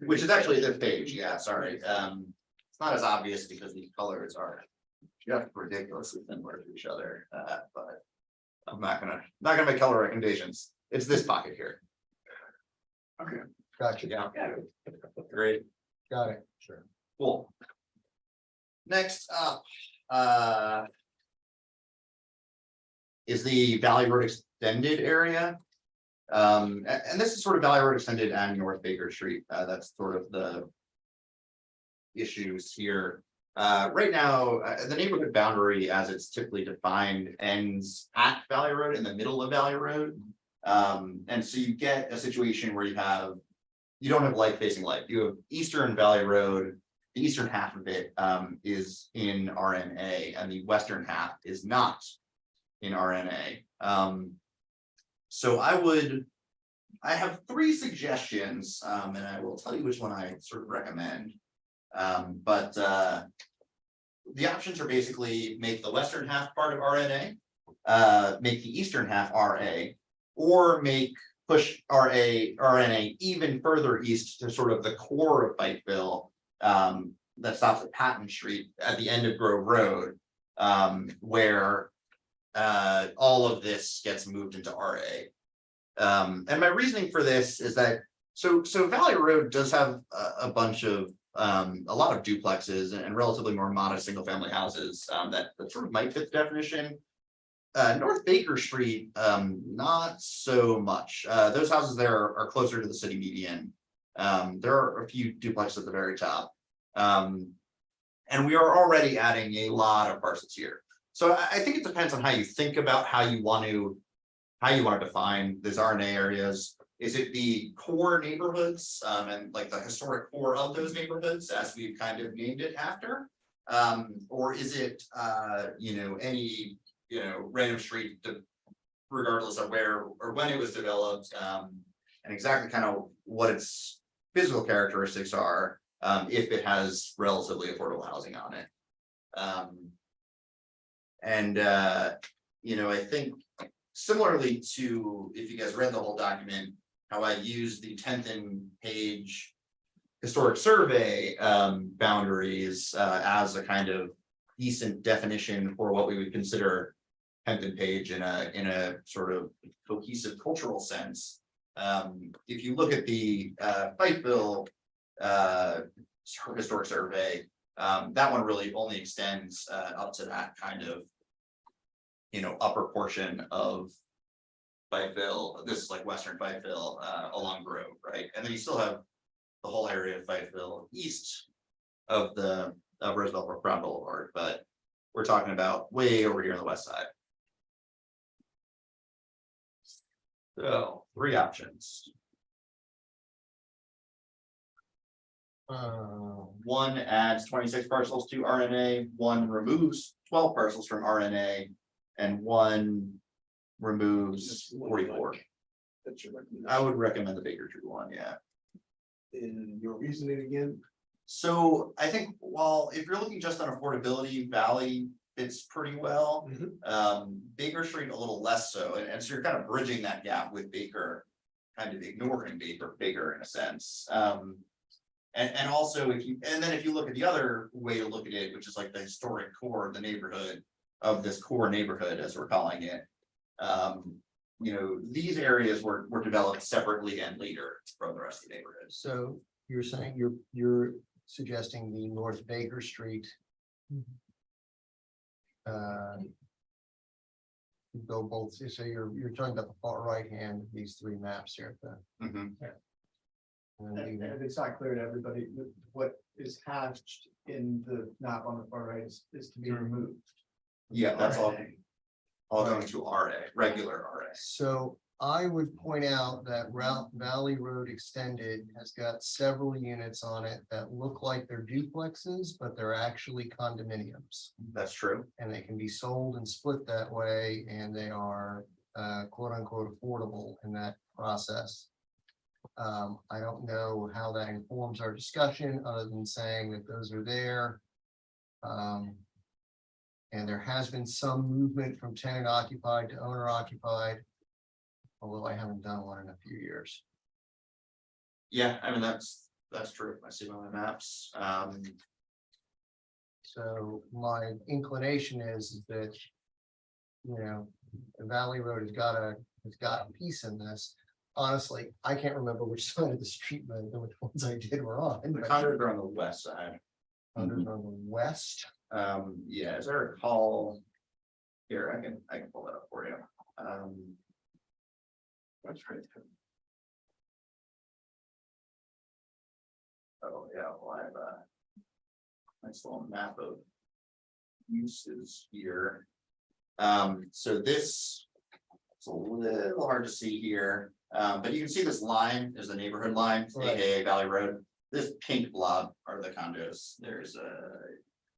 which is actually this page, yeah, sorry, it's not as obvious because these colors are just ridiculously similar to each other, but I'm not gonna make color recommendations, it's this pocket here. Gotcha, Yeah. Great. got it. Sure. Cool. Next up, is the Valley Road Extended area. And this is sort of Valley Road Extended and North Baker Street, that's sort of the issues here. Right now, the neighborhood boundary as it's typically defined ends at Valley Road in the middle of Valley Road. And so you get a situation where you don't have light facing light, you have Eastern Valley Road. The eastern half of it is in RNA and the western half is not in RNA. So I have 3 suggestions, and I will tell you which one I sort of recommend. But the options are basically make the western half part of RNA, make the eastern half RA, or push RNA even further east to sort of the core of Pikeville. That stops at Patton Street at the end of Grove Road, where all of this gets moved into RA. And my reasoning for this is that so Valley Road does have a bunch of a lot of duplexes and relatively more modest single family houses that sort of might fit the definition. North Baker Street, not so much. Those houses there are closer to the city median. There are a few duplexes at the very top. And we are already adding a lot of parcels here. So I think it depends on how you think about how you want to define these RNA areas. Is it the core neighborhoods and like the historic core of those neighborhoods as we've kind of named it after? Or is it any random street regardless of where or when it was developed and exactly kind of what its physical characteristics are if it has relatively affordable housing on it. I think similarly to if you guys read the whole document, how I use the 10th page historic survey boundaries as a kind of decent definition for what we would consider 10th page in a sort of cohesive cultural sense. If you look at the Pikeville historic survey, that one really only extends up to that kind of upper portion of Pikeville. This is like western Pikeville along Grove, right? And then you still have the whole area of Pikeville east of Roosevelt Brown Boulevard, but we're talking about way over here on the west side. So 3 options. One adds 26 parcels to RNA, one removes 12 parcels from RNA, and one removes 44. That's your recommendation. I would recommend the Baker Tree one, yeah. In your reasoning again, So I think, well, if you're looking just on affordability, Valley fits pretty well. Baker Street a little less so, and so you're kind of bridging that gap with Baker, kind of ignoring Baker in a sense. And also if you look at the other way to look at it, which is like the historic core of the neighborhood of this core neighborhood, as we're calling it. These areas were developed separately and later from the rest of the neighborhood. So you're saying you're suggesting the North Baker Street. Go both, so you're talking about the far right hand, of these 3 maps here. Mhm. And it's not clear to everybody that what is hatched in the map on the far right is to be removed. Yeah, that's all going to RA, regular RA. So I would point out that Route Valley Road Extended has got several units on it that look like they're duplexes, but they're actually condominiums. That's true. And they can be sold and split that way, and they are quote unquote affordable in that process. I don't know how that informs our discussion, other than saying that those are there. And there has been some movement from tenant occupied to owner occupied. Although I haven't done one in a few years. Yeah, I mean, that's true. I see it on my maps. So my inclination is that, you know, the Valley Road has got a piece in this. Honestly, I can't remember which side of the street, which ones I did were on. The condos are on the west side. Others on the west. Yeah, as I recall. Here, I can pull that up for you. That's right. Oh, yeah, well, I have a nice little map of uses here. So this, it's a little hard to see here, but you can see this line is the neighborhood line, aka Valley Road. This pink blob are the condos. There's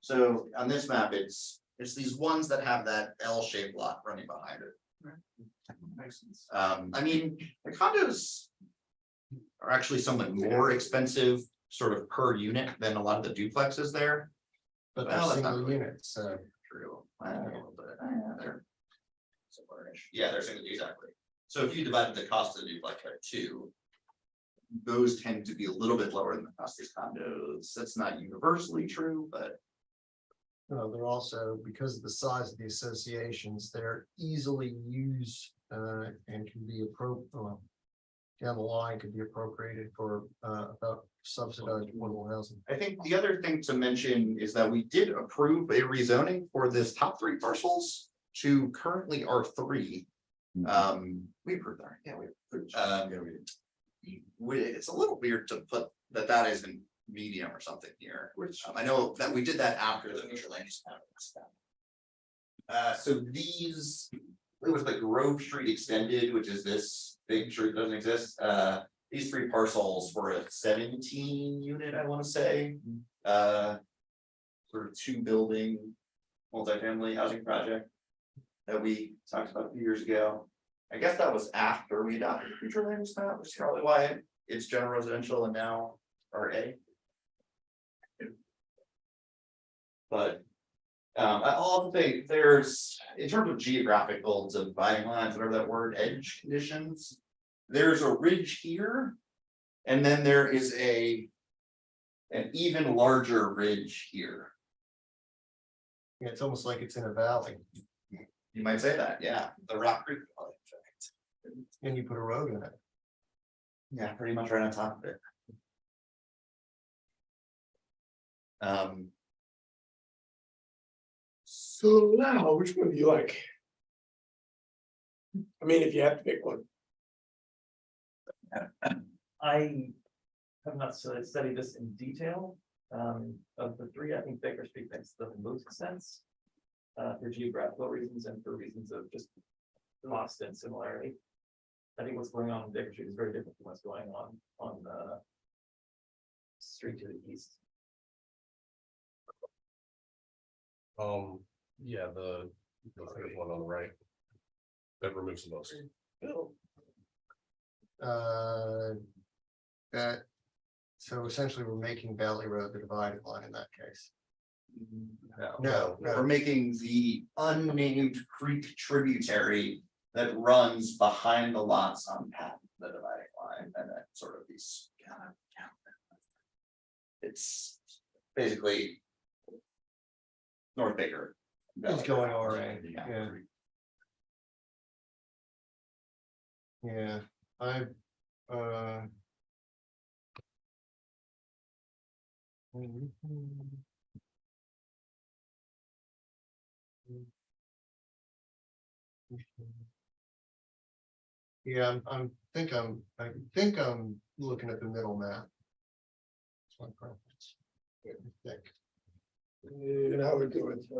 so on this map, it's these ones that have that L-shaped lot running behind it. I mean, the condos are actually somewhat more expensive sort of per unit than a lot of the duplexes there. But Well, they're that's not single really units, so. True. They're similar-ish. Yeah, they're single, exactly. So if you divided the cost of the duplex by 2, those tend to be a little bit lower than the cost of these condos. That's not universally true, but No, they're also, because of the size of the associations, they're easily used and can be down the line could be appropriated for about subsidized affordable housing. I think the other thing to mention is that we did approve a rezoning for this top 3 parcels to currently R3. We approved that, yeah, we approved. It's a little weird to put that is in medium or something here, which I know that we did that after the future land use map. So these, it was the Grove Street Extended, which is this big street that doesn't exist. These 3 parcels were a 17 unit, I want to say. Sort of 2 building multifamily housing project that we talked about a few years ago. I guess that was after we adopted the future land use map, which is probably why it's general residential and now RA. But I'll say there's, in terms of geographical dividing lines, whatever that word, edge conditions, there's a ridge here, and then there is an even larger ridge here. Yeah, it's almost like it's in a valley. You might say that, yeah, the Rock Creek Valley effect. And you put a road in it. Yeah, pretty much right on top of it. So now, which one do you like? I mean, if you have to pick one. I have not studied this in detail. Of the 3, I think Baker Street makes the most sense. For geographical reasons and for reasons of just cost and similarity. I think what's going on in Baker Street is very different from what's going on the street to the east. Yeah, the third one on the right. That removes the most. That, so essentially we're making Valley Road the divided line in that case. No. We're making the unnamed creek tributary that runs behind the lots on Patton, the dividing line, and then sort of these. It's basically North Baker. It's going RA, yeah. Yeah, yeah, I think I'm looking at the middle map. That's my preference. I think. And I would go with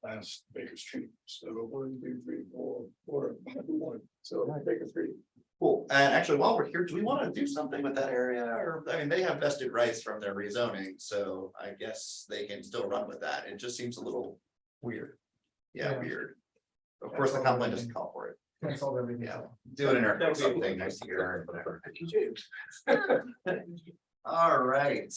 last Baker Street. So 1, 2, 3, 4, 4, 5, 1. So I think it's pretty. Cool, and actually, while we're here, do we want to do something with that area, or, I mean, they have vested rights from their rezoning, so I guess they can still run with that, it just seems a little weird. Yeah, Yeah. weird. Of course, the complaint doesn't call for it, That's all everything. yeah, do it in or something nice to hear. All right,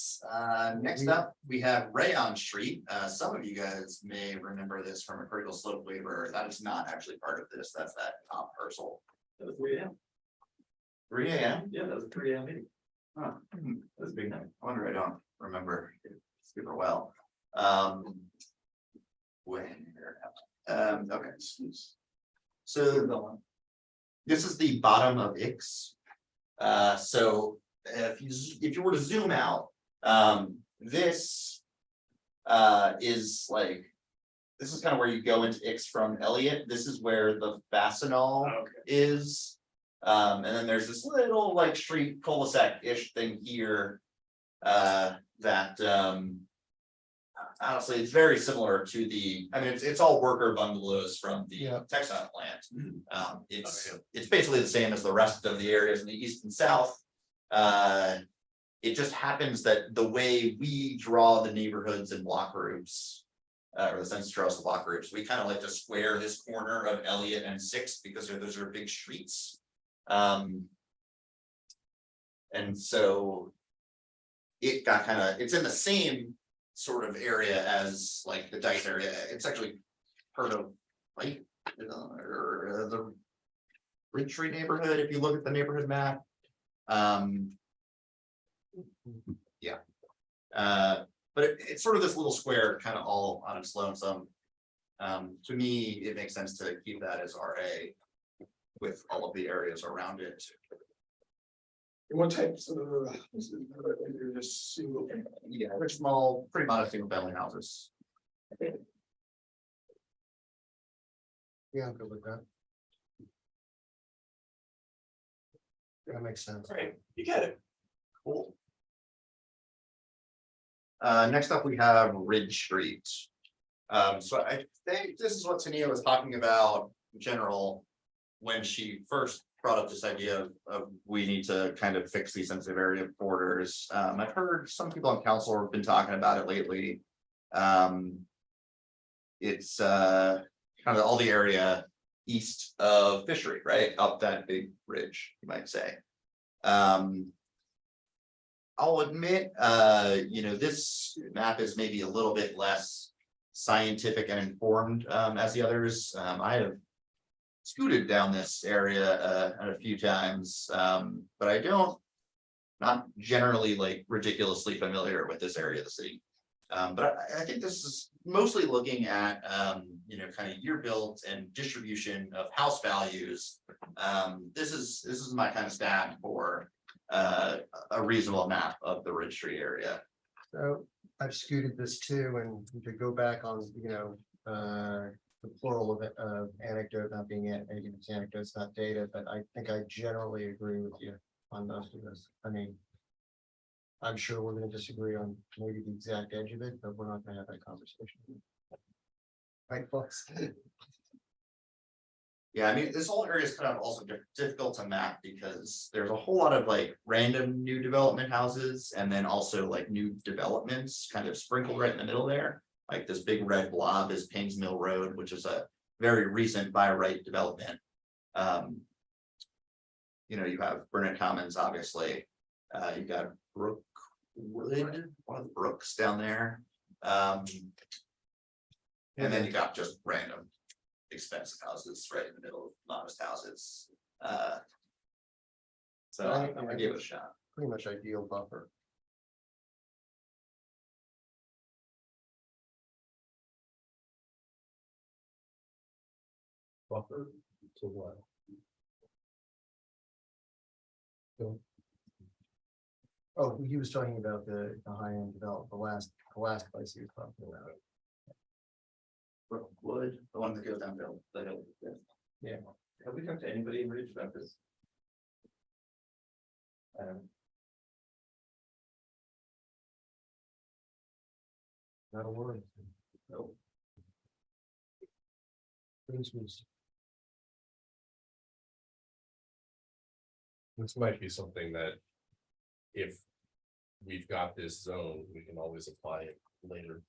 next up, we have Rayon Street, some of you guys may remember this from a critical slope waiver, that is not actually part of this, that's that top parcel. That was 3 AM. 3 AM? Yeah, that was 3 AM meeting. Huh, That was a big night. I wonder, I don't remember it super well. Where, okay. So this is the bottom of X. So if you were to zoom out, this is like, this is kind of where you go into X from Elliott. This is where the Fastenal is. And then there's this little like street cul-de-sac-ish thing here. That honestly, it's very similar to the, I mean, it's all worker bungalows from the Yeah. textile plant. It's basically the same as the rest of the areas in the east and south. It just happens that the way we draw the neighborhoods and block groups, or the census draws the block groups, we kind of like to square this corner of Elliott and 6th because those are big streets. And so it got kind of, it's in the same sort of area as like the Dice area. It's actually part of like or the Ridge Street neighborhood, if you look at the neighborhood map. Yeah. But it's sort of this little square kind of all on its lonesome. To me, it makes sense to keep that as RA with all of the areas around it. What types of, just single. Yeah, they're small, pretty modest single family houses. Yeah, I'm good with that. That makes sense. Right, you get it. Cool. Next up, we have Ridge Street. So I think this is what Tania was talking about in general when she first brought up this idea of we need to kind of fix these sensitive area borders. I've heard some people on council have been talking about it lately. It's kind of all the area east of Fishery, right? Up that big ridge, you might say. I'll admit, this map is maybe a little bit less scientific and informed as the others. I have scooted down this area a few times, but I not generally like ridiculously familiar with this area of the city. But I think this is mostly looking at, kind of year built and distribution of house values. This is my kind of stat for a reasonable map of the Ridge Street area. So I've scooted this too, and to go back on, the plural of anecdote not being it's anecdotes, not data, but I think I generally agree with you on most of this. I mean, I'm sure we're gonna disagree on maybe the exact edge of it, but we're not gonna have that conversation. Right, folks? Yeah, I mean, this whole area is kind of also difficult to map because there's a whole lot of like random new development houses and then also like new developments kind of sprinkled right in the middle there. Like this big red blob is Paynes Mill Road, which is a very recent by right development. You have Burnett Commons, obviously. You've got Brookwood, one of the brooks down there. And then you got just random expensive houses right in the middle of modest houses. So I gave it a shot. Pretty much ideal buffer. Buffer to what? Oh, he was talking about the high end development, the last place he was talking about. Brookwood, the one that goes down the hill. Yeah. Have we talked to anybody in Ridge about this? Not a word. Nope. Brings me This might be something that if we've got this zone, we can always apply it later.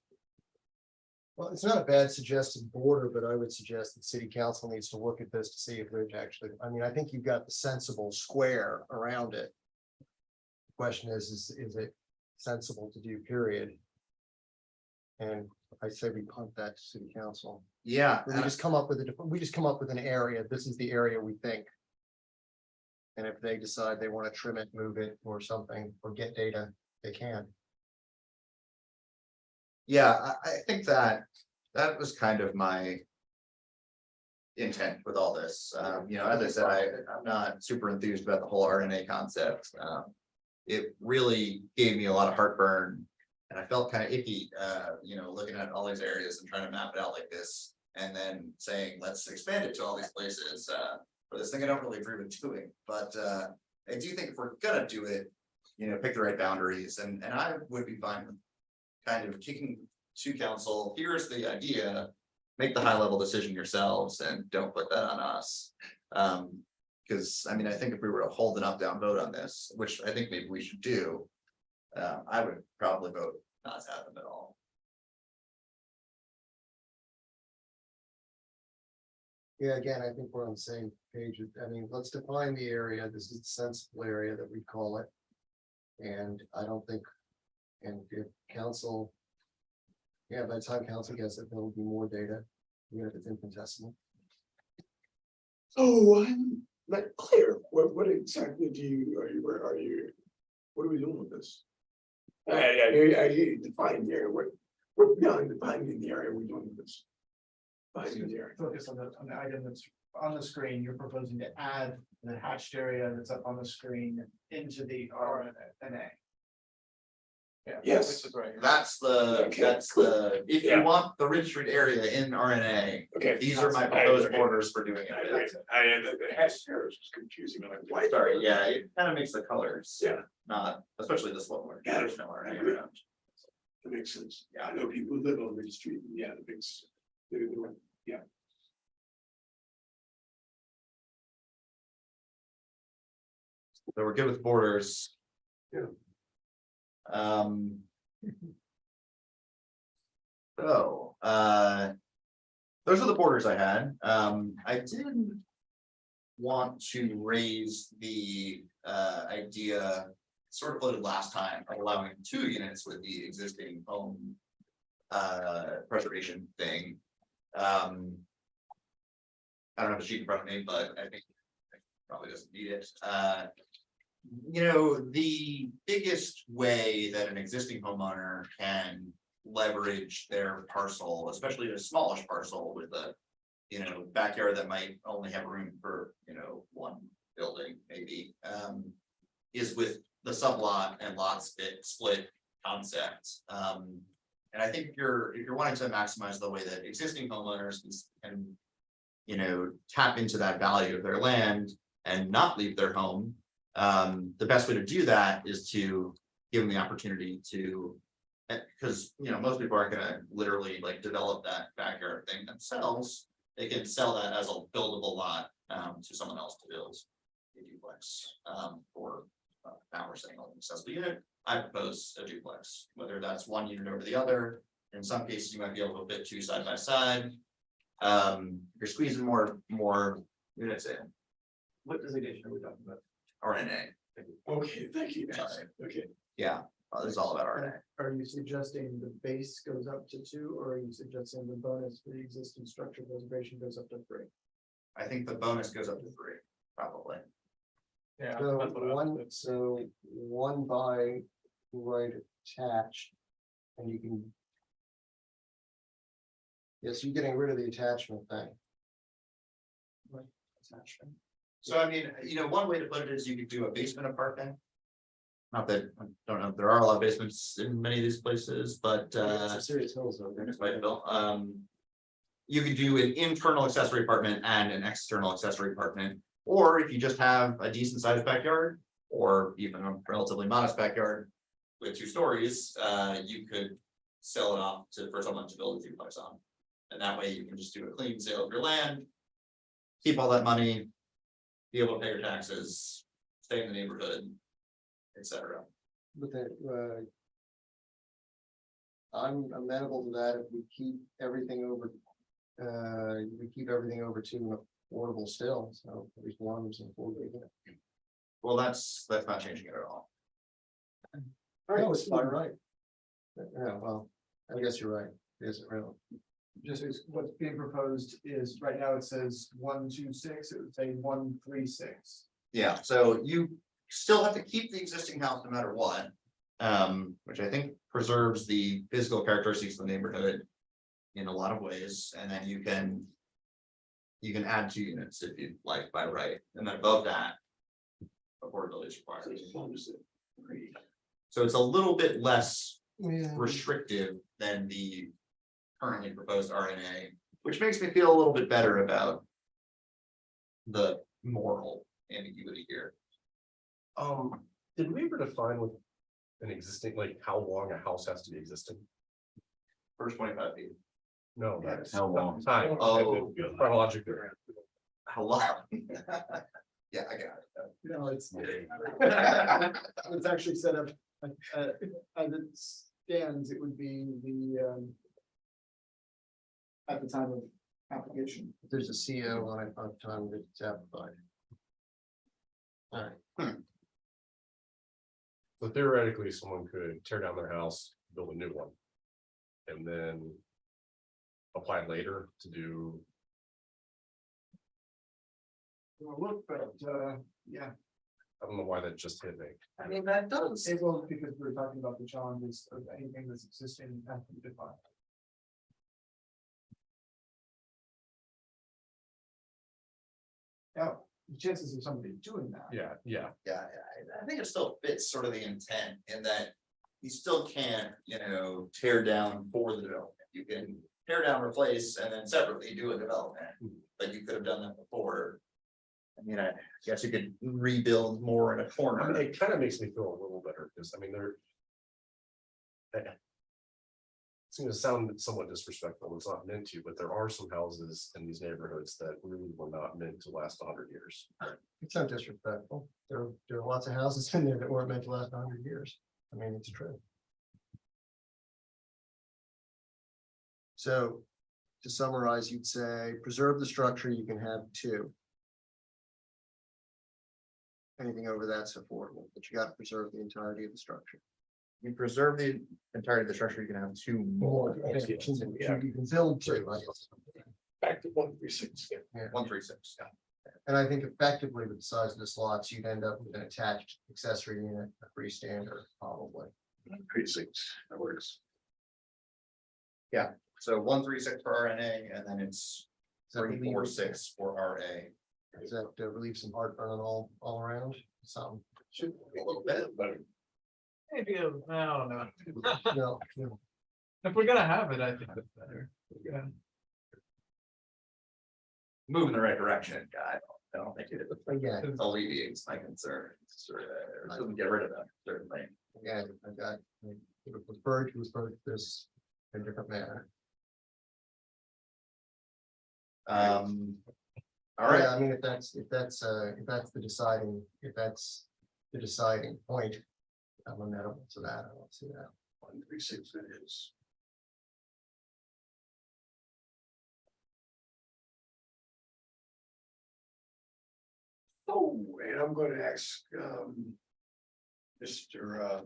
Well, it's not a bad suggested border, but I would suggest that city council needs to look at this to see if there's actually, I mean, I think you've got the sensible square around it. The question is it sensible to do, period? And I say we punt that to city council. Yeah, We just come up with we just come up with an area, this is the area we think. And if they decide they want to trim it, move it or something, or get data, they can. yeah, I think that was kind of my intent with all this. You know, as I said, I'm not super enthused about the whole RNA concept. It really gave me a lot of heartburn. And I felt kind of icky, you know, looking at all these areas and trying to map it out like this. And then saying, let's expand it to all these places. For this thing, I don't really agree with doing, but I do think if we're gonna do it, you know, pick the right boundaries, and I would be fine with kind of kicking to council, here's the idea, make the high level decision yourselves and don't put that on us. Because I mean, I think if we were to hold an up down vote on this, which I think maybe we should do, I would probably vote not to have them at all. Yeah, again, I think we're on the same page. I mean, let's define the area. This is the sensible area that we call it. And I don't think, and if council. Yeah, by the time council gets it, there will be more data, even if it's infinitesimal. So I'm not clear, what exactly are you, what are we doing with this? I hear you define the area, what beyond defining the area are we doing with this? Defining the area. Focus on the item that's on the screen, you're proposing to add the hatched area that's up on the screen into the RNA. Yeah. Yes. Which is right. That's the, Okay, if you want the Ridge Street area in RNA, Okay. these are my proposed borders for doing it. The hash errors was confusing, I'm like, why? Sorry, yeah, it kind of makes the colors. Yeah. Not, especially this one where Got it. there's no RNA around. That makes sense, yeah, I know people who live on Ridge Street, and yeah, that makes, yeah. So we're good with borders. Yeah. So, those are the borders I had. I did want to raise the idea sort of floated last time of allowing 2 units with the existing home preservation thing. I don't have a sheet in front of me, but I think it probably doesn't need it. You know, the biggest way that an existing homeowner can leverage their parcel, especially a smallish parcel with a, you know, backyard that might only have room for, you know, 1 building, maybe, is with the sublot and lot split concept. And I think if you're wanting to maximize the way that existing homeowners can, you know, tap into that value of their land and not leave their home. The best way to do that is to give them the opportunity to, because, you know, most people aren't gonna literally like develop that backyard thing themselves. They can sell that as a buildable lot, to someone else to build a duplex, or now we're saying an accessible unit. I propose a duplex, whether that's 1 unit over the other. In some cases, you might be able to fit 2 side by side. You're squeezing more units in. What designation are we talking about? RNA. Okay, thank you, Sorry. okay. Yeah, this is all about RNA. Are you suggesting the base goes up to 2, or are you suggesting the bonus for the existing structure preservation goes up to 3? I think the bonus goes up to 3, probably. Yeah. So that's what I- one by right attached, and you can. Yes, you're getting rid of the attachment thing. So I mean, you know, one way to put it is you could do a basement apartment. Not that, I don't know if there are a lot of basements in many of these places, but It's a serious hills though. goodness, might build, you could do an internal accessory apartment and an external accessory apartment. Or if you just have a decent sized backyard, or even a relatively modest backyard with 2 stories, you could sell it off for someone to build a duplex on. And that way you can just do a clean sale of your land, keep all that money, be able to pay your taxes, stay in the neighborhood, etc. But I'm amenable to that if we keep everything over. We keep everything over to an affordable still, so at least one is affordable. Well, that's not changing it at all. No, it's fine, right? Yeah, well, I guess you're right, is it really? Just as what's being proposed is, right now it says 126, it would say 136. Yeah, so you still have to keep the existing house no matter what. Which I think preserves the physical characteristics of the neighborhood in a lot of ways, and then you can add 2 units if you like by right, and then above that, affordability is required. So it's a little bit less restrictive than the currently proposed RNA, which makes me feel a little bit better about the moral ambiguity here. Did we ever define with an existing, like how long a house has to be existing? First 25 feet. No, that's How long? time. Oh. Chronologically. How long? Yeah, I got it. No, it's actually set up, as it stands, it would be the, at the time of application. There's a CO on it, on time that it's applied. All right, So theoretically, someone could tear down their house, build a new one. And then apply later to do, Well, look, but, yeah, I don't know why that just hit me. I mean, that does. it will, because we're talking about the challenges of anything that's existing has to be defined. Now, the chances of somebody doing that. Yeah, yeah. Yeah, I think it still fits sort of the intent in that you still can't, tear down for the development. You can tear down, replace, and then separately do a development, but you could have done that before. I mean, I guess you could rebuild more in a I mean, corner. it kind of makes me feel a little better because I mean, it's going to sound somewhat disrespectful. It's not meant to, but there are some houses in these neighborhoods that really were not meant to last 100 years. it's not disrespectful. There are lots of houses in there that weren't meant to last 100 years. I mean, it's true. So to summarize, you'd say preserve the structure, you can have 2. Anything over that's affordable, but you got to preserve the entirety of the structure. You preserve the entirety of the structure, you can have 2 more. You can build 2. Back to 136. 136. And I think effectively with the size of this lots, you'd end up with an attached accessory unit, a freestanding probably. 136, that works. Yeah, so 136 for RNA, and then it's Does that relieve- 346 for RA. Does that relieve some heartburn all around? Some. Should be a little bit, but Maybe, I don't know. No, If we're gonna have it, I think it's better. Yeah. Move in the right direction, guy. I don't think it again, alleviates my concerns, or doesn't get rid of them, certainly. I would prefer to approach this in a different manner. All right. Yeah, I mean, if that's the deciding point, I'm amenable to that. I don't see that. 136 it is. Oh, and I'm going to ask Mr.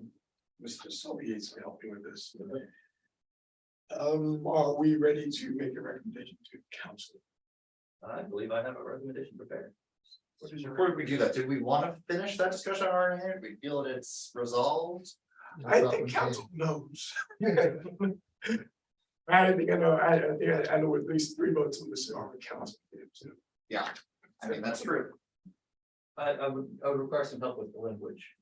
Sobies to help me with this. Are we ready to make a recommendation to council? I believe I have a recommendation prepared. Before we do that, did we want to finish that discussion on RNA? Do we feel that it's resolved? I think council knows. I think I know, I know at least 3 votes on this on the council. Yeah, I mean, that's true. I would require some help with the language,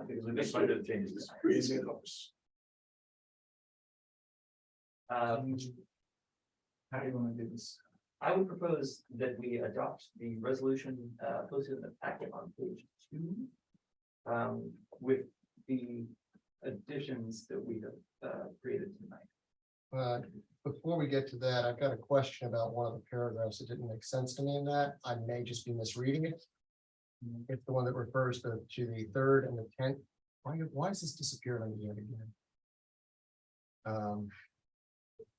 because we've been trying to do the changes. Crazy enough. How do you want to do this? I would propose that we adopt the resolution posted in the packet on page 2. With the additions that we have created tonight. Before we get to that, I've got a question about one of the paragraphs that didn't make sense to me in that. I may just be misreading it. It's the one that refers to the 3rd and the 10th. Why is this disappearing on the end again?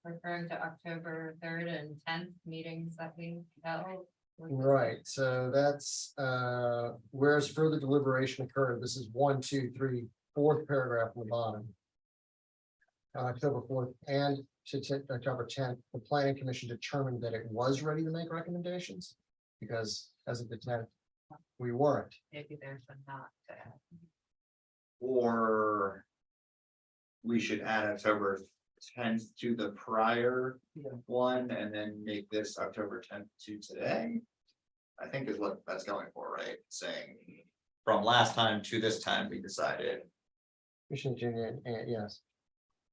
Referring to October 3rd and 10th meetings that we held. Right, so that's, whereas further deliberation occurred, this is 1, 2, 3, 4th paragraph from the bottom. On October 4th and October 10th, the planning commission determined that it was ready to make recommendations. Because as of the 10th, we weren't. Maybe there's a not. Or we should add October 10th to the prior one and then make this October 10th to today. I think is what that's going for, right? Saying from last time to this time, we decided. Commission, yes.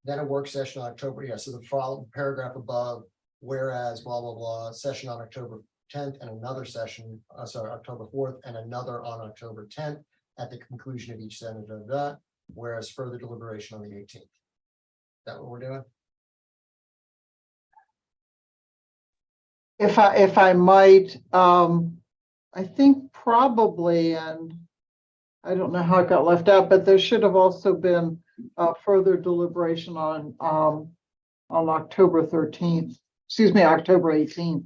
Then a work session on October, so the following paragraph above, whereas blah, blah, blah, session on October 10th and another session, October 4th and another on October 10th. At the conclusion of each sentence of that, whereas further deliberation on the 18th. Is that what we're doing? If I might, I think probably, and I don't know how it got left out, but there should have also been further deliberation on October 13th, October 18th.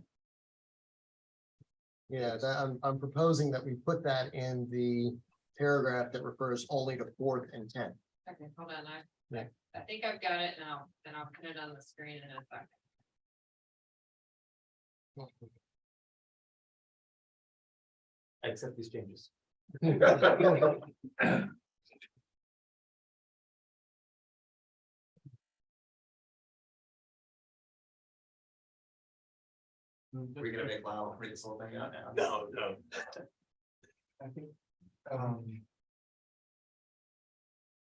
Yeah, I'm proposing that we put that in the paragraph that refers only to 4th and 10th. Okay, hold on. Yeah. I think I've got it now, then I'll put it on the screen in a second. I accept these changes. We're gonna make Lyle read this whole thing out now. No. I think,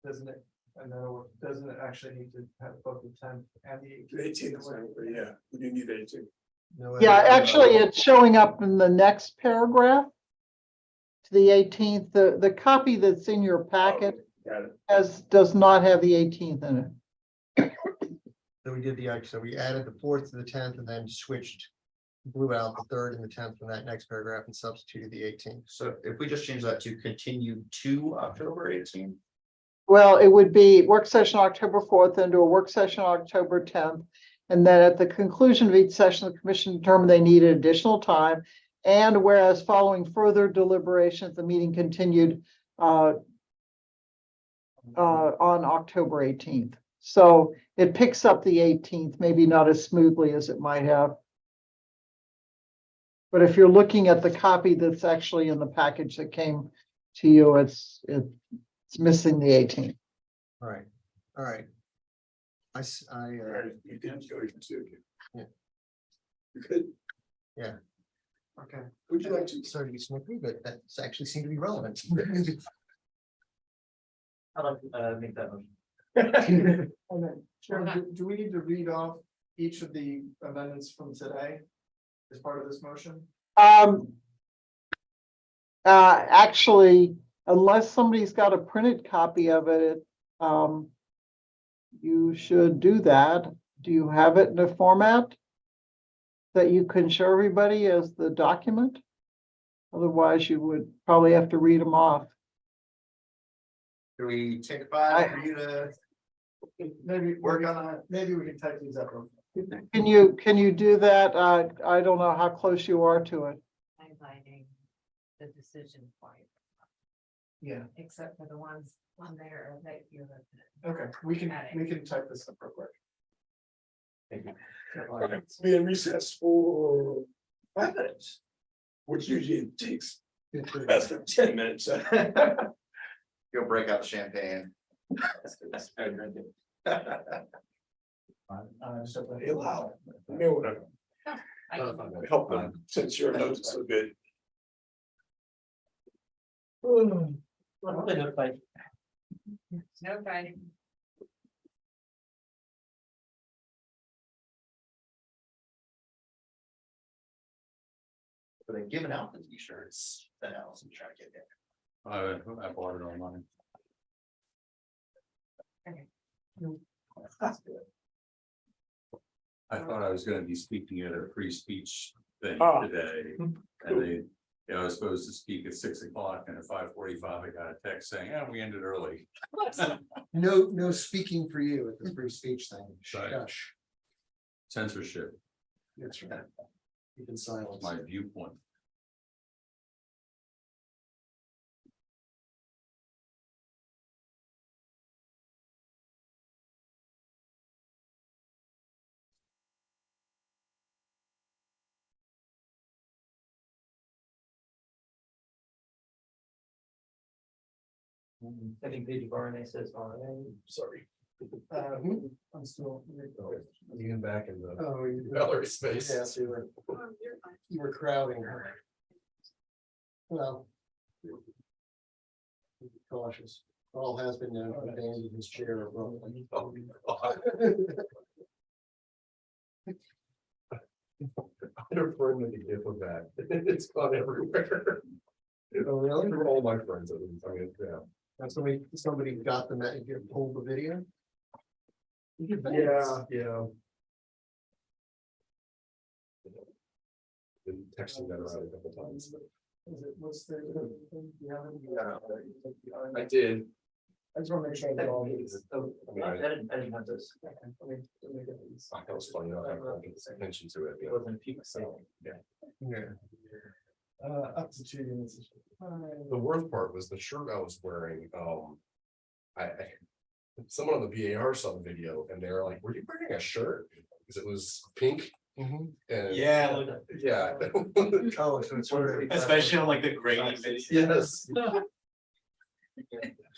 doesn't it, I know, doesn't it actually need to have both the 10th and the 18th? 18th, yeah, we do need 18. No, Yeah, actually, it's showing up in the next paragraph. To the 18th, the copy that's in your packet Got it. does not have the 18th in it. So we did so we added the 4th to the 10th and then switched, blew out the 3rd and the 10th from that next paragraph and substituted the 18th. So if we just change that to continue to October 18th. Well, it would be work session October 4th into a work session October 10th. And then at the conclusion of each session, the commission determined they needed additional time. And whereas following further deliberations, the meeting continued on October 18th. So it picks up the 18th, maybe not as smoothly as it might have. But if you're looking at the copy that's actually in the package that came to you, it's missing the 18th. All right. You did enjoy it too. Yeah. You could. Yeah. Okay. Would you like to? Sorry to be snippy, but that's actually seemed to be relevant. I'd like to make that motion. And then, Chair, do we need to read off each of the amendments from today as part of this motion? Actually, unless somebody's got a printed copy of it, you should do that. Do you have it in a format that you can show everybody as the document? Otherwise, you would probably have to read them off. Do we take 5 for you to Maybe work on that? maybe we can type these up. real quick. Can you do that? I don't know how close you are to it. Highlighting the decision point, Yeah, except for the ones on there that you're. okay, we can type this up real quick. Thank you. Be in recess for 5 minutes, which usually takes less than 10 minutes. You'll break out the champagne. Just open it. Hey, Lyle, you may want I to can- help them since your notes are so good. Well, they look like Okay. So they've given out the t-shirts that Allison tried to get in. I bought it online. That's good. I thought I was gonna be speaking at a free speech thing Oh. today, and they Yeah, I was supposed to speak at 6 o'clock and at 5:45, I got a text saying, yeah, we ended early. No speaking for you at this free speech thing. Right. Shush. Censorship, That's right. You can silence. my viewpoint. Second page of RNA says RNA. Sorry. I'm still. You can back in the Oh, you gallery space. Yes, you were crowding her. Well. be Cautious. All has been abandoned his chair abruptly. Oh, God. I had a friend with a gift of that. It's gone everywhere. Oh, really? For all my friends, at least. I mean, yeah. And somebody got the, pulled the video? Yeah. Been texting that around a couple times. What's the? I did. I just want to make sure that all. I didn't have this. I thought it was funny. I have attention to it. It wasn't people saying. Yeah. Up to 2 units. is fine. The worst part was the shirt I was wearing. Someone on the BAR saw the video and they were like, "Were you wearing a shirt?" Because it was pink. Mhm. And Yeah, yeah. Oh, so it's sort of. especially on like the grainy video. Yes.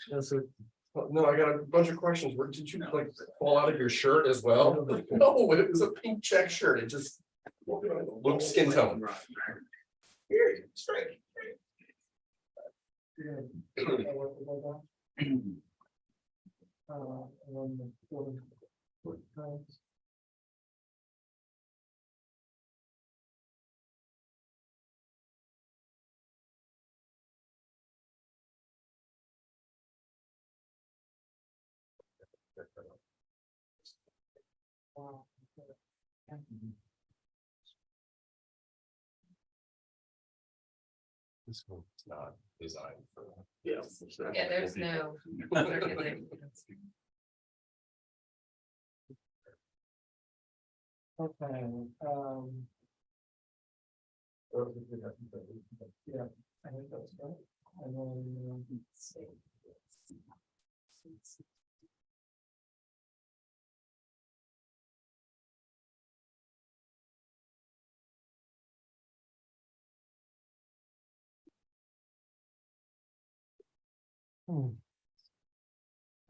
Yeah, so No, I got a bunch of questions. Where did you like fall out of your shirt as well? No, it was a pink check shirt. It just looked skin tone. Here, straight. This one's not designed for. Yeah, there's no. Okay, yeah, I think that's right. And then.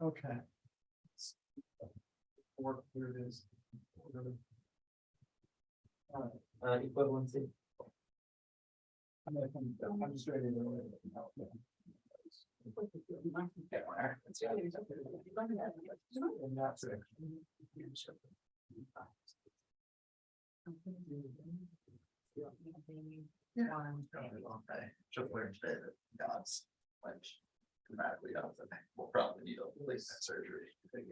Okay. Work, here it is. Equivalency. I'm just ready to. And that's it. Just wearing today that God's like dramatically up, I think we'll probably need a replacement surgery. Like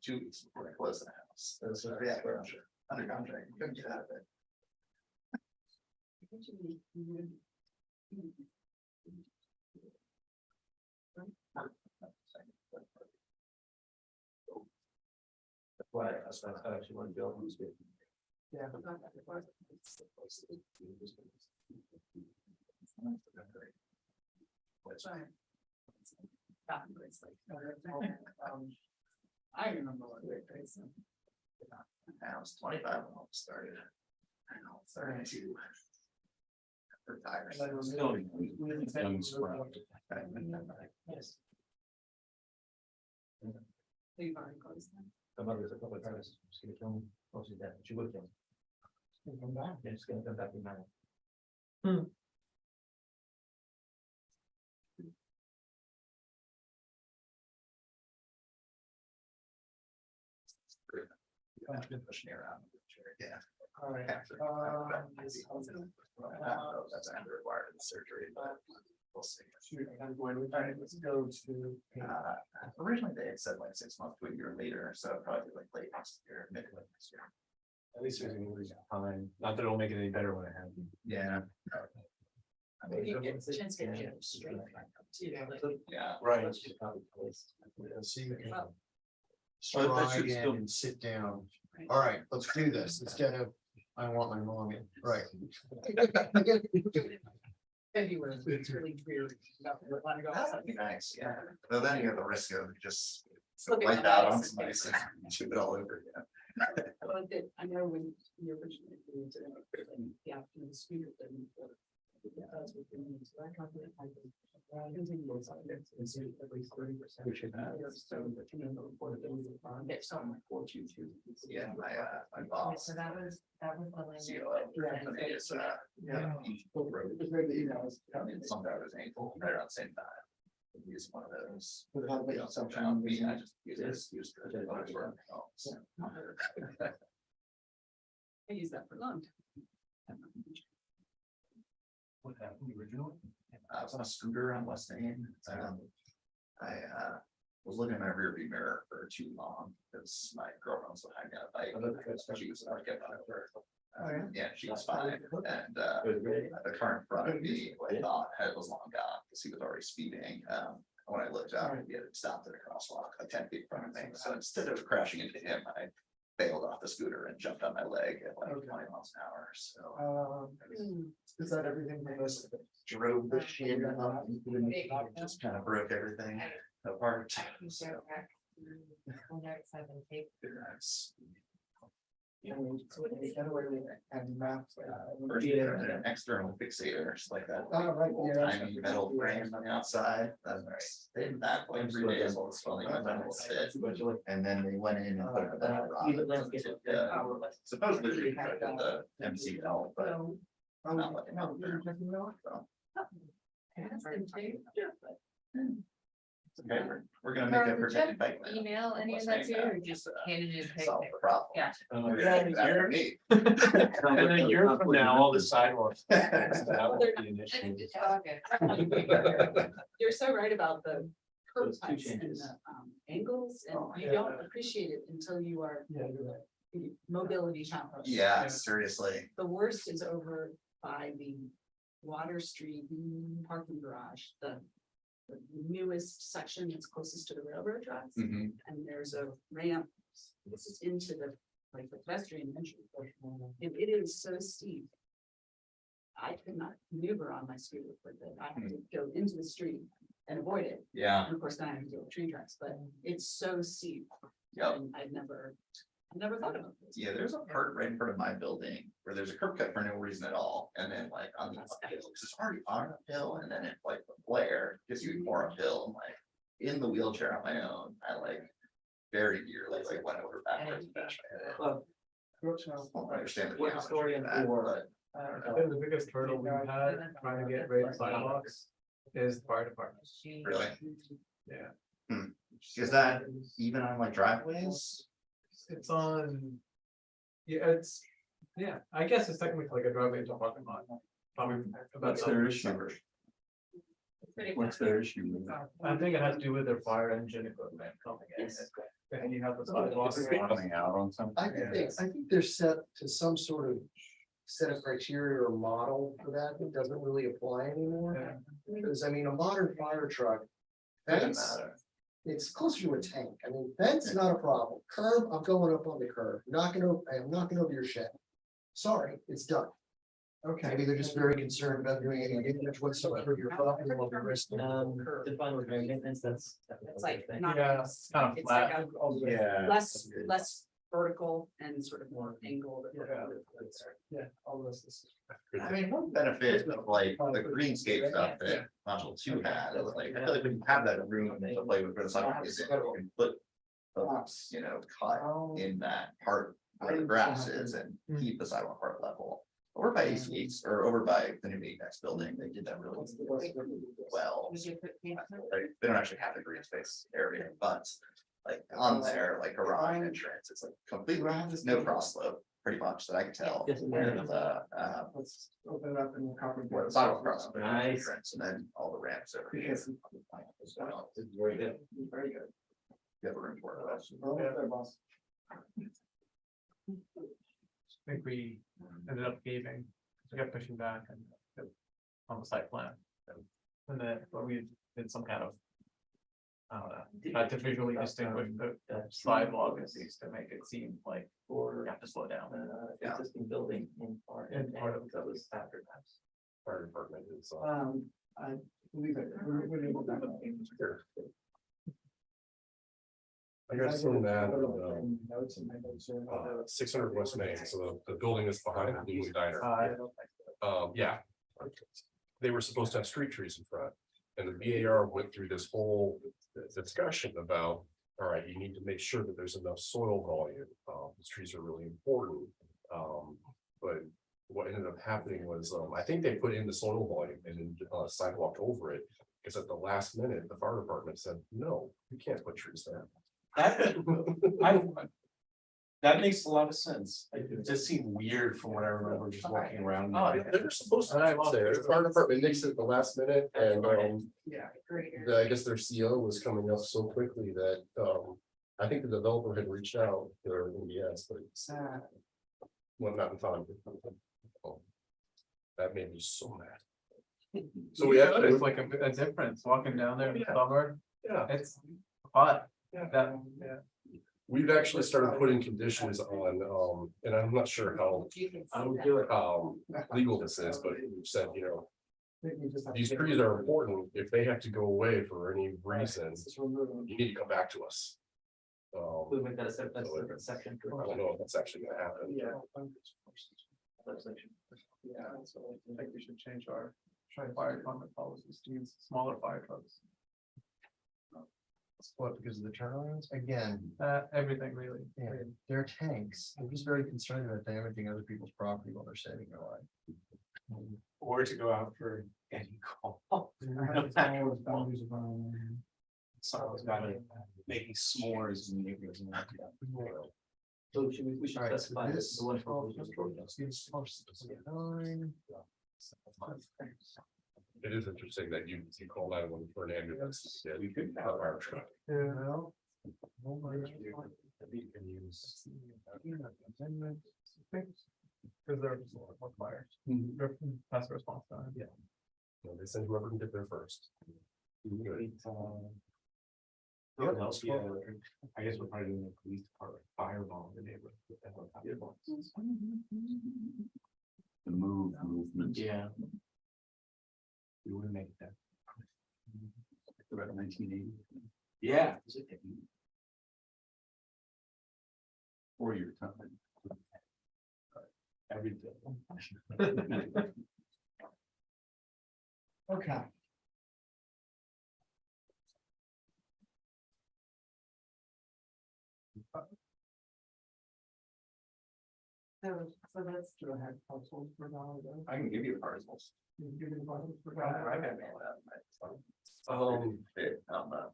2 weeks before I close the house. So, yeah, we're under contract, couldn't get out of it. that's why I actually want to go on this. Yeah. I remember what they said. I was 25 when I started. I know, 32. Retired. Young sprout. Yes. Some others, a couple of times, just gonna kill me, most of that, but you would kill me. Come back. They're just gonna come back in mind. Push me around. Yeah. All right. That's under required surgery, but we'll see. All right, let's go to. Originally they had said like 6 months to a year later, so probably like late next year, mid to late next year. At least there's any time, not that it'll make it any better when it happens. Yeah. Maybe you get a chance to get it straight. Yeah. Right. So you can Well, But that stride should in still- and sit down. All right, let's do this instead of, I want my mom in, right? February, it's really weird. That'd be nice, yeah. But then you have the risk of just Slipping wipe on out ice. on somebody, so you shoot it all over again. I know when you originally agreed to the afternoon speaker, then. That's what they mean. So I can't really find it. Continue on it. And see at least 30%. So, but you know, the report that we found, it's something like 422. Yeah, my Okay, boss. so that was the language. COO, is, Yeah. he It was very, you know, it's kind of- some guy was ankle right around the same time. He's one of those. But how about You know, yourself? somehow me, I just use this, use the. I use that for long. What happened originally? I was on a scooter on West Main. I was looking in my rear view mirror for too long because my girlfriend was behind me on a bike. Because she was like, get out of her. Yeah, she was fine. And the car in front of me, who I thought was long gone because he was already speeding. When I looked up, he had stopped at a crosswalk like 10 feet in front of me. So instead of crashing into him, I bailed off the scooter and jumped on my leg at like 20 miles an hour. So Is that everything for this? drove the shit up, just kind of broke everything apart. So, that's- And maps. First, you put an external fixator, just like that. Oh, right, yeah. Tiny metal frame on the outside. Stayed in that for like 3 days while it's falling. And then they went in and put it in a rod. Supposedly reconstructed the MCL, but not letting out there. So, okay, we're gonna make a protected bike. lane. Email any of that to you, or just handed you a Solve picture? the problem. Yeah. That's me. And a year from now, all the sidewalks. That won't be an issue. It's all good. You're so right about the curb Those two cuts and changes. the angles, and Oh, you yeah. don't appreciate it until you are Yeah, you're right. mobility challenged. Yeah, seriously. The worst is over by the Water Street parking garage, the newest section that's closest to the railroad tracks. Mhm. And there's a ramp, this is into the, like, the pedestrian entry. And it is so steep. I could not maneuver on my scooter for that. I had to go into the street and avoid it. Yeah. And of course, then I have to deal with train tracks, but it's so steep. Yep. And I never thought about this. Yeah, there's a part right in front of my building where there's a curb cut for no reason at all. And then like on the uphill, 'cause it's already on uphill and then it like the flare gives you more uphill. And like in the wheelchair on my own, I like very nearly like went over backwards and bashed my head. Well, I don't understand. the What geometry of historian that, for- but I think the biggest hurdle we've had trying to get great sidewalks is the fire department. Really, Yeah. is that even on like driveways? It's on. Yeah, I guess it's technically like a driveway into a parking lot. Probably about That's their 7%. issue. What's their issue with it? I think it has to do with their fire engine equipment coming in. And you have the sidewalks. Is it coming out on something? I think they're set to some sort of set of criteria or model for that. It doesn't really apply anymore. Yeah. Because I mean, a modern fire truck, Doesn't fence, matter. it's closer to a tank. I mean, fence is not a problem. Curb, I'm going up on the curb. I'm knocking over your shed. Sorry, it's done. Okay. Maybe they're just very concerned about doing any damage whatsoever to your property while they're risking. define what maintenance, that's. It's like not. Yeah, it's kind of It's like flat. a Yeah. less vertical and sort of more angled. Yeah, all this. I mean, one benefit of like the greenscape stuff that Module 2 had, is like, I feel like when you have that room to play with for the sidewalk, is that you can put the, cut in that part where the grass is and keep the sidewalk part level. Over by AC's or over by the new next building, they did that really well. Right, they don't actually have the green space area, but like on there, like garage entrance, it's like completely, no cross slope. pretty much that I can tell. Yes, Where yeah. the, Let's open it up and we'll cover. where the sidewalk crosses. Nice. And then all the ramps over here. Yes. Very good. Very good. You have a room for it. Well, there, boss. I think we ended up gaving, we kept pushing back and on the site plan. And then, but we did some kind of. I don't know, tried to visually distinguish the sidewalk at least to make it seem like Or you have to slow down. Yeah. existing building in part, In part of that was after that. Fire department is, I believe it. We're able to. here. I got some that, Notes and my notes are. 600 West Main, so the building is behind the Blue Diner. Yeah. They were supposed to have street trees in front, and the BAR went through this whole discussion about, all right, you need to make sure that there's enough soil volume. These trees are really important. But what ended up happening was, I think they put in the soil volume and then sidewalked over it. Because at the last minute, the fire department said, no, you can't put trees there. That makes a lot of sense. It just seemed weird from what I remember just walking around. Oh, They were supposed to be there. The fire department nixed it at the last minute, and Yeah. I guess their CO was coming up so quickly that I think the developer had reached out to their MBS, but it's well, not in time. Oh, that made me so mad. So we Yeah, actually, it's like a difference walking down there in the summer, yeah, it's hot. Yeah. That, yeah. we've actually started putting conditions on, and I'm not sure how legal this is, but we've said, you know, these trees are important. If they have to go away for any reason, you need to come back to us. We make that a separate section. I don't know if that's actually gonna happen. Yeah. Section. Yeah, so I think we should change our fire department policies to use smaller fire trucks. What, because of the turnarounds? Again, Everything really. yeah, they're tanks. I'm just very concerned about damaging other people's property while they're saving their life. Or to go out for any call. Someone's got it, making s'mores in the neighborhoods. And that. So we should All right, so specify this- the one for. It is interesting that you call that one for an ambulance. Yeah, we could have a fire truck. Yeah. Because they're more fires. They're faster response time. Yeah. Well, they send whoever can get there first. Good. I guess we're probably doing the police department, fireball in the neighborhood. The movement. Yeah. We would make that. About 1980. Yeah. For your time. Every Okay. So that's. Do I have parcels for now? I can give you the parcels. You give me the parcels for I now? can mail that. Fit on the.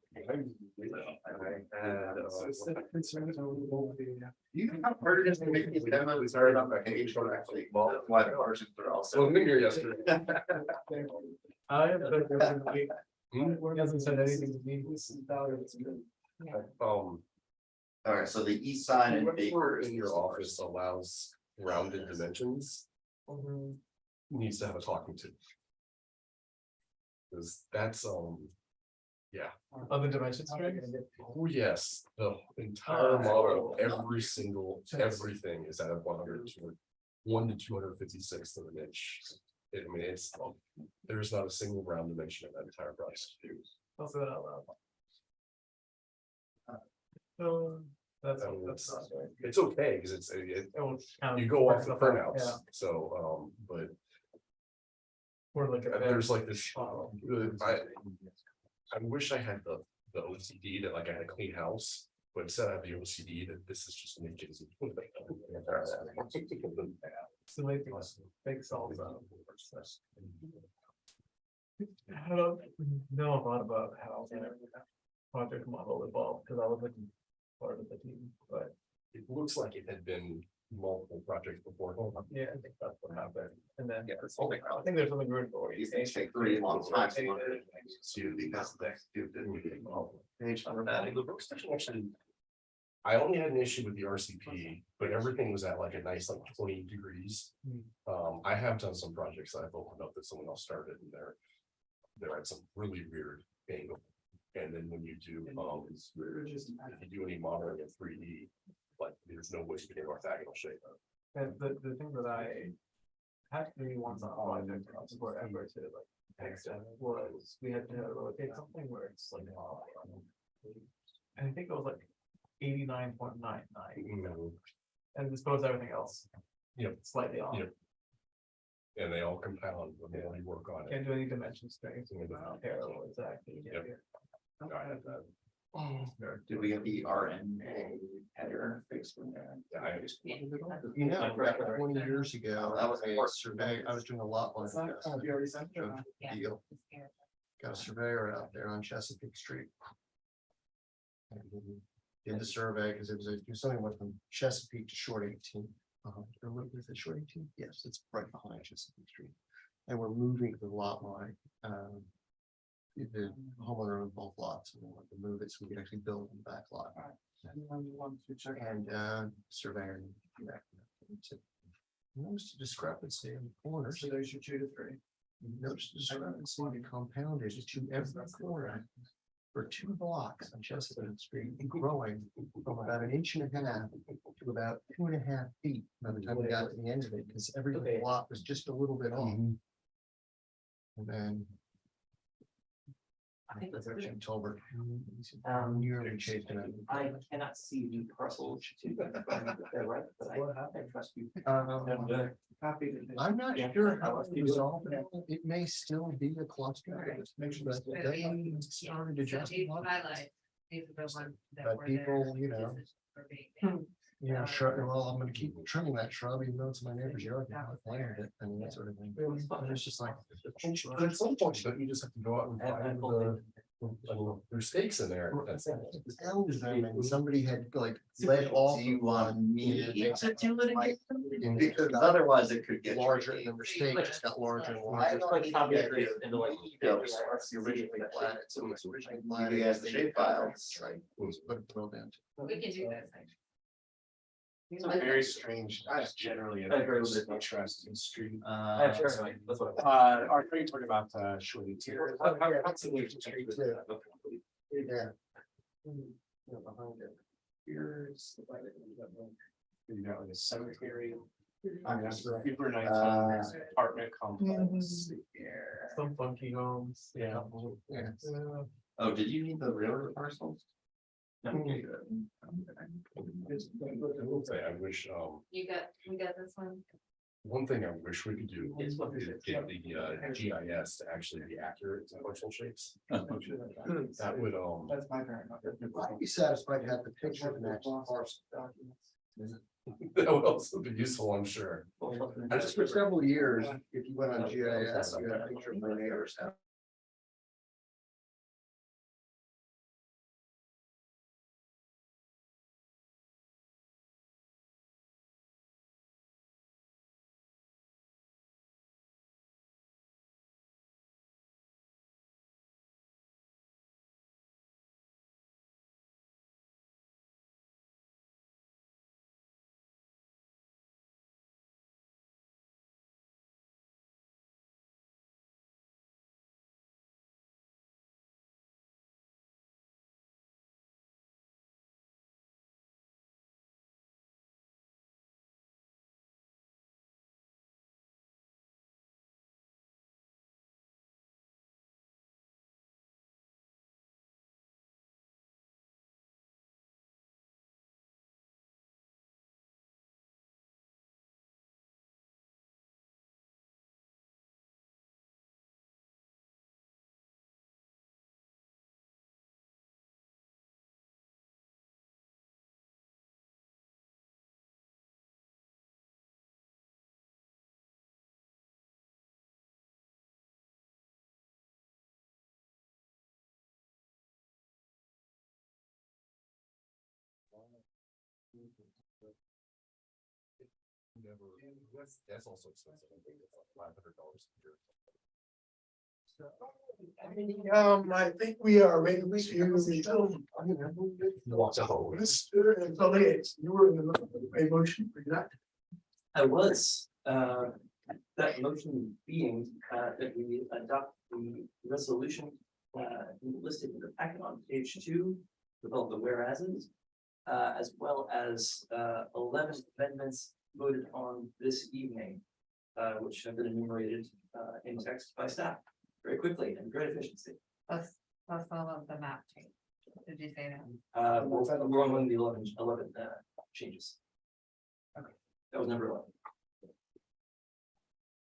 You know how hard it is to make these demos hard on the page for actually, well, why the parcels are also. Well, here yesterday. I have he hasn't said anything to me. Alright, so the east side and Whoever Baker in your office allows rounded dimensions needs to have a talking to. Because that's, Other dimension strings? oh, yes, the entire model, every single, everything is at a 1 to 256th of an inch. I mean, it's, there's not a single round dimension in that entire process. I'll say that out loud. So that's. It's okay, because it's, you go off the printouts, Yeah, so, but or like. there's like this, I wish I had the OCD that like I had a clean house, but instead I have the OCD that this is just making. So like big salsa. I don't know a lot about how the project model evolved, because I was like part of the team, but It looks like it had been multiple projects before. Yeah, I think that's what happened. And then, Yeah. I think there's something good for These things take pretty long time. So Because Page the work session actually. I only had an issue with the RCP, but everything was at like a nice like 20 degrees. I have done some projects that I've opened up that someone else started and they're at some really weird angle. And then when you do, if you do any modeling in 3D, like there's no way to get an orthogonal shape. And the thing that I had to do once on a project before ever to like fix it was we had to rotate something where it's like, I think it was like 89.99 and dispose everything else. Yep. Slightly off. Yep. And they all compound when they only work on it. Can't do any dimension strength. Parallel exactly. Yep. I had that. Did we get the RNA header fixed in there? You know, back 20 years ago, That was a important. survey, I was doing a lot on You already sent it? Yeah. deal. Got a surveyor out there on Chesapeake Street. And he did the survey because it was something went from Chesapeake to Short 18. Or what is it, Short 18? Yes, it's right behind Chesapeake Street. And we're moving the lot line. The homeowner owned both lots and we wanted to move it so we could actually build on the back lot. And surveyor. Notice the discrepancy in the corners. So there's your 2 to 3. Notice the discrepancy in the compounded to every corner. For 2 blocks on Chesapeake Street, growing from about 1.5 inches to about 2.5 feet by the time we got to the end of it, because every block was just a little bit off. And then. I think that's Richard Tolbert. Um, chased him out. I cannot see the parcels. They're right, but I trust you. Happy to. I'm not Yeah. sure how it's resolved. It may still be a cluster. But they started So adjusting. these lots. highlights, these are the ones that But were there. people, you know. for being made. Yeah, sure. Well, I'm gonna keep trimming that shrub, even though it's my neighbor's yard. Now I planted it and that sort of thing. And it's just like. At some point, don't you just have to go out and find there's stakes in there. That's it. Found them and somebody had like led off. Do you want me and to do it again? Because Because otherwise it could get larger, tricky. and the mistake just got larger and I larger. don't need to get rid of into like. It's originally planted, so it's originally planted. You guys the shape files. Right. But it drilled into. We can do that. It's a very strange, just generally. I agree with it. Interesting street. I'm sure, that's what. Are you talking about Shorty Tier? Yeah. Behind it. Here's. You got like a cemetery. I mean, that's super nice apartment complex. Some funky homes. Yeah. Yeah. Oh, did you need the railroad parcels? I will say, I wish, We got this one. one thing I wish we could do It's is what we get the GIS to actually be accurate to functional shapes. That would, That's my parent. I'd be satisfied to have the picture of the next parcel. that would also be useful, I'm sure. I just for several years, if you went on GIS, you had a picture of my neighbor's house. That's also expensive. I think it's like $500 a year. I think we are ready. We still. Walk the whole. Mr. Anthony, you were in the middle of a motion for that. I was, that motion being, that we adopt the resolution, listed in the packet on page 2, with all the whereases, as well as, 11 amendments voted on this evening, which have been enumerated, in text by staff very quickly and great efficiency. Plus all of the map change. Did you say that? We're on the 11 changes. Okay, that was number 11.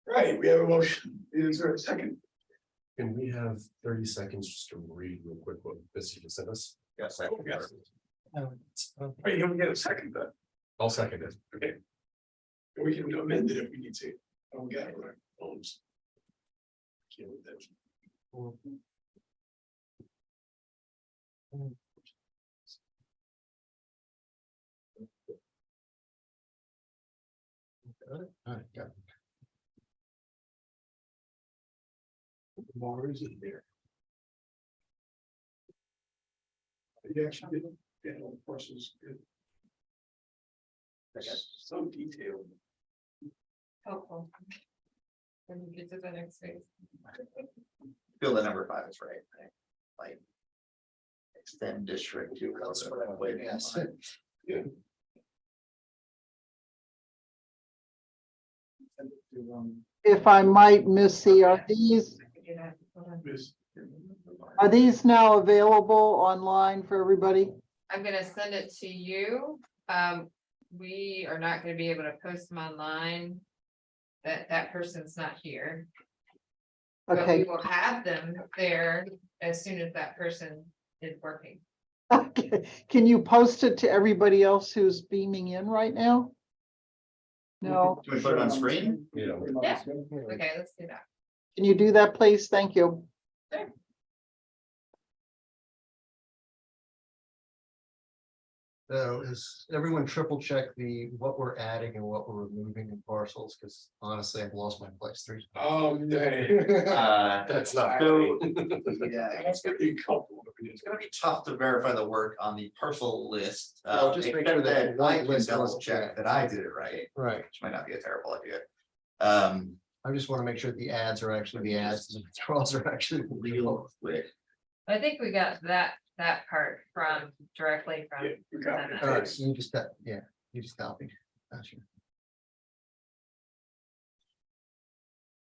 Right, we have a motion. Is there a second? Can we have 30 seconds just to read real quick what this you sent us? Yes, I guess. Wait, can we get a second then? I'll second it. Okay. We can amend it if we need to. Oh, we got it right. Can't with that. All right, got it. More is it there? You actually did, yeah, of course, it's good. Some detail. Helpful. When you get to the next phase. Feel that number 5 is right. Like. Extend district to. Yes. Yeah. If I might, Missy, are these now available online for everybody? I'm gonna send it to you. We are not gonna be able to post them online. That person's not here. But we Okay, will have them there as soon as that person is working. okay. Can you post it to everybody else who's beaming in right now? No, Can we put it on screen? Yeah. Okay, let's do that. can you do that, please? Thank you. So is everyone triple check what we're adding and what we're removing in parcels? Because honestly, I've lost my place 3 times. That's not. So, Yeah, that's gonna be comfortable. it's gonna be tough to verify the work on the parcel list. Well, just make except sure that I one can list double was- check that I did it right, Right. which might not be a terrible idea. I just want to make sure the ads are actually the ads and the withdrawals are actually. Real quick. I think we got that part from directly from. Yeah, we got it. All right, so you just got, yeah, you just copied. Gotcha.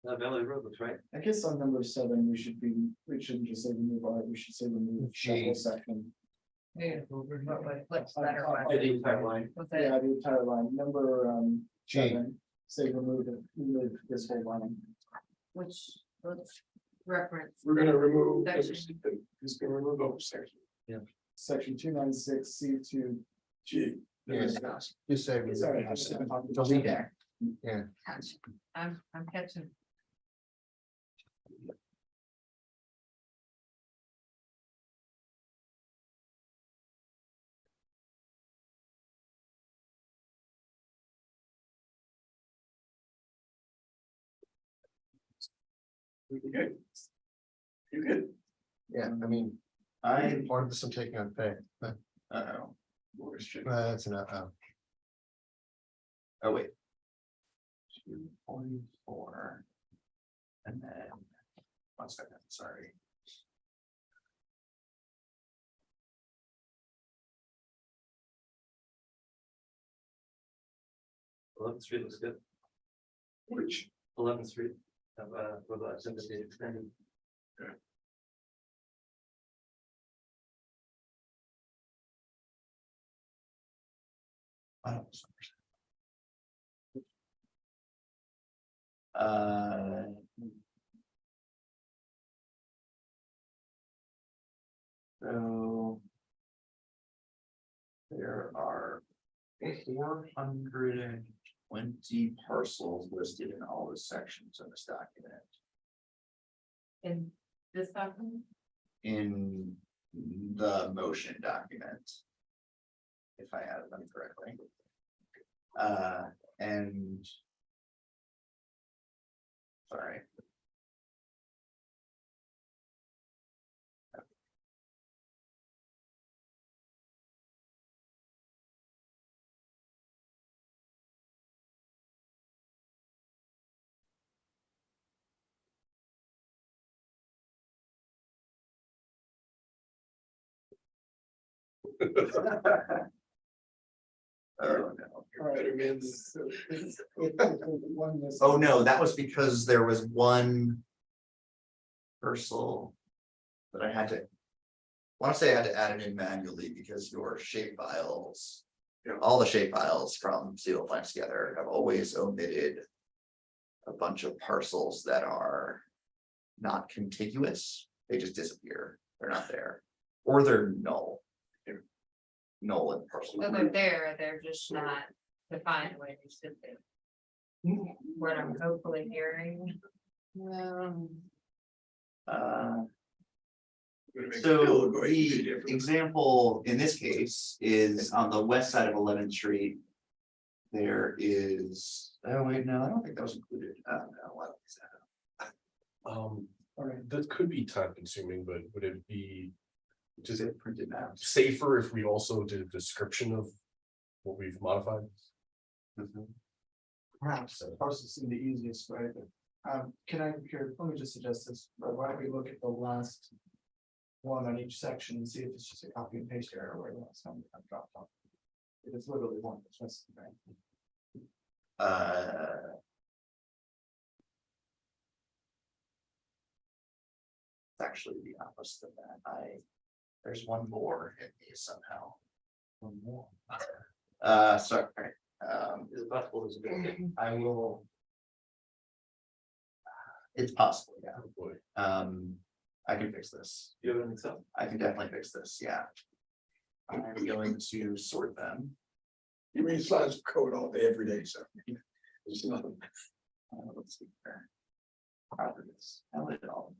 Valley Road looks right. I guess on number 7, we shouldn't just say remove art, we should say remove G. whole section. Yeah, what's better one? The entire line. Was it- Yeah, the entire line, number G. 7, say remove this whole line. Which, let's reference. We're gonna remove, Section. just gonna remove over section. Section 296 C2. G. Yes. Just say. Sorry, I just- Delete that. Yeah. Catch. I'm catching. You good? You good? Yeah, I mean, part of this I'm taking on pay, but Uh-oh. that's enough. Oh, wait. 244. And then, 1 second, sorry. Eleventh Street looks good. Which, 11th Street, for the syndicated extended. Uh. So. There are 420 parcels listed in all the sections of this document. In this document? In the motion document. If I added them correctly. And. Sorry. Oh, no. Better man than- So it's one missing. Oh, no, that was because there was one. Parcel. That I had to. Want to say I had to add it in manually because your shape files. Yeah. All the shape files from Seal Plans Together have always omitted. A bunch of parcels that are. Not contiguous, they just disappear, they're not there, or they're null. They're null in parcel. So they're there, they're just not defined the way they should be. What I'm hopefully hearing. Uh, Gonna make So Bill go ahead and be the different. example in this case is on the west side of 11th Street. There is, oh wait, no, I don't think that was included. No, what is that? That could be time consuming, but would it be Just it printed maps. safer if we also did a description of what we've modified? Perhaps parcels seem the easiest way, but, let me just suggest this, but why don't we look at the last. One on each section and see if it's just a copy and paste error where the last time I dropped off. If it's literally one, it's just. It's actually the opposite of that. There's one more in me somehow. One more. Sorry. Is it possible there's a bit? I will. It's possible, yeah. Oh, boy. I can fix this. You have anything so? I can definitely fix this, yeah. I'm going to sort them. You read lines of code all day, every day, so. It's not. Let's see here. Properties. I lit it all.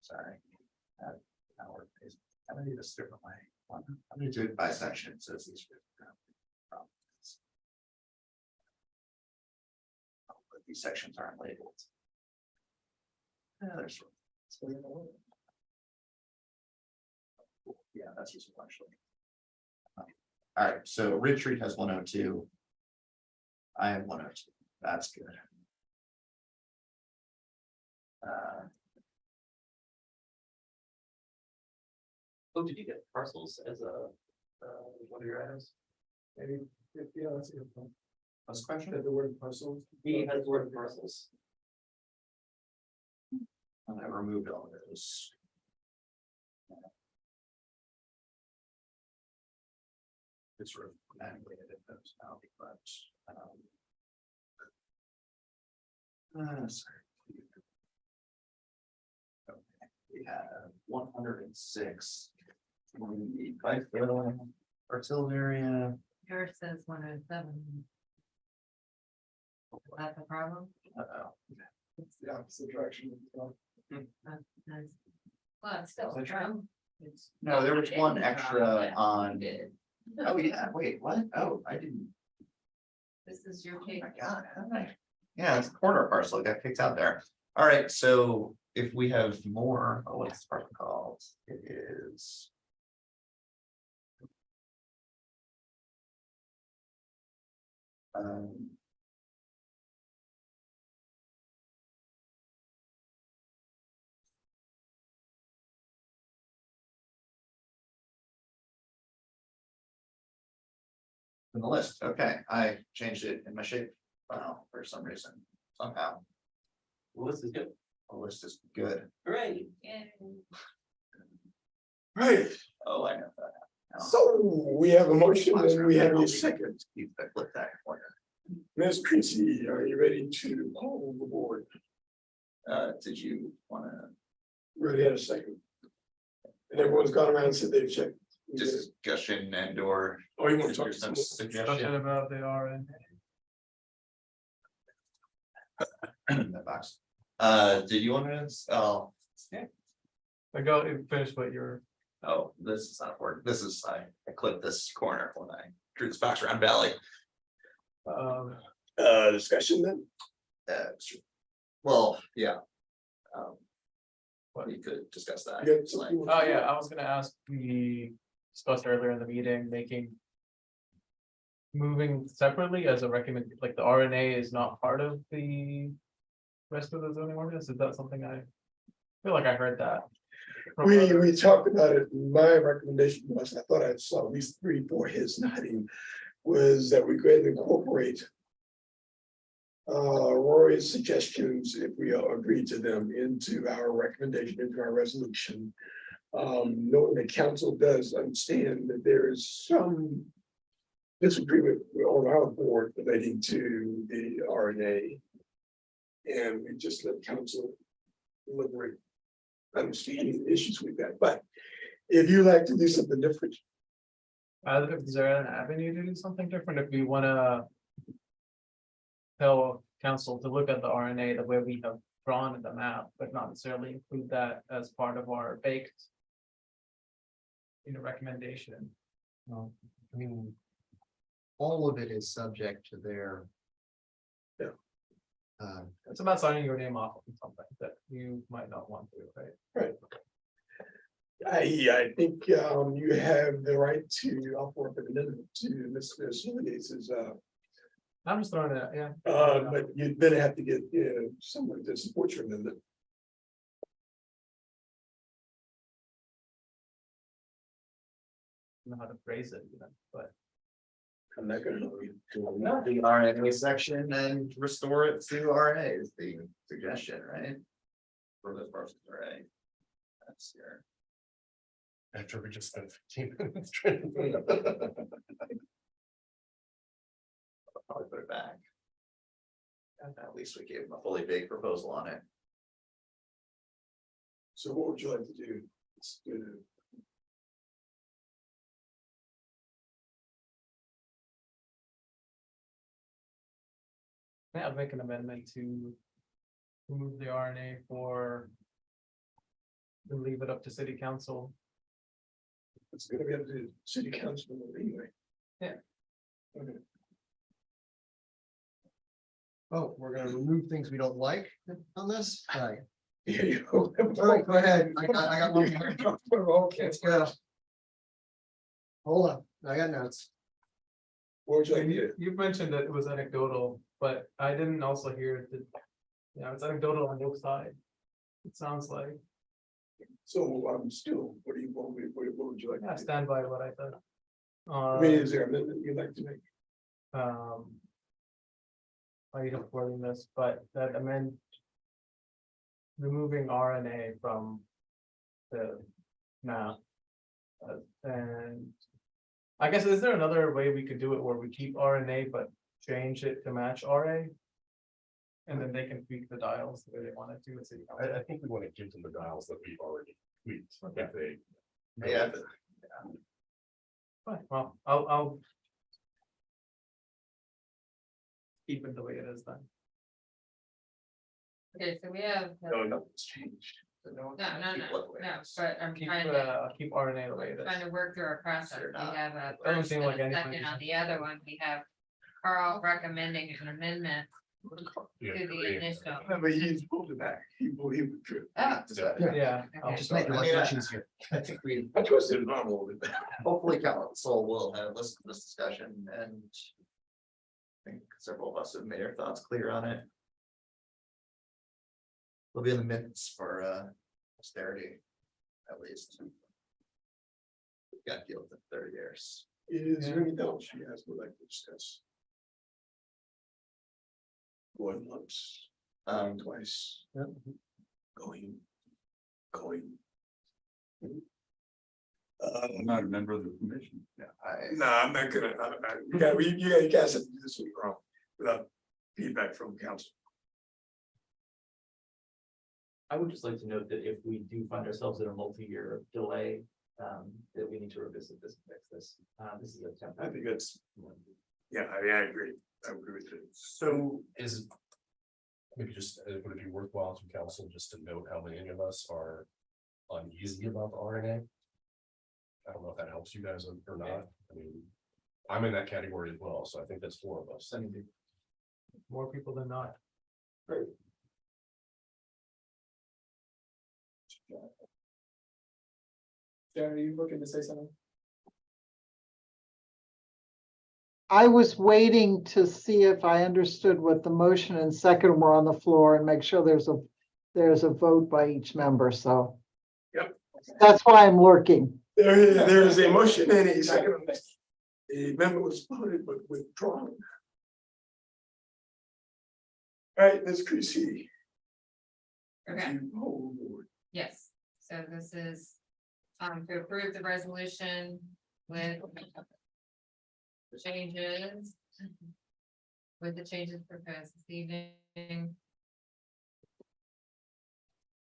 Sorry. Now we're based- I'm gonna do this different way. I'm gonna do it by section, so it's easier. But these sections aren't labeled. There's. Yeah, that's useful actually. All right, so Ridge Street has 102. I have 102, that's good. Oh, did you get parcels as a, one of your items? Maybe, yeah, that's a good point. What's the question? The word parcel. He has the word parcels. I removed all of those. It's sort of manually edit those now, but. Sorry. Okay, we have 106. We by parcel area. Yours says 107. That's the problem. Uh-oh. It's the opposite direction. That's nice. Well, it's still true. It's No, there was one not extra wrong, but on. you did. Oh, yeah, wait, what? Oh, I didn't. This is your Oh cake. my God, how did I? Yeah, it's a corner parcel, it got kicked out there. All right, so if we have more, what's this part called? It is. In the list, okay, I changed it in my shape file for some reason, somehow. Well, this is good. The list is good. Great. Right, Oh, I know that. now. so we have a motion and we have a second. Keep that, flip that corner. Ms. Creasy, are you ready to poll the board? Did you wanna We already had a second. And everyone's gone around and said they've checked. discussion and or? Oh, you want to talk There's some to Discussion suggestion about the RN. in the box. Did you wanna, oh, I go finish what you're. oh, this is not work, this is, I clicked this corner when I drew this box around Valley. Discussion then? Well, yeah. What? We could discuss that. You got It's like- something? Oh, yeah, I was gonna ask, we discussed earlier in the meeting, moving separately as a recommend, like the RNA is not part of the rest of the zoning ordinance, is that something I feel like I heard that? from other- We talked about it, my recommendation was, I thought I saw at least 3, 4 heads nodding, was that we go ahead and incorporate. Rory's suggestions, if we all agree to them, into our recommendation, into our resolution. Knowing the council does understand that there is some disagreement on our board relating to the RNA. And we just let council deliberate, understanding the issues we've got, but if you like to do something different. Is there an avenue to do something different if we wanna tell council to look at the RNA the way we have drawn in the map, but not necessarily include that as part of our baked recommendation? No, I mean, all of it is subject to their. Yeah. It's about signing your name off on something that you might not want to, right? I think you have the right to offer up an amendment to Mr. Solidate's, I'm just throwing it out, yeah. but you then have to get someone to support your amendment. Know how to phrase it, but I'm not gonna know you. The RNA section and restore it to RNA is the suggestion, right? For this person, right? That's your. After we just spent 15 minutes trying to. Probably put it back. And at least we gave them a fully baked proposal on it. So what would you like to do? yeah, I'd make an amendment to remove the RNA for to leave it up to city council. It's gonna be up to city council anyway. Yeah. Okay. Oh, we're gonna remove things we don't like on this, right? Yeah, you know. All right, go ahead, I got one more. Okay. Let's go. Hold on, I got notes. What would you like And to do? you mentioned that it was anecdotal, but I didn't also hear that, it's anecdotal on both sides. It sounds like, So I'm still, what do you want me, what would you like? I to do? stand by what I said. I mean, is there an amendment you'd like to make? I don't wording this, but that amend. Removing RNA from the map. And I guess, is there another way we could do it where we keep RNA but change it to match RA? And then they can tweak the dials the way they want it to. It's I think we want to give them the dials that we've already tweaked. If they. Yeah. fine, well, I'll. Keep it the way it is then. Okay, so we have, No, nothing's changed. no, but I'm Keep trying to. keep RNA the way it Trying is. to work through our process. We have a Doesn't first seem and like a anybody- second on the other one. We have Carl recommending an amendment Yeah, to the agree. initial. Remember, he's pulled it back. He withdrew. Oh, Yeah. okay. Just make it I look mean, much easier. I think we, I twisted his arm a little bit. hopefully council will have listened to this discussion and. I think several of us have made our thoughts clear on it. We'll be in the minutes for posterity, at least. We've got to deal with it 30 years. Is there anything else you guys would like to discuss? Going once, twice. Going. I'm not a member of the commission. No, I'm not gonna, you guys have to do this week wrong without feedback from council. I would just like to note that if we do find ourselves in a multi-year delay, that we need to revisit this and fix this. This is a I temporary. think that's, yeah, I agree. I agree with you. So is. Maybe just, would it be worthwhile to council just to note how many of us are uneasy about the RNA? I don't know if that helps you guys or not. I mean, I'm in that category as well, so I think that's 4 of us. I mean, more people than not. Sharon, are you looking to say something? I was waiting to see if I understood what the motion and second were on the floor and make sure there's a vote by each member, so. Yep. That's why I'm lurking. There is a motion and a second. The amendment was voted but withdrawn. All right, Ms. Creasy. Okay. Oh, Lord. Yes, so this is to approve the resolution with changes. With the changes proposed this evening.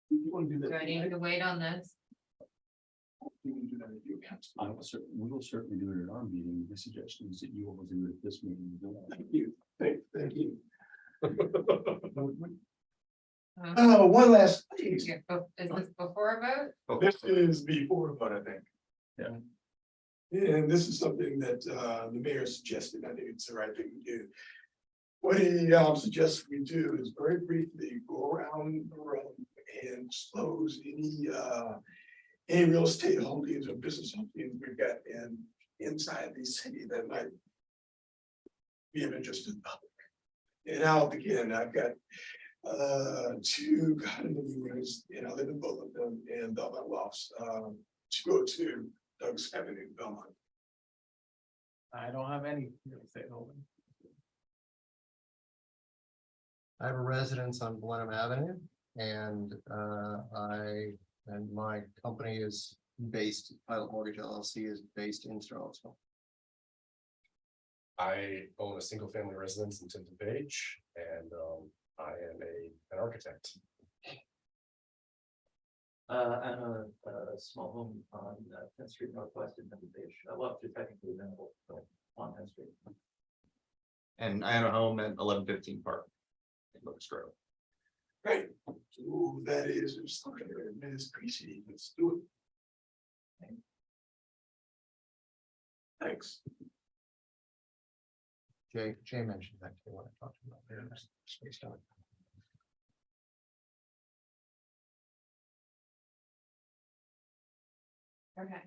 You want to do Do I need that? to wait on this? You can do that at your council. We will certainly do it at our meeting. The suggestion is that you will do it at this meeting. Thank you. Thank you. Um, Oh, one last, please. Is this before a vote? This is before, but I think. Yeah. And this is something that the mayor suggested. I think it's the right thing to do. What he suggests we do is very briefly go around the room and disclose any real estate holdings or business holdings we've got inside the city that might be of interest to the public. And I'll begin. I've got 2 condominiums, and I live in both of them, and Belmont Lofts, 202 Doug's Avenue, Belmont. I don't have any real estate holdings. I have a residence on Blenheim Avenue and my company is based, Pilot Mortgage LLC is based in Charlottesville. I own a single family residence in Tinton Page and I am an architect. I own a small home on 10th Street Northwest in Temple Beach. Well, it's technically available, but on 10th Street. And I own a home at 1115 Park. In Locust Grove. Right, so that is, Ms. Creasy, let's do it. Thanks. Jay mentioned that too when I talked about their space on. Okay.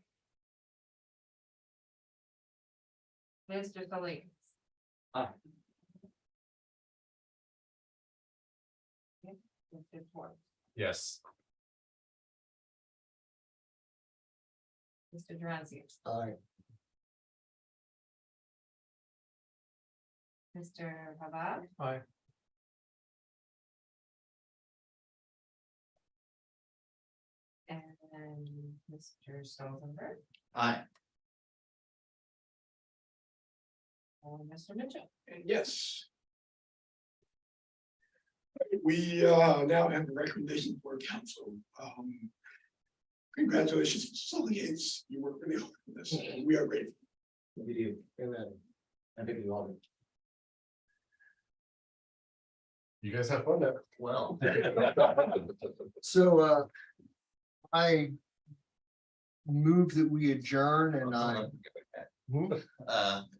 Mr. Solis. Aye. Mr. Schwartz, Yes, Mr. Durazio, Aye. Mr. Habab. Aye. And Mr. Stolzenberg Aye. and Mr. Mitchell. And yes. We now have a recommendation for council. Congratulations, Sully Yates, you worked really hard on this, and we are grateful. We do. Amen. I think we all do. you guys have fun now. Well. So I move that we adjourn and I. I feel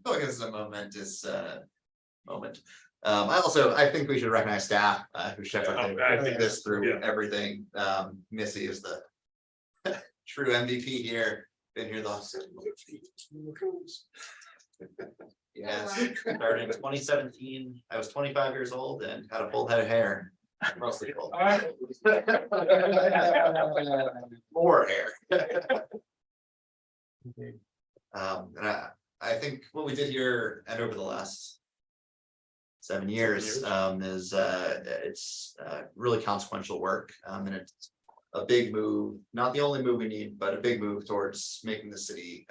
like this is a momentous moment. I think we should recognize staff, who shepherded I think this through yeah. everything. Missy is the true MVP here, been here the last. Yes, started in 2017. I was 25 years old and had a full head of hair. Mostly full. More hair. And I think what we did here and over the last 7 years, is it's really consequential work. And it's a big move, not the only move we need, but a big move towards making the city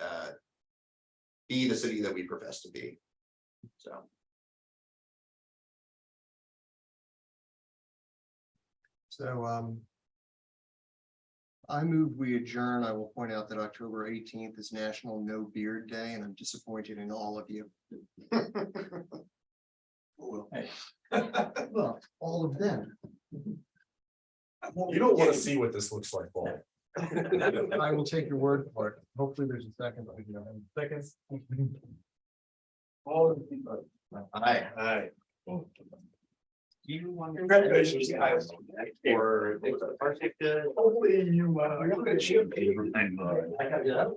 be the city that we profess to be. So. So, I move we adjourn. I will point out that October 18th is National No Beard Day, and I'm disappointed in all of you. Well, all of them. You don't want to see what this looks like, Paul. I will take your word for it. Hopefully there's a second. Seconds. All of the. Aye. You want. Congratulations, guys. For. Hopefully you, I got, yeah.